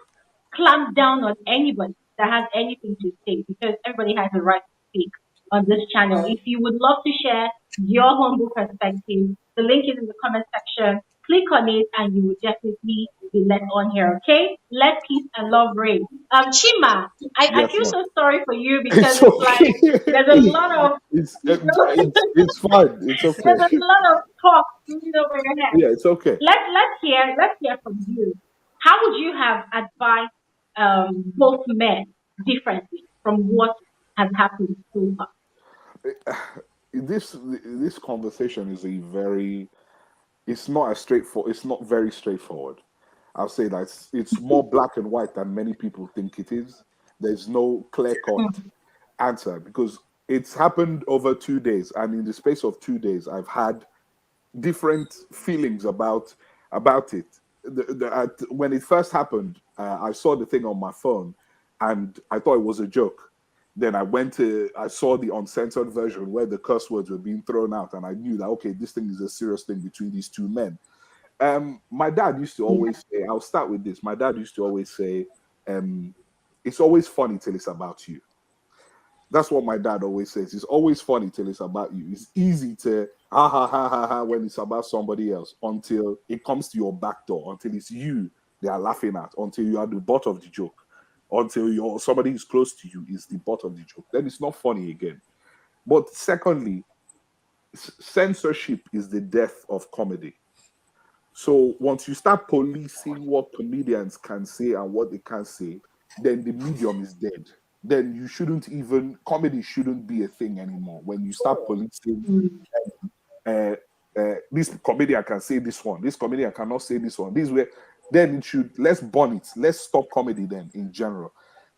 clamp down on anybody that has anything to say because everybody has a right to speak on this channel. If you would love to share your humble perspective, the link is in the comment section. Click on it and you will definitely be let on here, okay? Let peace and love reign. Chima, I Yes, feel ma'am. so sorry for you because It's it's like okay. there's a lot of It's fine. It's okay. there's a lot of talk over your head. Yeah, it's okay. Let's hear from you. How would you have advised both men differently from what has happened so far? This conversation is a very it's not as straightforward. It's not very straightforward. I'll say that it's more black and white than many people think it is. There's no clear cut answer because it's happened over 2 days, and in the space of 2 days, I've had different feelings about it. When it first happened, I saw the thing on my phone, and I thought it was a joke. Then I saw the uncensored version where the curse words were being thrown out, and I knew that okay, this thing is a serious thing between these two men. My dad used to always say, I'll start with this. My dad used to always say, it's always funny till it's about you. That's what my dad always says. It's always funny till it's about you. It's easy to ha ha ha ha ha when it's about somebody else until it comes to your back door, until it's you they are laughing at, until you are the butt of the joke, until somebody who's close to you is the butt of the joke. Then it's not funny again. But secondly, censorship is the death of comedy. So once you start policing what comedians can say and what they can't say, then the medium is dead. Then comedy shouldn't be a thing anymore. When you start policing, uh, this comedian can say this one, this comedian cannot say this one, this way, then let's burn it. Let's stop comedy then in general.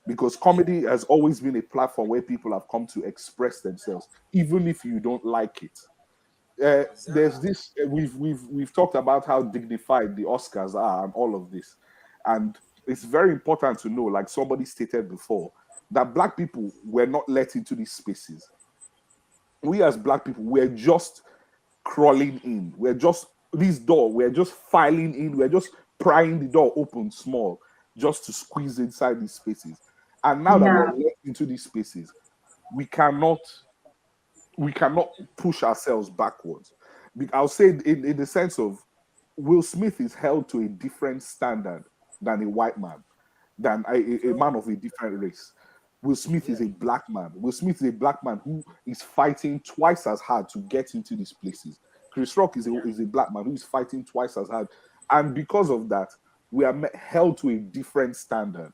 Because comedy has always been a platform where people have come to express themselves, even if you don't like it. There's this we've talked about how dignified the Oscars are and all of this, and it's very important to know, like somebody stated before, that black people were not let into these spaces. We as black people, we're just crawling in. We're just filing in. We're just prying the door open small, just to squeeze inside these spaces. And now that we're Yeah. let into these spaces, we cannot push ourselves backwards. I'll say in the sense of Will Smith is held to a different standard than a white man, than a man of a different race. Will Smith is a black man. Will Smith is a black man who is fighting twice as hard to get into these places. Chris Rock is a black man who is fighting twice as hard. And because of that, we are held to a different standard.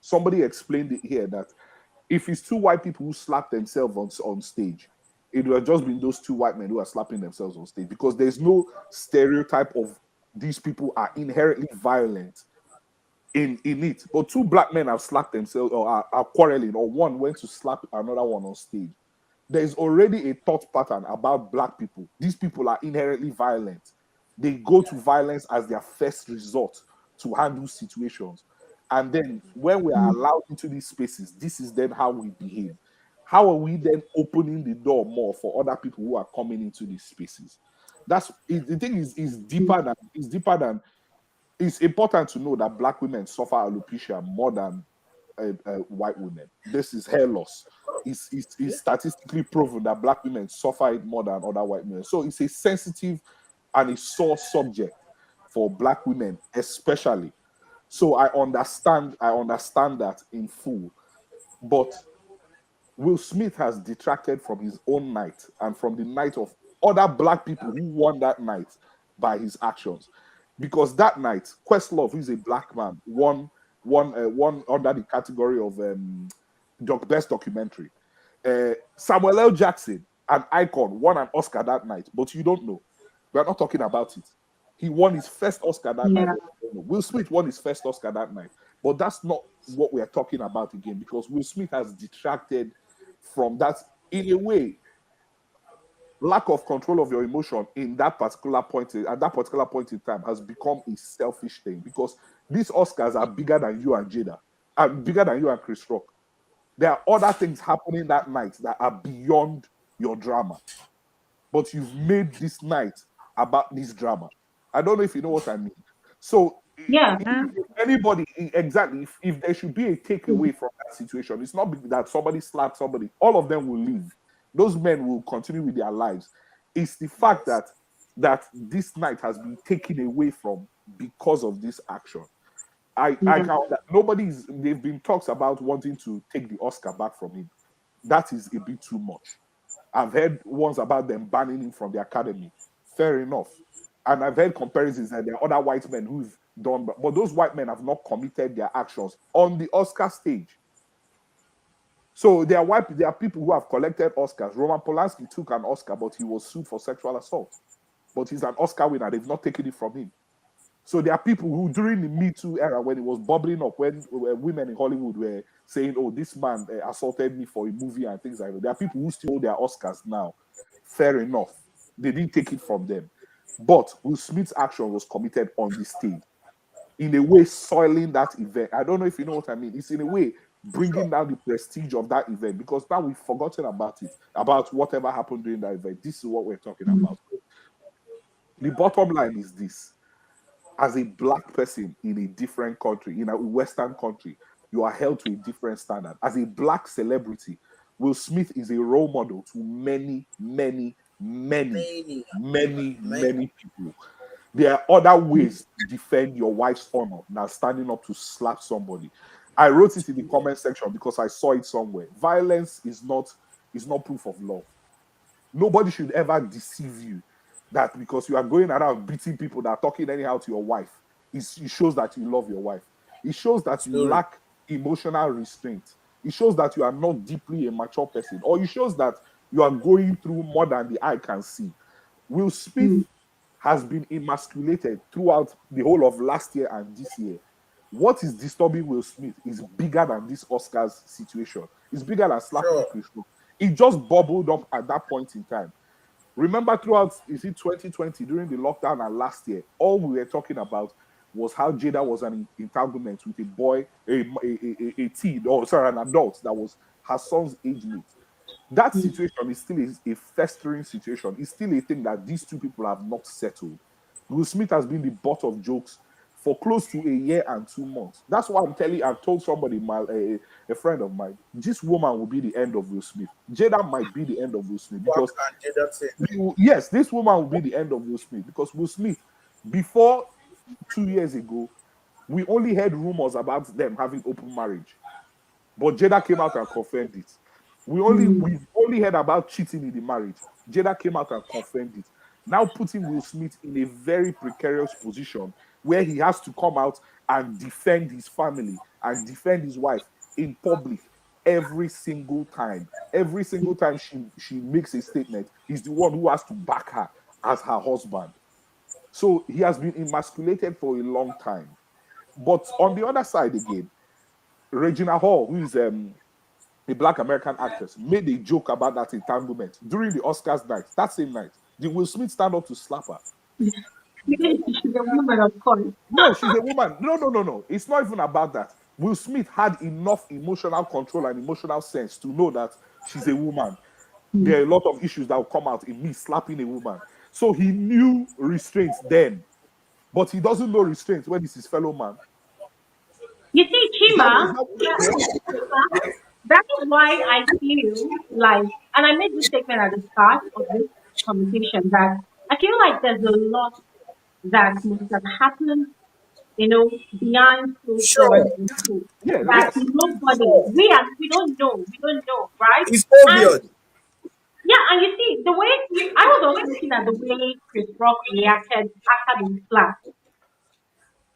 Somebody explained it here that if it's two white people who slap themselves on stage, it would have just been those two white men who are slapping themselves on stage because there's no stereotype of these people are inherently violent in it. But two black men have slapped themselves or are quarreling, or one went to slap another one on stage. There's already a thought pattern about black people. These people are inherently violent. They go to violence as their first resort to handle situations. And then when we are allowed into these spaces, this is then how we behave. How are we then opening the door more for other people who are coming into these spaces? The thing is deeper than it's important to know that black women suffer alopecia more than white women. This is hair loss. It's statistically proven that black women suffer it more than other white men. So it's a sensitive and a sore subject for black women, especially. So I understand that in full. But Will Smith has detracted from his own night and from the night of other black people who won that night by his actions. Because that night, Questlove, who is a black man, won under the category of best documentary. Samuel L. Jackson an icon, won an Oscar that night, but you don't know. We're not talking about it. He won his first Oscar that night. Yeah. But you don't know. Will Smith won his first Oscar that night. But that's not what we're talking about again, because Will Smith has detracted from that in a way. Lack of control of your emotion in that particular point at that particular point in time has become a selfish thing, because these Oscars are bigger than you and Jada, and bigger than you and Chris Rock. There are other things happening that night that are beyond your drama, but you've made this night about this drama. I don't know if you know what I mean. So Yeah. if anybody, exactly, if there should be a takeaway from that situation, it's not that somebody slapped somebody. All of them will leave. Those men will continue with their lives. It's the fact that this night has been taken away from because of this action. I count that they've been talks about wanting to take the Oscar back from him. That is a bit too much. I've heard ones about them banning him from the academy. Fair enough. And I've heard comparisons that there are other white men who've done, but those white men have not committed their actions on the Oscar stage. So there are people who have collected Oscars. Roman Polanski took an Oscar, but he was sued for sexual assault. But he's an Oscar winner. They've not taken it from him. So there are people who, during the Me Too era, when it was bubbling up, when women in Hollywood were saying, "Oh, this man assaulted me for a movie," and things like that, there are people who still hold their Oscars now. Fair enough. They didn't take it from them. But Will Smith's action was committed on the stage, in a way soiling that event. I don't know if you know what I mean. It's in a way bringing down the prestige of that event, because now we've forgotten about it, about whatever happened during that event. This is what we're talking about. The bottom line is this: as a black person in a different country, in a Western country, you are held to a different standard. As a black celebrity, Will Smith is a role model to many, many, many, many, many people. There are other ways to defend your wife's honor than standing up to slap somebody. I wrote it in the comment section because I saw it somewhere. Violence is not proof of love. Nobody should ever deceive you that because you are going around beating people that are talking anyhow to your wife, it shows that you love your wife. It shows that you lack emotional restraint. It shows that you are not deeply a mature person, or it shows that you are going through more than the eye can see. Will Smith has been emasculated throughout the whole of last year and this year. What is disturbing Will Smith is bigger than this Oscars situation. It's bigger than slapping Chris Rock. It just bubbled up at that point in time. Remember, throughout, is it 2020, during the lockdown and last year, all we were talking about was how Jada was an entanglement with a boy, a teen, or sorry, an adult that was her son's age mate. That situation is still a festering situation. It's still a thing that these two people have not settled. Will Smith has been the butt of jokes for close to a year and 2 months. That's why I've told somebody, a friend of mine, this woman will be the end of Will Smith. Jada might be the end of Will Smith because yes, this woman will be the end of Will Smith, because Will Smith, before 2 years ago, we only heard rumors about them having open marriage, but Jada came out and confirmed it. We've only heard about cheating in the marriage. Jada came out and confirmed it. Now putting Will Smith in a very precarious position where he has to come out and defend his family and defend his wife in public every single time. Every single time she makes a statement, he's the one who has to back her as her husband. So he has been emasculated for a long time. But on the other side again, Regina Hall, who is a Black American actress, made a joke about that entanglement during the Oscars night. That same night, did Will Smith stand up to slap her? She's a woman, of course. No, she's a woman. No. It's not even about that. Will Smith had enough emotional control and emotional sense to know that she's a woman. There are a lot of issues that will come out in me slapping a woman. So he knew restraints then, but he doesn't know restraints when it's his fellow man. You see, Chima, that is why I feel like, and I made this statement at the start of this conversation, that I feel like there's a lot that must have happened, behind closed doors in school. That nobody, we don't know, right? It's And obvious. yeah, and you see, the way I was also looking at the way Chris Rock reacted after the slap.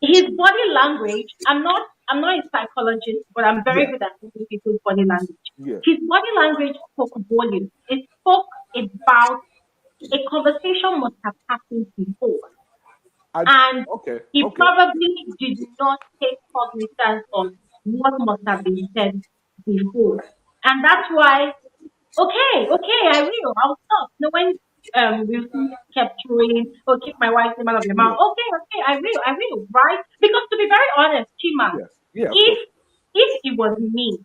His body language, I'm not a psychologist, but I'm very good at reading people's body language. Yeah. His body language spoke volume. It spoke about a conversation must have happened before. I, And okay, he okay. probably did not take cognizance of what must have been said before. And that's why, okay, I will, I'll stop. No, when Will Smith kept throwing, oh, keep my wife's name out of your mouth. Yeah, Okay, I will, right? Because to be very honest, Chima, yes, yeah, of if course. it was me,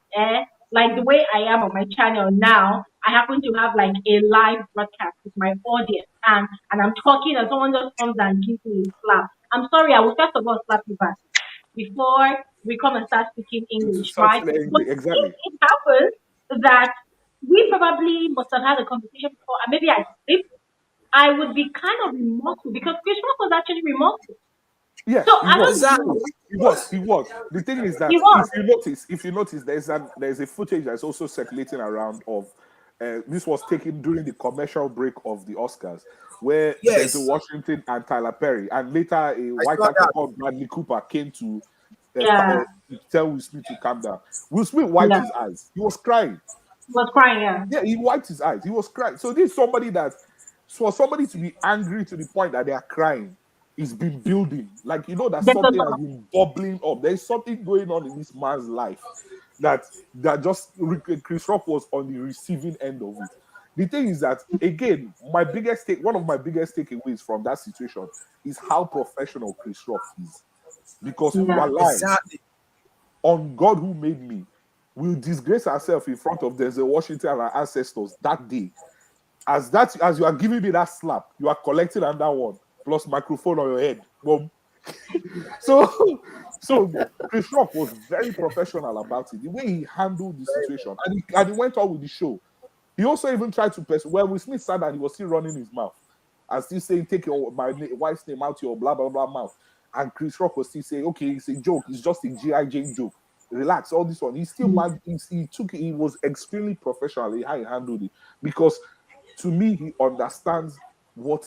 like the way I am on my channel now, I happen to have like a live broadcast with my audience, and I'm talking, and someone just comes and gives me a slap. I'm sorry, I will first of all slap you back before we come and start speaking To English, start right? saying But English, if exactly. it happens that we probably must have had a conversation before, and maybe I slipped, I would be kind of remorseful because Chris Rock was actually remorseful. So Yes, he I was. don't Exactly. know. He was. He was. The thing is He that was. if you notice, there's a footage that's also circulating around of this was taken during the commercial break of the Oscars, where Denzel Yes, Washington and Tyler Perry, and later a I white saw actor that. called Bradley Cooper came to Yeah, tell Will Smith to calm down. Will Smith wiped yeah. his eyes. He was crying. He was crying, yeah. Yeah, he wiped his eyes. He was crying. So this is somebody that, for somebody to be angry to the point that they are crying, it's been building. Like, that There's a something has lot. been bubbling up. There's something going on in this man's life that just Chris Rock was on the receiving end of it. The thing is that, again, one of my biggest takeaways from that situation is how professional Chris Rock is. Because Yeah. Walai, Exactly. on God who made me, will disgrace ourselves in front of Denzel Washington and our ancestors that day. As you are giving me that slap, you are collecting another one plus microphone on your head. Boom. So, so Chris Rock was very professional about it. The way he handled the situation, and he went on with the show. He also even tried to persuade. Well, Will Smith said that he was still running his mouth and still saying, "Take my wife's name out your blah blah blah mouth." And Chris Rock was still saying, "Okay, it's a joke. It's just a GI Jane joke. Relax." All this one. He still man. He took it. He was extremely professional in how he handled it because, to me, he understands what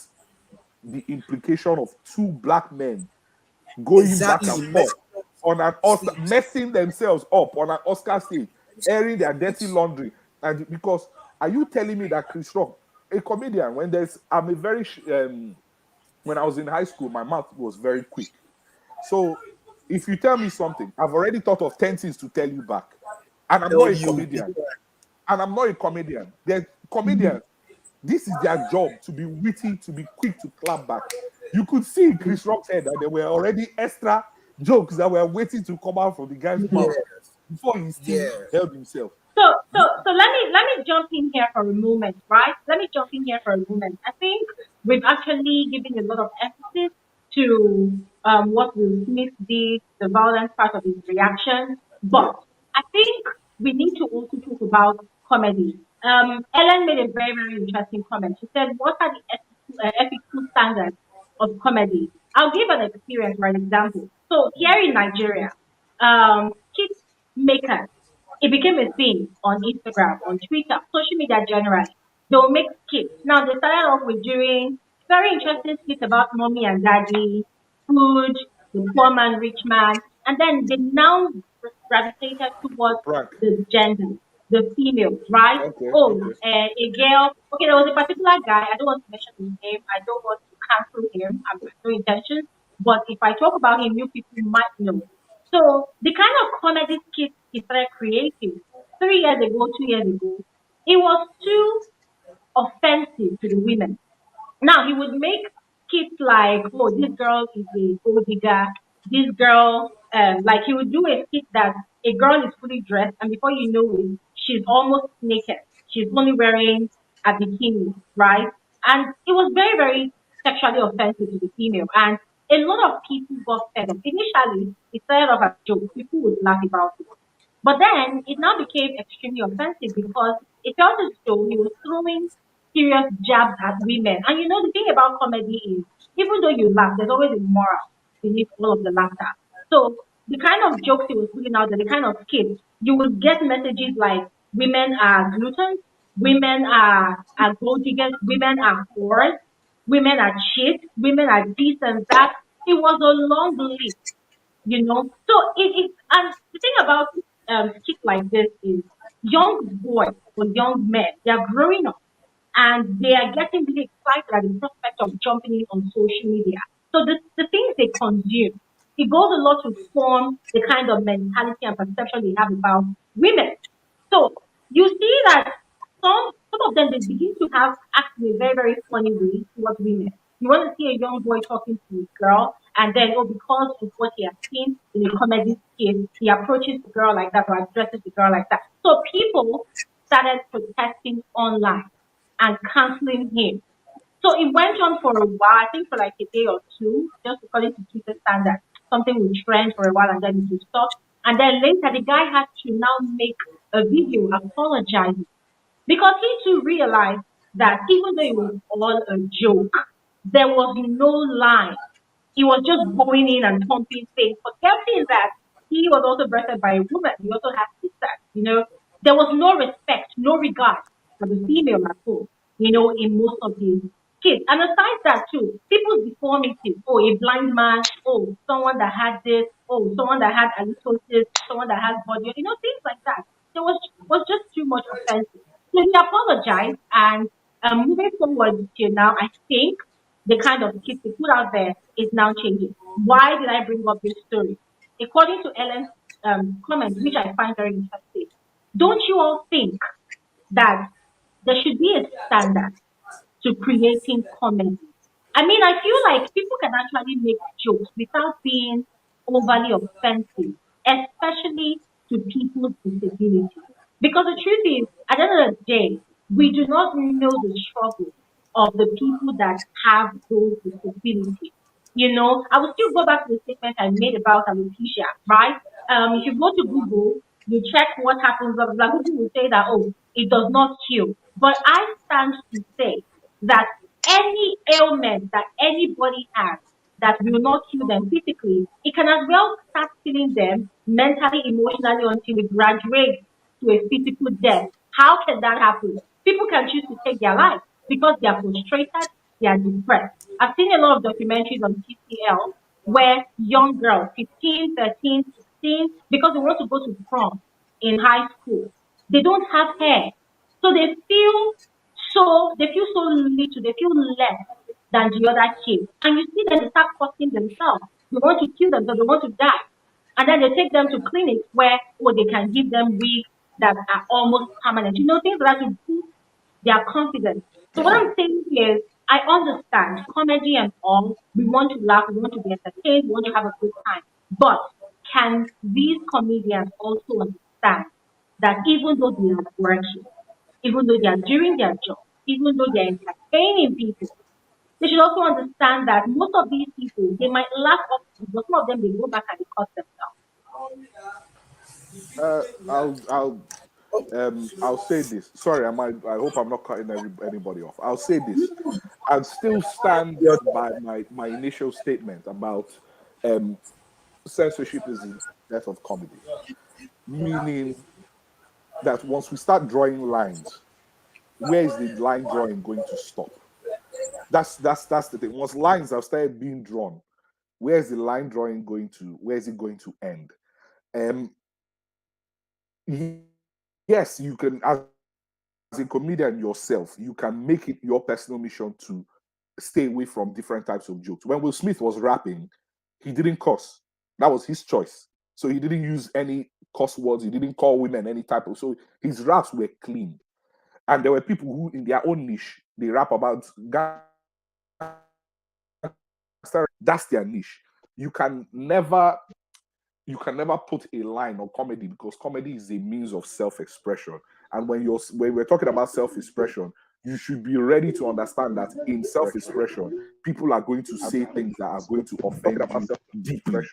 the implication of two black men going back and Exactly. forth on an Oscar, messing themselves up on an Oscar stage, airing their dirty laundry. And because, are you telling me that Chris Rock, a comedian, when I was in high school, my mouth was very quick. So if you tell me something, I've already thought of 10 things to tell you back. And I'm Tell not a you. comedian. And I'm not a comedian. They're comedians. This is their job, to be witty, to be quick to clap back. You could see in Chris Rock's head that there were already extra jokes that were waiting to come out from the guy's mouth Yes. before he still Yes. held himself. So so let me jump in here for a moment, right? Let me jump in here for a moment. I think we've actually given a lot of emphasis to what Will Smith did, the violent part of his reaction, Yeah. but I think we need to also talk about comedy. Ellen made a very very interesting comment. She said, "What are the ethical standards of comedy?" I'll give an experience for an example. So here in Nigeria, kids makers, it became a thing on Instagram, on Twitter, social media generally. They'll make skits. Now they started off with doing very interesting skits about mommy and daddy, food, the poor man, rich man, and then they now gravitated The towards prank. the gender, the females, right? Okay, Oh, okay. a girl. Okay, there was a particular guy. I don't want to mention his name. I don't want to cancel him. I have no intention. But if I talk about him, you people might know. So the kind of comedy skits he started creating 3 years ago, 2 years ago, it was too offensive to the women. Now he would make skits like, "Oh, this girl is a gold digger. This girl," like he would do a skit that a girl is fully dressed, and before you know it, she's almost naked. She's only wearing a bikini, right? And it was very, very sexually offensive to the female, and a lot of people got fed up. Initially, it started off as a joke. People would laugh about it. But then it now became extremely offensive because it felt as though he was throwing serious jabs at women. And you know, the thing about comedy is, even though you laugh, there's always a moral beneath all of the laughter. So the kind of jokes he was putting out there, the kind of skits, you would get messages like women are gluttons, women are gold diggers, women are whores, women are cheats, women are this and that. It was a long list, you know. So it and the thing about skits like this is young boys or young men, they are growing up and they are getting really excited at the prospect of jumping in on social media. So the things they consume, it goes a lot to form the kind of mentality and perception they have about women. So you see that some of them they begin to have act in a very, very funny way towards women. You want to see a young boy talking to a girl, and then oh, because of what he has seen in a comedy skit, he approaches the girl like that or addresses the girl like that. So people started protesting online and canceling him. So it went on for a while, I think for like a day or two, just according to Twitter standards. Something would trend for a while and then it would stop. And then later, the guy had to now make a video apologizing because he too realized that even though it was all a joke, there was no line. He was just going in and pumping things, forgetting that he was also breasted by a woman. He also had sisters, you know. There was no respect, no regard for the female at all, you know, in most of his kids. And aside that too, people's deformities, oh, a blind man, oh, someone that had this, oh, someone that had halitosis, someone that has body, you know, things like that. There was just too much offensive. So he apologized and moving forward to now, I think the kind of kids they put out there is now changing. Why did I bring up this story? According to Ellen's comment, which I find very interesting, don't you all think that there should be a standard to creating comedy? I mean, I feel like people can actually make jokes without being overly offensive, especially to people's disability. Because the truth is, at the end of the day, we do not know the struggle of the people that have those disabilities. You know, I will still go back to the statement I made about alopecia, right? If you go to Google, you check what happens, blah, blah, blah, Google will say that, oh, it does not kill. But I stand to say that any ailment that anybody has that will not kill them physically, it can as well start killing them mentally, emotionally until it graduates to a physical death. How can that happen? People can choose to take their life because they are frustrated, they are depressed. I've seen a lot of documentaries on TCL where young girls, 15, 13, 16, because they want to go to prom in high school, they don't have hair. So they feel so little, they feel less than the other kids. And you see them they start costing themselves. They want to kill them, so they want to die. And then they take them to clinics where oh, they can give them wigs that are almost permanent. You know, things that to boost their confidence. So what I'm saying is I understand comedy and all. We want to laugh, we want to be entertained, we want to have a good time. But can these comedians also understand that even though they are working, even though they are doing their job, even though they're entertaining people, they should also understand that most of these people they might laugh off, but some of them they go back and they cut themselves. I'll say this. Sorry, I hope I'm not cutting anybody off. I'll say this. I'll still stand by my initial statement about censorship is the death of comedy, meaning that once we start drawing lines, where is the line drawing going to stop? That's the thing. Once lines have started being drawn, where is the line drawing going to? Where is it going to end? Yes, you can, as a comedian yourself, you can make it your personal mission to stay away from different types of jokes. When Will Smith was rapping, he didn't cuss. That was his choice. So he didn't use any cuss words. He didn't call women any type of. So his raps were clean. And there were people who, in their own niche, they rap about that's their niche. You can never put a line on comedy because comedy is a means of self-expression. And when we're talking about self-expression, you should be ready to understand that in self-expression, people are going to say things that are going to offend you deeply.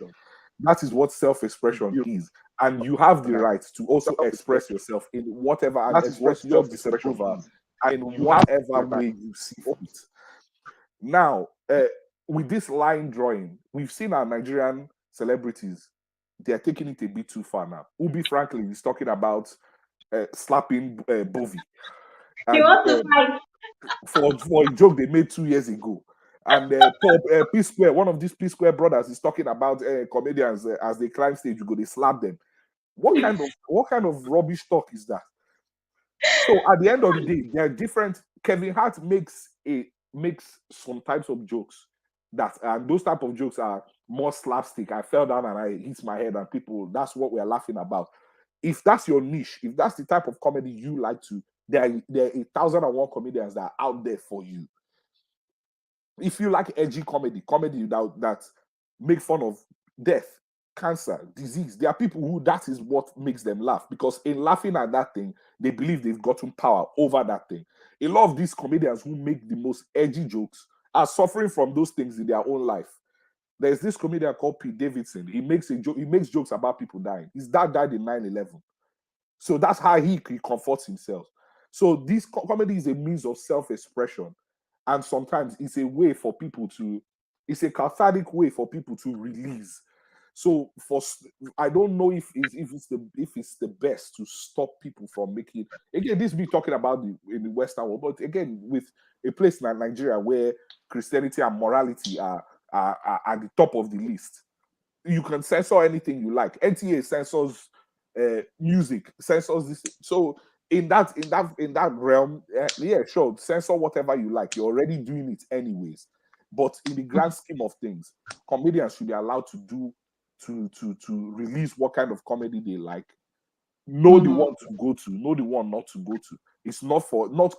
That is what self-expression is. And you have the right to also express yourself in whatever and express your disapproval in whatever way you see fit. Now, with this line drawing, we've seen our Nigerian celebrities, they're taking it a bit too far now. Ubi Franklin is talking about slapping Bovi. He wants to fight. For a joke they made 2 years ago. And P Square, one of these P Square brothers is talking about comedians as they climb stage, you go, they slap them. What kind of rubbish talk is that? So at the end of the day, there are different Kevin Hart makes some types of jokes that, and those type of jokes are more slapstick. I fell down and I hit my head, and people, that's what we're laughing about. If that's your niche, if that's the type of comedy you like to, there are 1,001 comedians that are out there for you. If you like edgy comedy that make fun of death, cancer, disease, there are people who that is what makes them laugh, because in laughing at that thing, they believe they've gotten power over that thing. A lot of these comedians who make the most edgy jokes are suffering from those things in their own life. There's this comedian called Pete Davidson. He makes jokes about people dying. His dad died in 9/11. So that's how he comforts himself. So this comedy is a means of self-expression, and sometimes it's a way for people to, it's a cathartic way for people to release. So I don't know if it's the best to stop people from making, again, this be talking about in the Western world, but again, with a place like Nigeria where Christianity and morality are at the top of the list, you can censor anything you like. NTA censors music, censors this. So in that realm, yeah, sure, censor whatever you like. You're already doing it anyways. But in the grand scheme of things, comedians should be allowed to do to release what kind of comedy they like. Know the one to go to, know the one not to go to. It's not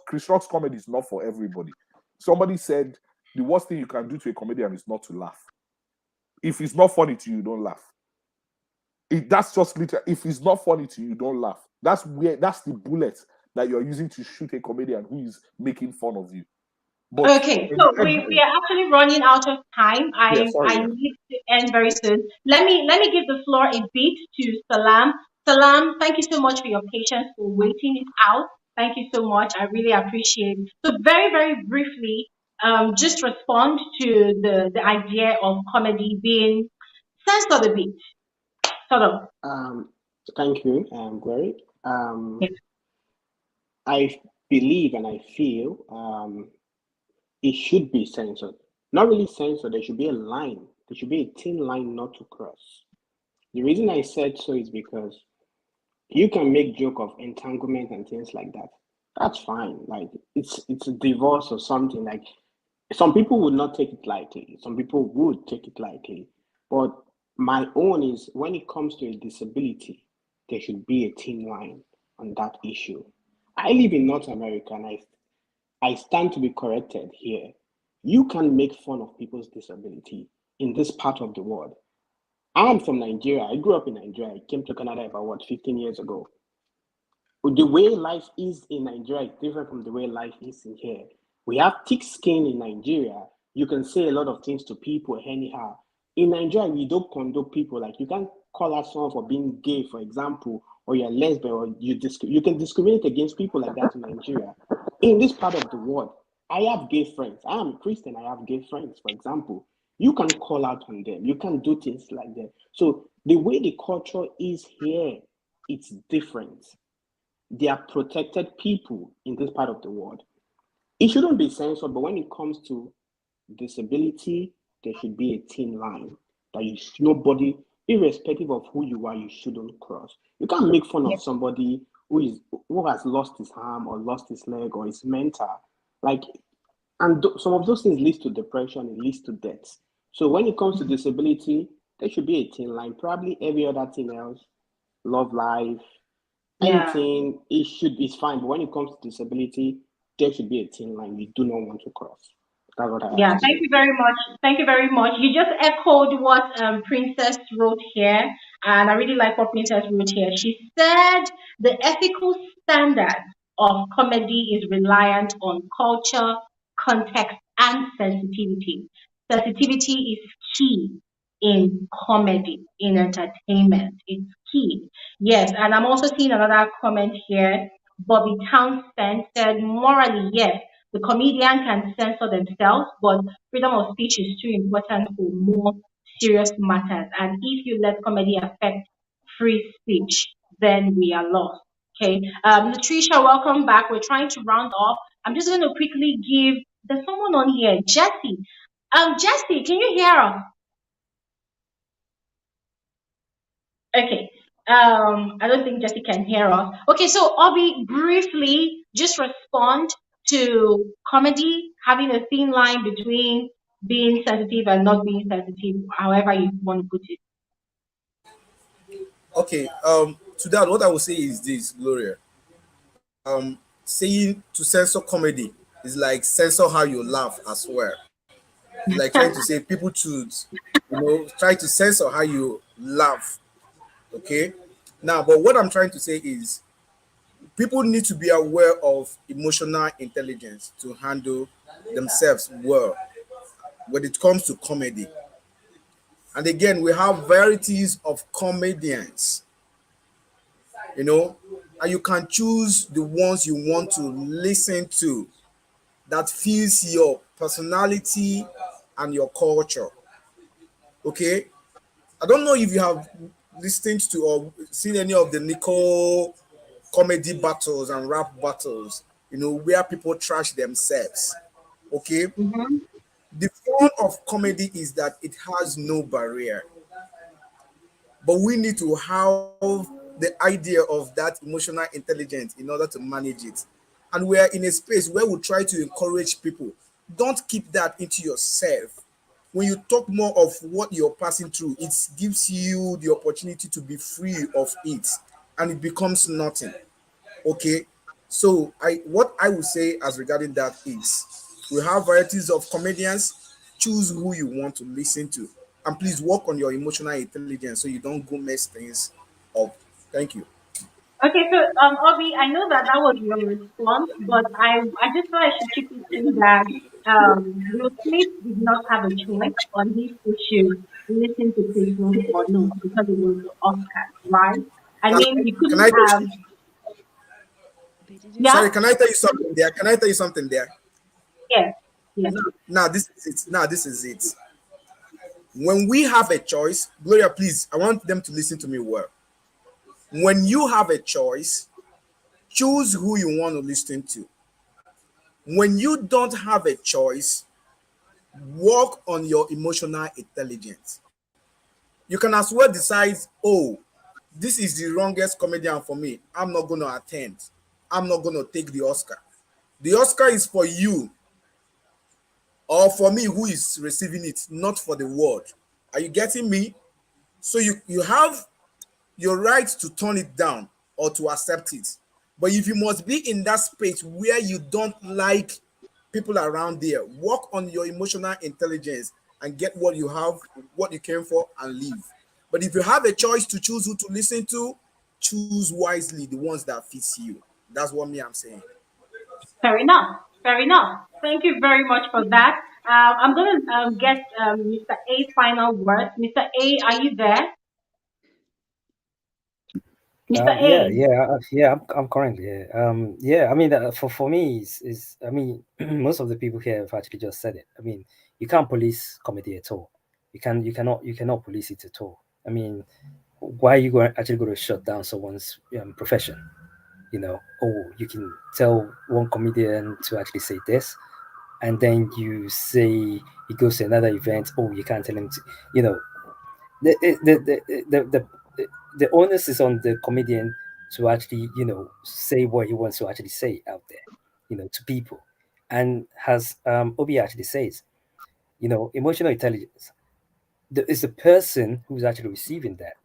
Chris Rock's comedy is not for everybody. Somebody said the worst thing you can do to a comedian is not to laugh. If it's not funny to you, don't laugh. That's just literal. If it's not funny to you, don't laugh. That's the bullet that you're using to shoot a comedian who is making fun of you. But okay, so we are actually running out of time. Yeah, I sorry. need to end very soon. Let me give the floor a bit to Salaam. Salaam, thank you so much for your patience for waiting it out. Thank you so much. I really appreciate it. So very, very briefly, just respond to the idea of comedy being censored a bit, sort of. Thank you, Glory. I believe and I feel it should be censored. Not really censored, there should be a line. There should be a thin line not to cross. The reason I said so is because you can make joke of entanglement and things like that. That's fine. Like it's a divorce or something. Like some people would not take it lightly. Some people would take it lightly. But my own is when it comes to a disability, there should be a thin line on that issue. I live in North America and I stand to be corrected here. You can make fun of people's disability in this part of the world. I'm from Nigeria. I grew up in Nigeria. I came to Canada about 15 years ago. The way life is in Nigeria is different from the way life is in here. We have thick skin in Nigeria. You can say a lot of things to people anyhow. In Nigeria, we don't condone people. Like you can't call out someone for being gay, for example, or you're lesbian, or you can discriminate against people like that in Nigeria. In this part of the world, I have gay friends. I am a Christian. I have gay friends, for example. You can call out on them. You can do things like that. So the way the culture is here, it's different. They are protected people in this part of the world. It shouldn't be censored, but when it comes to disability, there should be a thin line that nobody, irrespective of who you are, you shouldn't cross. You can't make fun of somebody who has lost his arm or lost his leg or is mental. Like, and some of those things leads to depression, it leads to death. So when it comes to disability, there should be a thin line. Probably every other thing else, love life, anything, it's fine. But when it comes to disability, there should be a thin line we do not want to cross. That's what I have Yeah, to thank say. you very much. Thank you very much. You just echoed what Princess wrote here, and I really like what Princess wrote here. She said the ethical standard of comedy is reliant on culture, context, and sensitivity. Sensitivity is key in comedy, in entertainment. It's key. Yes, and I'm also seeing another comment here. Bobby Townsend said, morally, yes, the comedian can censor themselves, but freedom of speech is too important for more serious matters. And if you let comedy affect free speech, then we are lost. Okay. Latricia, welcome back. We're trying to round off. I'm just going to quickly give, there's someone on here, Jesse. Jesse, can you hear us? Okay. I don't think Jesse can hear us. Okay, so Obi, briefly, just respond to comedy, having a thin line between being sensitive and not being sensitive, however you want to put it. Okay, to that, what I will say is this, Gloria. Saying to censor comedy is like censor how you laugh as well. It's like trying to say people should, try to censor how you laugh. Okay. Now, but what I'm trying to say is people need to be aware of emotional intelligence to handle themselves well when it comes to comedy. And again, we have varieties of comedians, and you can choose the ones you want to listen to that fits your personality and your culture. Okay. I don't know if you have listened to or seen any of the Nicole comedy battles and rap battles, where people trash themselves. Okay. Mm-hmm. The fun of comedy is that it has no barrier, but we need to have the idea of that emotional intelligence in order to manage it. And we are in a space where we try to encourage people. Don't keep that into yourself. When you talk more of what you're passing through, it gives you the opportunity to be free of it, and it becomes nothing. Okay. So what I would say as regarding that is we have varieties of comedians. Choose who you want to listen to, and please work on your emotional intelligence so you don't go mess things up. Thank you. Okay, so Obi, I know that that was your response, but I just thought I should chip in that Will Smith did not have a choice on if he should listen to Chris Rock or no because it was the Oscar, right? I Can, mean, he can couldn't I have. Yeah. sorry, can I tell you something there? Can I tell you something there? Yes. Yes. Now this is it. Now this is it. When we have a choice, Gloria, please, I want them to listen to me well. When you have a choice, choose who you want to listen to. When you don't have a choice, work on your emotional intelligence. You can as well decide, oh, this is the wrongest comedian for me. I'm not going to attend. I'm not going to take the Oscar. The Oscar is for you or for me who is receiving it, not for the world. Are you getting me? So you have your right to turn it down or to accept it. But if you must be in that space where you don't like people around there, work on your emotional intelligence and get what you have, what you came for, and leave. But if you have a choice to choose who to listen to, choose wisely the ones that fits you. That's what I'm saying. Fair enough. Fair enough. Thank you very much for that. I'm going to get Mr. A's final word. Mr. A, are you there? Mr. A. Yeah. I'm currently here. Yeah. I mean, for me, is I mean, most of the people here have actually just said it. I mean, you can't police comedy at all. You cannot police it at all. I mean, why are you actually going to shut down someone's profession? Oh, you can tell one comedian to actually say this, and then you say he goes to another event. Oh, you can't tell him to. The the onus is on the comedian to actually say what he wants to actually say out there, to people, and as Obi actually says, emotional intelligence. It's the person who's actually receiving that,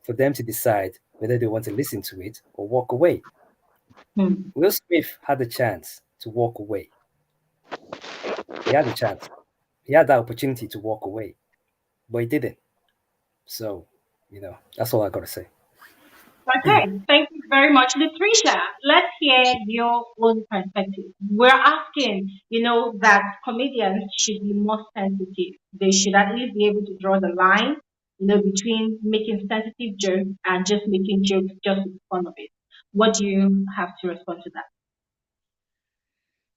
for them to decide whether they want to listen to it or walk away. Will Smith had the chance to walk away. He had the chance. He had that opportunity to walk away, but he didn't. So, that's all I got to say. Okay, thank you very much, Latricia. Let's hear your own perspective. We're asking, that comedians should be more sensitive. They should at least be able to draw the line, between making sensitive jokes and just making jokes just for the fun of it. What do you have to respond to that?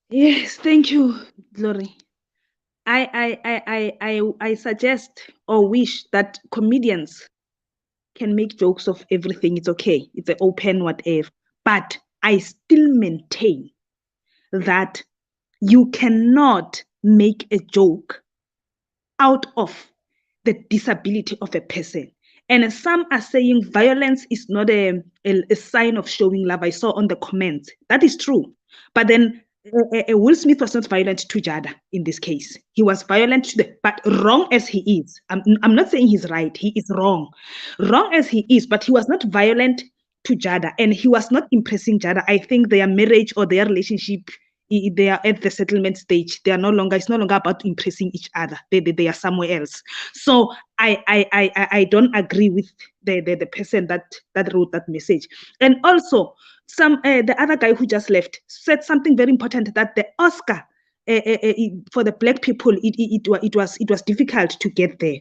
Yes, thank you, Glory. I suggest or wish that comedians can make jokes of everything. It's okay. It's an open whatever. But I still maintain that you cannot make a joke out of the disability of a person. And some are saying violence is not a sign of showing love. I saw on the comments. That is true. But then Will Smith was not violent to Jada in this case. He was violent to but wrong as he is. I'm not saying he's right. He is wrong. Wrong as he is, but he was not violent to Jada, and he was not impressing Jada. I think their marriage or their relationship, they are at the settlement stage. They are no longer. It's no longer about impressing each other. They are somewhere else. So I don't agree with the person that wrote that message. And also, the other guy who just left said something very important, that the Oscar for the black people, it was difficult to get there.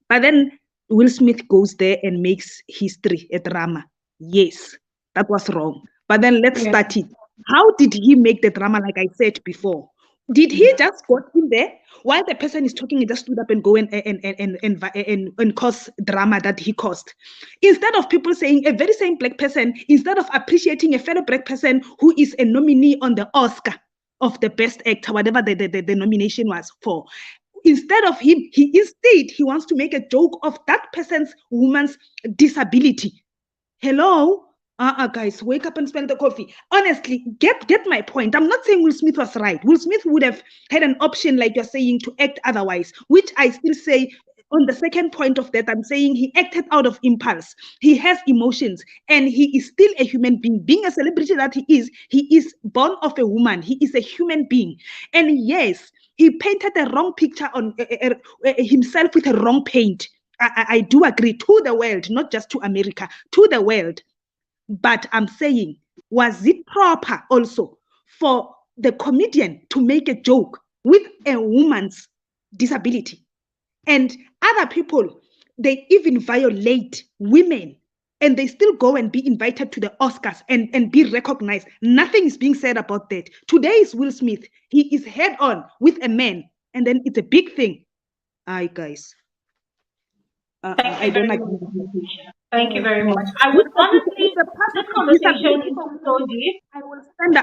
But then Will Smith goes there and makes history, a drama. Yes, that was wrong. But then let's start it. How did he make the drama? Like I said before, did he just got in there while the person is talking? He just stood up and go and cause drama that he caused. Instead of people saying, a very same black person, instead of appreciating a fellow black person who is a nominee on the Oscar of the best actor, whatever the nomination was for, instead of him, he wants to make a joke of that person's woman's disability. Hello? Guys, wake up and smell the coffee. Honestly, get my point. I'm not saying Will Smith was right. Will Smith would have had an option, like you're saying, to act otherwise, which I still say on the second point of that, I'm saying he acted out of impulse. He has emotions, and he is still a human being. Being a celebrity that he is born of a woman. He is a human being. And yes, he painted the wrong picture on himself with a wrong paint. I do agree, to the world, not just to America, to the world. But I'm saying, was it proper also for the comedian to make a joke with a woman's disability? And other people, they even violate women, and they still go and be invited to the Oscars and be recognized. Nothing is being said about that. Today is Will Smith. He is head on with a man, and then it's a big thing. Aye, guys. I don't agree with you. Thank you very much. I would honestly, this conversation is so deep.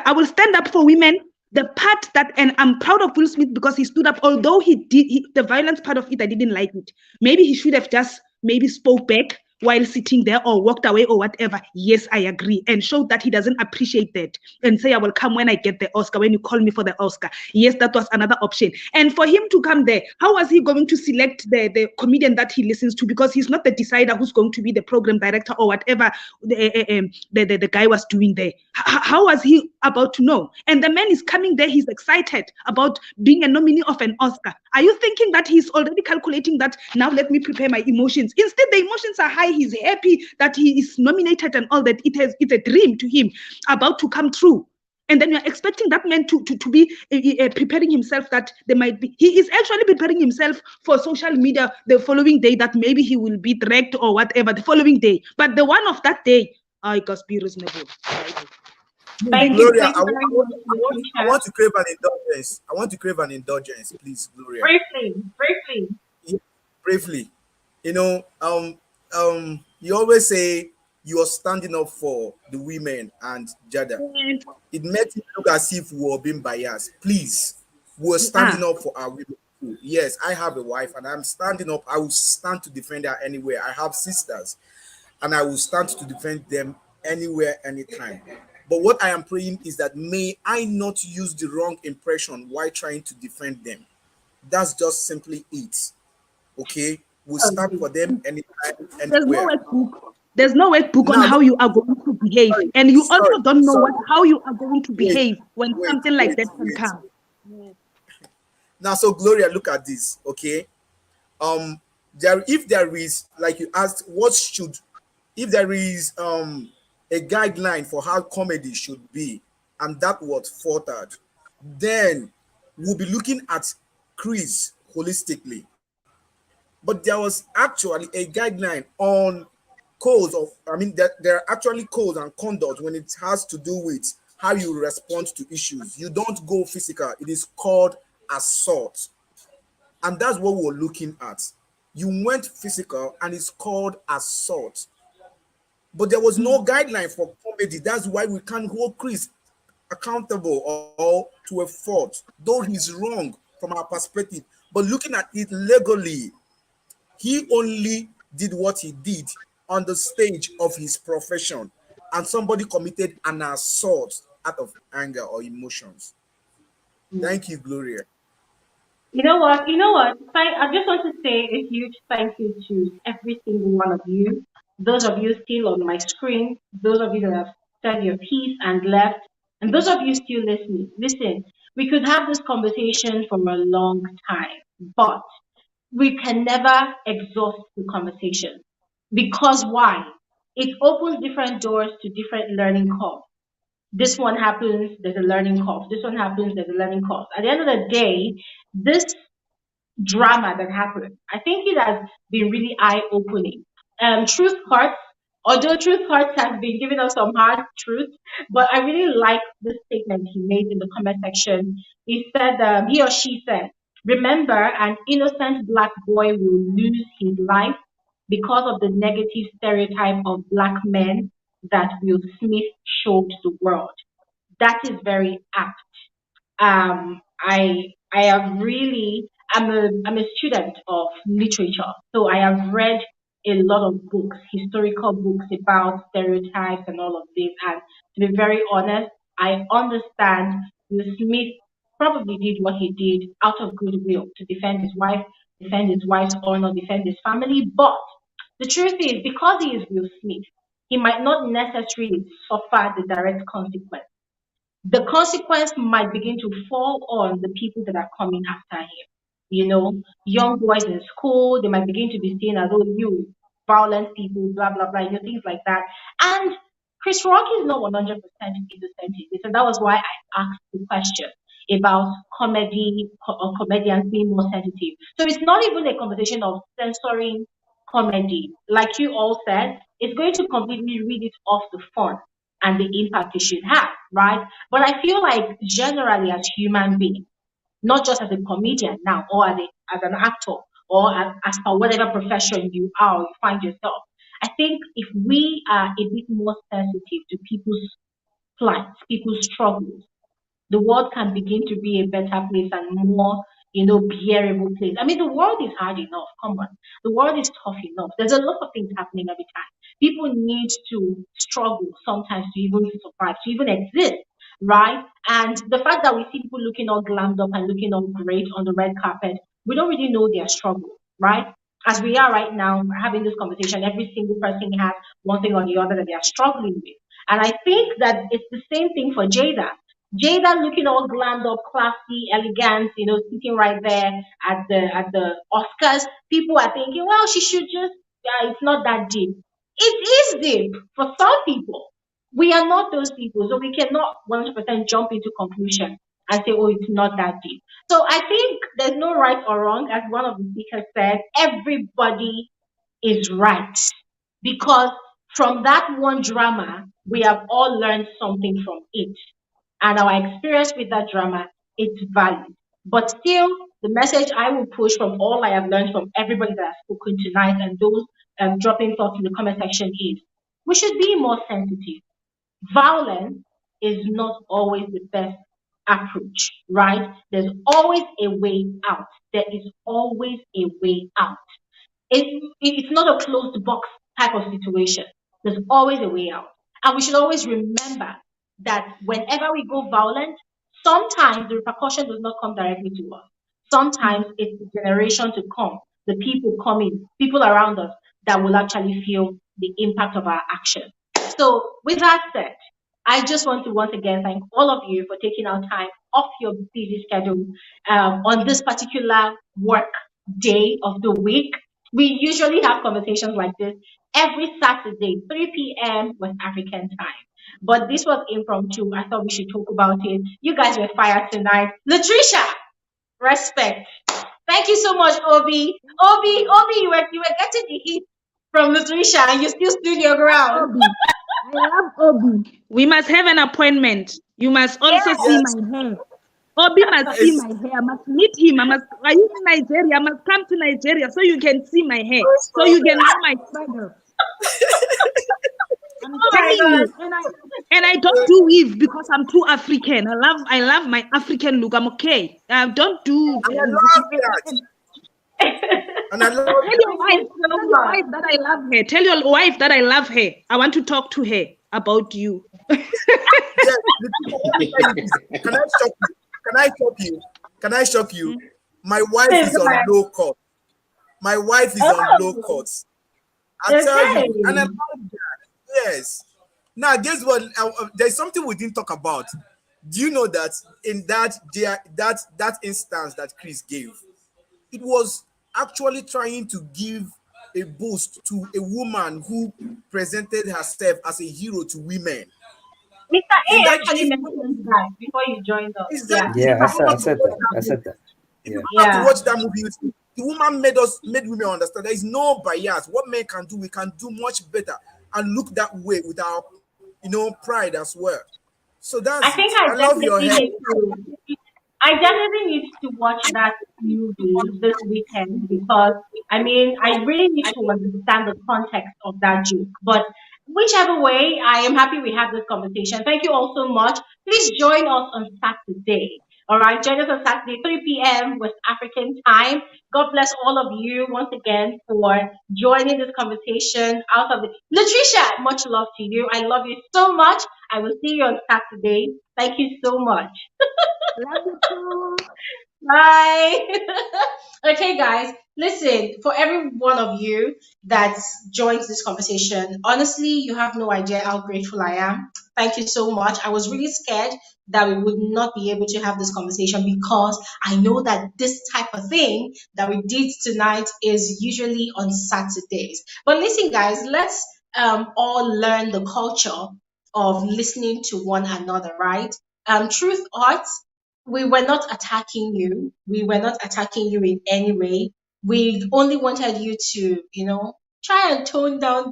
I will stand up for women. The part that, and I'm proud of Will Smith because he stood up, although the violence part of it, I didn't like it. Maybe he should have just spoke back while sitting there or walked away or whatever. Yes, I agree. And showed that he doesn't appreciate that and say, I will come when I get the Oscar, when you call me for the Oscar. Yes, that was another option. And for him to come there, how was he going to select the comedian that he listens to? Because he's not the decider who's going to be the program director or whatever the guy was doing there. How was he about to know? And the man is coming there, he's excited about being a nominee of an Oscar. Are you thinking that he's already calculating that now let me prepare my emotions? Instead, the emotions are high. He's happy that he is nominated and all that. It's a dream to him about to come true. And then you're expecting that man to be preparing himself that there might be. He is actually preparing himself for social media the following day, that maybe he will be dragged or whatever the following day. But the one of that day, I gotta be reasonable. Thank Gloria, you. I want to crave an indulgence. I want to crave an indulgence, please, Gloria. Briefly. Yeah, briefly. You always say you are standing up for the women and Jada. It makes it look as if we were being biased. Please, we're standing up for our women too. Yes, I have a wife and I'm standing up. I will stand to defend her anywhere. I have sisters and I will stand to defend them anywhere, anytime. But what I am praying is that may I not use the wrong impression while trying to defend them. That's just simply it. Okay? We'll stand for them anytime, anywhere. There's no workbook on how you are going to behave. And you also don't know how you are going to behave when something like that can come. Now, so Gloria, look at this, okay? If there is, like you asked, if there is a guideline for how comedy should be, and that was faltered, then we'll be looking at Chris holistically. But there was actually a guideline on codes of, there are actually codes and conduct when it has to do with how you respond to issues. You don't go physical. It is called assault. And that's what we're looking at. You went physical and it's called assault. But there was no guideline for comedy. That's why we can't hold Chris accountable or to a fault, though he's wrong from our perspective. But looking at it legally, he only did what he did on the stage of his profession, and somebody committed an assault out of anger or emotions. Thank you, Gloria. You know what? You know what? I just want to say a huge thank you to every single one of you. Those of you still on my screen, those of you that have said your piece and left, and those of you still listening. Listen, we could have this conversation for a long time, but we can never exhaust the conversation. Because why? It opens different doors to different learning curves. This one happens, there's a learning curve. This one happens, there's a learning curve. At the end of the day, this drama that happened, I think it has been really eye opening. Truth hurts, although truth hurts has been giving us some hard truth, but I really like the statement he made in the comment section. He said, he or she said, remember, an innocent black boy will lose his life because of the negative stereotype of black men that Will Smith showed the world. That is very apt. I have really I'm a student of literature, so I have read a lot of books, historical books about stereotypes and all of this. And to be very honest, I understand Will Smith probably did what he did out of goodwill to defend his wife, defend his wife's honor, defend his family. But the truth is, because he is Will Smith, he might not necessarily suffer the direct consequence. The consequence might begin to fall on the people that are coming after him. You know, young boys in school, they might begin to be seen as, oh, you violent people, blah, blah, blah, you know, things like that. And Chris Rock is not 100% innocent in this. And that was why I asked the question about comedy or comedians being more sensitive. So it's not even a conversation of censoring comedy. Like you all said, it's going to completely read it off the fun and the impact it should have, right? But I feel like generally as human beings, not just as a comedian now or as an actor or as per whatever profession you are or you find yourself, I think if we are a bit more sensitive to people's plights, people's struggles, the world can begin to be a better place and more, bearable place. I mean, the world is hard enough. Come on. The world is tough enough. There's a lot of things happening every time. People need to struggle sometimes to even survive, to even exist, right? And the fact that we see people looking all glammed up and looking all great on the red carpet, we don't really know their struggle, right? As we are right now having this conversation, every single person has one thing or the other that they are struggling with. And I think that it's the same thing for Jada. Jada looking all glammed up, classy, elegant, sitting right there at the Oscars. People are thinking, well, she should just, yeah, it's not that deep. It is deep for some people. We are not those people, so we cannot 100% jump into conclusion and say, oh, it's not that deep. So I think there's no right or wrong, as one of the speakers said. Everybody is right because from that one drama, we have all learned something from it. And our experience with that drama, it's valid. But still, the message I will push from all I have learned from everybody that has spoken tonight and those dropping thoughts in the comment section is we should be more sensitive. Violence is not always the best approach, right? There's always a way out. There is always a way out. It's not a closed box type of situation. There's always a way out. And we should always remember that whenever we go violent, sometimes the repercussion does not come directly to us. Sometimes it's the generation to come, the people coming, people around us that will actually feel the impact of our action. So, with that said, I just want to once again thank all of you for taking our time off your busy schedule on this particular work day of the week. We usually have conversations like this every Saturday, 3 p.m. West African time. But this was impromptu. I thought we should talk about it. You guys were fired tonight. Latricia, respect. Thank you so much, Obi. Obi, you were getting the heat from Latricia and you still stood your ground. Obi. I love Obi. We must have an appointment. You must also see my hair. Obi must see my hair. I must meet him. Are you in Nigeria? I must come to Nigeria so you can see my hair. So you can know my struggle. I'm telling you. And I don't do weave because I'm too African. I love my African look. I'm okay. Don't do. And I love that. And I love Tell your wife that I love her. Tell your wife that I love her. I want to talk to her about you. Can I stop you? Can I shock you? Can I shock you? My wife Please is go on ahead. low cut. My wife is on low Oh, cuts. I tell okay. you, and I love that. Yes. Now, guess what? There's something we didn't talk about. Do you know that in that instance that Chris gave, it was actually trying to give a boost to a woman who presented herself as a hero to women. Mr. In A that, actually if mentioned that before you joined us. Yeah, exactly, in Yeah, if I you fact, go said, I back to said watch that. that I movie, said that. if Yeah. you go back to yeah. watch that movie, you see, the woman made women understand there is no bias. What men can do, we can do much better, and look that way with our, pride as well. So I that's it. think I I love your definitely hair. need to. I definitely need to watch that movie this weekend because I mean I really need to understand the context of that joke. But whichever way, I am happy we had this conversation. Thank you all so much. Please join us on Saturday. All right, join us on Saturday, 3 p.m. West African time. God bless all of you once again for joining this conversation out of the Latricia, much love to you. I love you so much. I will see you on Saturday. Thank you so much. Love you too. Bye. Okay, guys, listen, for every one of you that joins this conversation, honestly, you have no idea how grateful I am. Thank you so much. I was really scared that we would not be able to have this conversation because I know that this type of thing that we did tonight is usually on Saturdays. But listen, guys, let's all learn the culture of listening to one another, right? Truth Arts, we were not attacking you. We were not attacking you in any way. We only wanted you to, try and tone down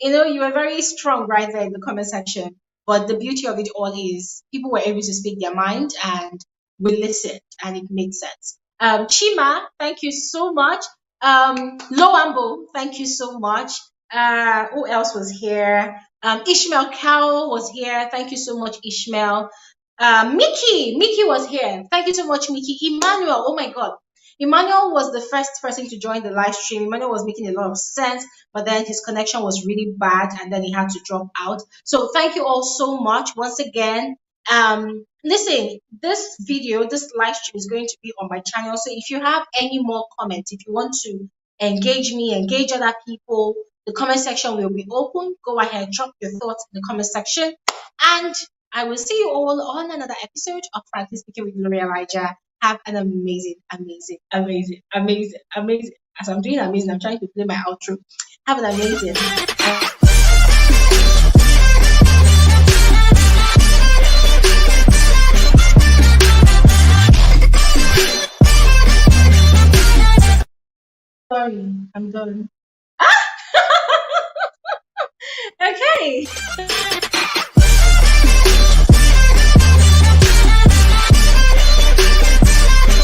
you were very strong right there in the comment section. But the beauty of it all is people were able to speak their mind and we listened and it made sense. Chima, thank you so much. Loambo, thank you so much. Who else was here? Ishmael Cow was here. Thank you so much, Ishmael. Mickey was here. Thank you so much, Mickey. Emmanuel, oh my God. Emmanuel was the first person to join the live stream. Emmanuel was making a lot of sense, but then his connection was really bad and then he had to drop out. So thank you all so much once again. Listen, this video, this live stream is going to be on my channel. So if you have any more comments, if you want to engage me, engage other people, the comment section will be open. Go ahead, drop your thoughts in the comment section. And I will see you all on another episode of Frankly Speaking with Gloria Elijah. Have an amazing, amazing, amazing, amazing, amazing. As I'm doing amazing, I'm trying to play my outro. Have an amazing. Sorry, I'm done. Okay.